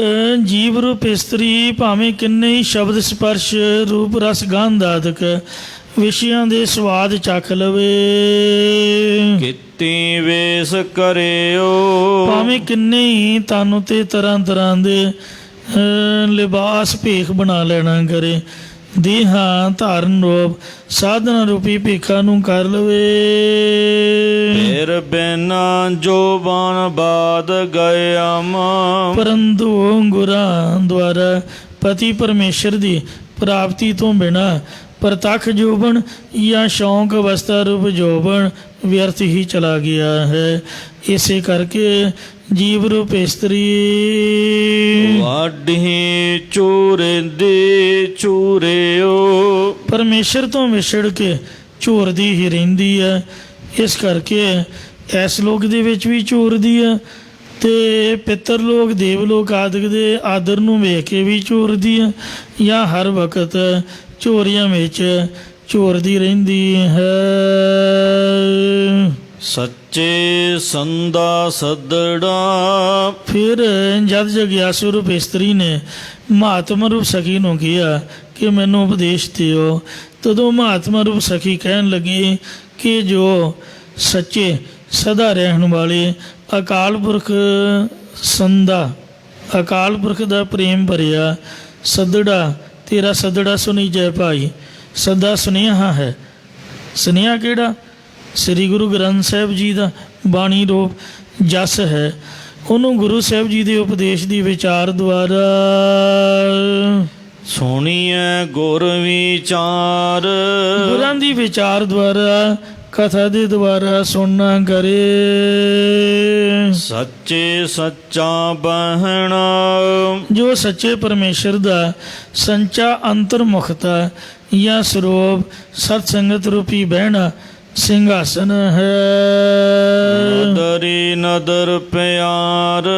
ਜੀਵ ਰੂਪ ਇਸਤਰੀ ਭਾਵੇਂ ਕਿੰਨੇ ਹੀ ਸ਼ਬਦ ਸਪਰਸ਼ ਰੂਪ ਰਸ ਗੰਧ ਆਦਿਕ ਵਿਸ਼ਿਆਂ ਦੇ ਸਵਾਦ ਚੱਖ ਲਵੇ, ਕੀਤੀ ਵੇਸ ਕਰਿਓ ਭਾਵੇਂ ਕਿੰਨੇ ਹੀ ਤਨ ਉਤੇ ਤਰ੍ਹਾਂ ਤਰ੍ਹਾਂ ਦੇ ਲਿਬਾਸ ਭੇਖ ਬਣਾ ਲੈਣਾ ਕਰੇ, ਦੇਹਾਂ ਧਾਰਨ ਰੂਪ ਸਾਧਨਾ ਰੂਪੀ ਭੇਖਾਂ ਨੂੰ ਕਰ ਲਵੇ, ਫਿਰ ਬਿਨ ਜੋ ਬਨ ਬਾਦ ਗਇਮ ਪਰੰਤੂ ਗੁਰਾਂ ਦੁਆਰਾ ਪਤੀ ਪਰਮੇਸ਼ਰ ਦੀ ਪ੍ਰਾਪਤੀ ਤੋਂ ਬਿਨਾਂ ਪ੍ਰਤੱਖ ਜੋਬਨ ਜਾਂ ਸ਼ੌਂਕ ਅਵਸਥਾ ਰੂਪ ਜੋਬਨ ਵਿਅਰਥ ਹੀ ਚਲਾ ਗਿਆ ਹੈ। ਇਸੇ ਕਰਕੇ ਜੀਵ ਰੂਪ ਇਸਤਰੀ ਵਾਢੀ ਚੂਰਿੰਦੀ ਚੂਰਿਓ ਪਰਮੇਸ਼ਰ ਤੋਂ ਵਿਛੜ ਕੇ ਝੂਰਦੀ ਹੀ ਰਹਿੰਦੀ ਹੈ। ਇਸ ਕਰਕੇ ਇਸ ਲੋਕ ਦੇ ਵਿੱਚ ਵੀ ਝੂਰਦੀ ਹੈ, ਤੇ ਪਿੱਤਰ ਲੋਕ ਦੇਵ ਲੋਕ ਆਦਿਕ ਦੇ ਆਦਰ ਨੂੰ ਵੇਖ ਕੇ ਵੀ ਝੂਰਦੀ ਹੈ, ਜਾਂ ਹਰ ਵਕਤ ਝੋਰੀਆਂ ਵਿੱਚ ਝੂਰਦੀ ਰਹਿੰਦੀ ਹੈ। ਸੱਚੇ ਸੰਦਾ ਸਦੜਾ ਫਿਰ ਜਦ ਜਗਿਆਸੂ ਰੂਪ ਇਸਤਰੀ ਨੇ ਮਹਾਤਮਾ ਰੂਪ ਸਖੀ ਨੂੰ ਕਿਹਾ ਕਿ ਮੈਨੂੰ ਉਪਦੇਸ਼ ਦਿਓ, ਤਦੋਂ ਮਹਾਤਮਾ ਰੂਪ ਸਖੀ ਕਹਿਣ ਲੱਗੀ ਕਿ ਜੋ ਸੱਚੇ ਸਦਾ ਰਹਿਣ ਵਾਲੇ ਅਕਾਲ ਪੁਰਖ ਸੰਦਾ ਅਕਾਲ ਪੁਰਖ ਦਾ ਪ੍ਰੇਮ ਭਰਿਆ ਸਦੜਾ, ਤੇਰਾ ਸਦੜਾ ਸੁਣੀ ਜੈ ਭਾਈ, ਸਦਾ ਸੁਨੇਹਾ ਹੈ। ਸੁਨੇਹਾ ਕਿਹੜਾ? ਸ੍ਰੀ ਗੁਰੂ ਗ੍ਰੰਥ ਸਾਹਿਬ ਜੀ ਦਾ ਬਾਣੀ ਰੂਪ ਜਸ ਹੈ। ਉਹਨੂੰ ਗੁਰੂ ਸਾਹਿਬ ਜੀ ਦੇ ਉਪਦੇਸ਼ ਦੀ ਵਿਚਾਰ ਦੁਆਰਾ ਸੁਣੀਐ ਗੁਰ ਵਿਚਾਰ, ਗੁਰਾਂ ਦੀ ਵਿਚਾਰ ਦੁਆਰਾ ਕਥਾ ਦੇ ਦੁਆਰਾ ਸੁਣਨਾ ਕਰੇ। ਸੱਚੇ ਸੱਚਾ ਬਹਿਣਾ ਜੋ ਸੱਚੇ ਪਰਮੇਸ਼ਰ ਦਾ ਸੰਚਾ ਅੰਤਰਮੁਖਤਾ ਜਾਂ ਸਰੂਪ ਸਤ ਸੰਗਤ ਰੂਪੀ ਬਹਿਣਾ ਸਿੰਘਾਸਨ ਹੈ। ਨਦਰੀ ਨਦਰ ਪਿਆਰ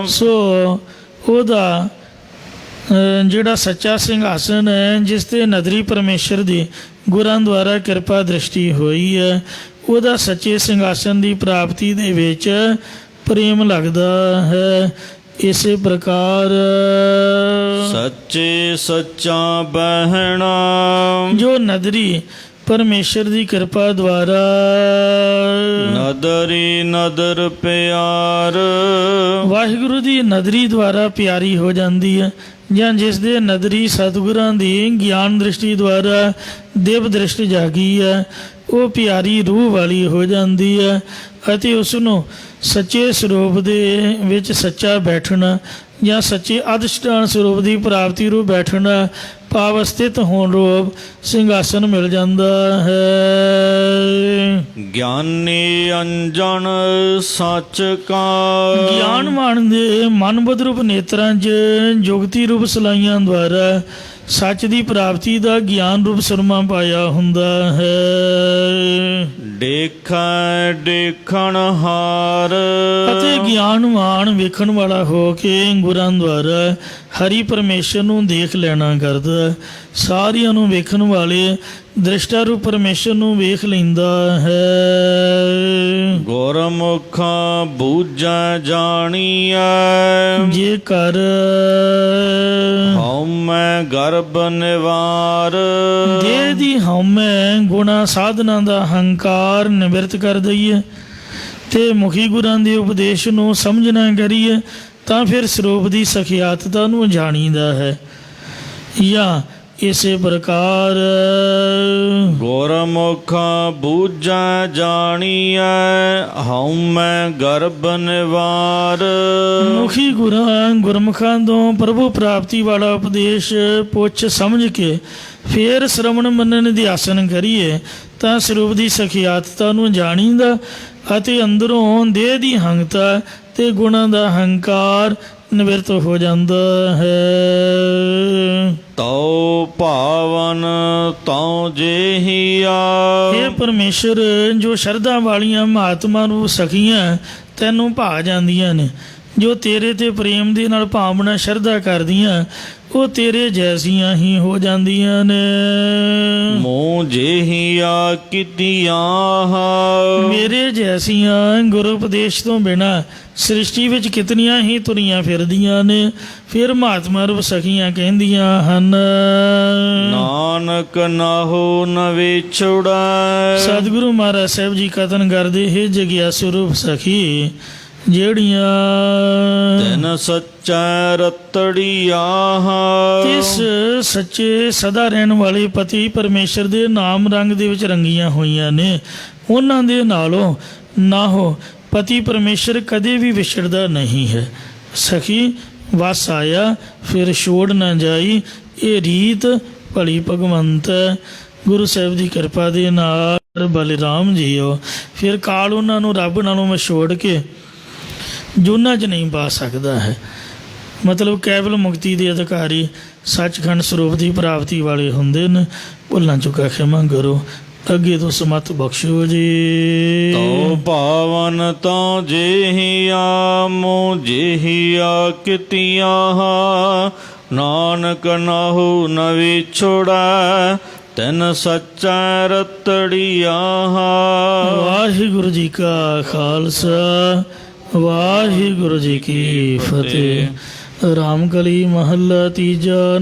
ਸੋ ਉਹਦਾ ਜਿਹੜਾ ਸੱਚਾ ਸਿੰਘਾਸਨ ਹੈ, ਜਿਸ ਤੇ ਨਦਰੀ ਪਰਮੇਸ਼ਰ ਦੀ ਗੁਰਾਂ ਦੁਆਰਾ ਕਿਰਪਾ ਦ੍ਰਿਸ਼ਟੀ ਹੋਈ ਹੈ, ਉਹਦਾ ਸੱਚੇ ਸਿੰਘਾਸਨ ਦੀ ਪ੍ਰਾਪਤੀ ਦੇ ਵਿੱਚ ਪ੍ਰੇਮ ਲੱਗਦਾ ਹੈ। ਇਸੇ ਪ੍ਰਕਾਰ ਸੱਚੇ ਸੱਚਾ ਬਹਿਣਾ ਜੋ ਨਦਰੀ ਪਰਮੇਸ਼ਰ ਦੀ ਕਿਰਪਾ ਦੁਆਰਾ ਨਦਰੀ ਨਦਰ ਪਿਆਰ ਵਾਹਿਗੁਰੂ ਦੀ ਨਦਰੀ ਦੁਆਰਾ ਪਿਆਰੀ ਹੋ ਜਾਂਦੀ ਹੈ, ਜਾਂ ਜਿਸ ਦੇ ਨਦਰੀ ਸਤਿਗੁਰਾਂ ਦੀ ਗਿਆਨ ਦ੍ਰਿਸ਼ਟੀ ਦੁਆਰਾ ਦਿਵ ਦ੍ਰਿਸ਼ਟ ਜਾਗੀ ਹੈ, ਉਹ ਪਿਆਰੀ ਰੂਹ ਵਾਲੀ ਹੋ ਜਾਂਦੀ ਹੈ ਅਤੇ ਉਸ ਨੂੰ ਸੱਚੇ ਸਰੂਪ ਦੇ ਵਿੱਚ ਸੱਚਾ ਬੈਠਣਾ ਜਾਂ ਸੱਚੇ ਅਧਿਸ਼ਠਾਨ ਸਰੂਪ ਦੀ ਪ੍ਰਾਪਤੀ ਨੂੰ ਬੈਠਣਾ ਭਾਵ ਸਥਿਤ ਹੋਣ ਰੂਪ ਸਿੰਘਾਸਨ ਮਿਲ ਜਾਂਦਾ ਹੈ। ਗਿਆਨੀ ਅੰਜਨ ਸੱਚ ਕਾ ਗਿਆਨਵਾਨ ਦੇ ਮਨ ਬੁੱਧ ਨੇਤਰਾਂ 'ਚ ਜੁਗਤੀ ਰੂਪ ਸਲਾਈਆਂ ਦੁਆਰਾ ਸੱਚ ਦੀ ਪ੍ਰਾਪਤੀ ਦਾ ਗਿਆਨ ਰੂਪ ਸੁਰਮਾ ਪਾਇਆ ਹੁੰਦਾ ਹੈ। ਦੇਖੈ ਦੇਖਣ ਹਾਰ ਅਤੇ ਗਿਆਨਵਾਨ ਵੇਖਣ ਵਾਲਾ ਹੋ ਕੇ ਗੁਰਾਂ ਦੁਆਰਾ ਹਰੀ ਪਰਮੇਸ਼ਰ ਨੂੰ ਦੇਖ ਲੈਣਾ ਕਰਦਾ, ਸਾਰਿਆਂ ਨੂੰ ਵੇਖਣ ਵਾਲੇ ਦ੍ਰਿਸ਼ਟਾ ਰੂਪ ਪਰਮੇਸ਼ਰ ਨੂੰ ਵੇਖ ਲੈਂਦਾ ਹੈ। ਗੁਰਮੁਖ ਬੂਝੈ ਜਾਣੀਐ ਜੇ ਕਰ ਹਉਮੈ ਗਰਭ ਨਿਵਾਰ ਦੇਹ ਦੀ ਹਉਮੈ ਗੁਣਾ ਸਾਧਨਾ ਦਾ ਹੰਕਾਰ ਨਿਵਰਤ ਕਰ ਦਈਏ ਤੇ ਮੁਖੀ ਗੁਰਾਂ ਦੇ ਉਪਦੇਸ਼ ਨੂੰ ਸਮਝਣਾ ਕਰੀਏ ਤਾਂ ਫਿਰ ਸਰੂਪ ਦੀ ਸਖਿਆਤਤਾ ਨੂੰ ਜਾਣੀਦਾ ਹੈ। ਜਾਂ ਇਸੇ ਪ੍ਰਕਾਰ ਗੁਰਮੁਖ ਬੂਝੈ ਜਾਣੀਐ ਹਉਮੈ ਗਰਭ ਨਿਵਾਰ ਮੁਖੀ ਗੁਰਾਂ ਗੁਰਮੁਖਾਂ ਤੋਂ ਪ੍ਰਭੂ ਪ੍ਰਾਪਤੀ ਵਾਲਾ ਉਪਦੇਸ਼ ਪੁੱਛ ਸਮਝ ਕੇ ਫੇਰ ਸ਼ਰਵਣ ਮੰਨਣ ਦੀ ਆਸਨ ਕਰੀਏ ਤਾਂ ਸਰੂਪ ਦੀ ਸਖਿਆਤਤਾ ਨੂੰ ਜਾਣੀਦਾ ਅਤੇ ਅੰਦਰੋਂ ਦੇਹ ਦੀ ਹੰਗਤਾ ਤੇ ਗੁਣਾਂ ਦਾ ਹੰਕਾਰ ਨਿਵਰਤ ਹੋ ਜਾਂਦਾ ਹੈ। ਤਉ ਭਾਵਨ ਤਉ ਜੇਹੀਆ ਇਹ ਪਰਮੇਸ਼ਰ ਜੋ ਸ਼ਰਧਾ ਵਾਲੀਆਂ ਮਹਾਤਮਾ ਨੂੰ ਸਖੀਆਂ ਤੈਨੂੰ ਭਾ ਜਾਂਦੀਆਂ ਨੇ, ਜੋ ਤੇਰੇ ਤੇ ਪ੍ਰੇਮ ਦੇ ਨਾਲ ਭਾਵਨਾ ਸ਼ਰਧਾ ਕਰਦੀਆਂ ਉਹ ਤੇਰੇ ਜੈਸੀਆਂ ਹੀ ਹੋ ਜਾਂਦੀਆਂ ਨੇ। ਮੋਹ ਜੇਹੀਆ ਕੀਤੀਆਂ ਮੇਰੇ ਜੈਸੀਆਂ ਗੁਰੂ ਉਪਦੇਸ਼ ਤੋਂ ਬਿਨਾਂ ਸ੍ਰਿਸ਼ਟੀ ਵਿੱਚ ਕਿਤਨੀਆਂ ਹੀ ਤੁਰੀਆਂ ਫਿਰਦੀਆਂ ਨੇ। ਫਿਰ ਮਹਾਤਮਾ ਰੂਪ ਸਖੀਆਂ ਕਹਿੰਦੀਆਂ ਹਨ, ਨਾਨਕ ਨਾਹੋ ਨ ਵਿਛੜੈ ਸਤਿਗੁਰੂ ਮਹਾਰਾਜ ਸਾਹਿਬ ਜੀ ਕਥਨ ਕਰਦੇ ਹੈ ਜਗਿਆਸੂ ਰੂਪ ਸਖੀ ਜਿਹੜੀਆਂ ਤੈਨ ਸੱਚੈ ਰਤੜੀਆ ਇਸ ਸੱਚੇ ਸਦਾ ਰਹਿਣ ਵਾਲੇ ਪਤੀ ਪਰਮੇਸ਼ਰ ਦੇ ਨਾਮ ਰੰਗ ਦੇ ਵਿੱਚ ਰੰਗੀਆਂ ਹੋਈਆਂ ਨੇ, ਉਹਨਾਂ ਦੇ ਨਾਲੋਂ ਨਾ ਹੋ ਪਤੀ ਪਰਮੇਸ਼ਰ ਕਦੇ ਵੀ ਵਿਛੜਦਾ ਨਹੀਂ ਹੈ। ਸਖੀ ਵਸ ਆਇਆ ਫਿਰ ਛੋੜ ਨਾ ਜਾਈ, ਇਹ ਰੀਤ ਭਲੀ ਭਗਵੰਤ ਹੈ। ਗੁਰੂ ਸਾਹਿਬ ਦੀ ਕਿਰਪਾ ਦੇ ਨਾਲ ਬਲਿਰਾਮ ਜੀਓ ਫਿਰ ਕਾਲ ਉਹਨਾਂ ਨੂੰ ਰੱਬ ਨਾਲੋਂ ਵਿਛੋੜ ਕੇ ਜੂਨਾਂ 'ਚ ਨਹੀਂ ਪਾ ਸਕਦਾ ਹੈ। ਮਤਲਬ ਕੇਵਲ ਮੁਕਤੀ ਦੇ ਅਧਿਕਾਰੀ ਸੱਚਖੰਡ ਸਰੂਪ ਦੀ ਪ੍ਰਾਪਤੀ ਵਾਲੇ ਹੁੰਦੇ ਨੇ। ਭੁੱਲਾਂ ਚੁੱਕਾ ਖਿਮਾ ਕਰੋ, ਅੱਗੇ ਤੋਂ ਸਮਤ ਬਖਸ਼ੋ ਜੀ। ਤਉ ਭਾਵਨ ਤਉ ਜੇਹੀਆ ਮੋਹ ਜੇਹੀਆ ਕੀਤੀਆਂ ਨਾਨਕ ਨਾਹੂ ਨ ਵਿਛੜੈ ਤੈਨ ਸੱਚੈ ਰਤੜੀਆ। ਵਾਹਿਗੁਰੂ ਜੀ ਕਾ ਖਾਲਸਾ ਵਾਹਿਗੁਰੂ ਜੀ ਕੀ ਫਤਿਹ। ਰਾਮਕਲੀ ਮਹੱਲਾ ਤੀਜਾ।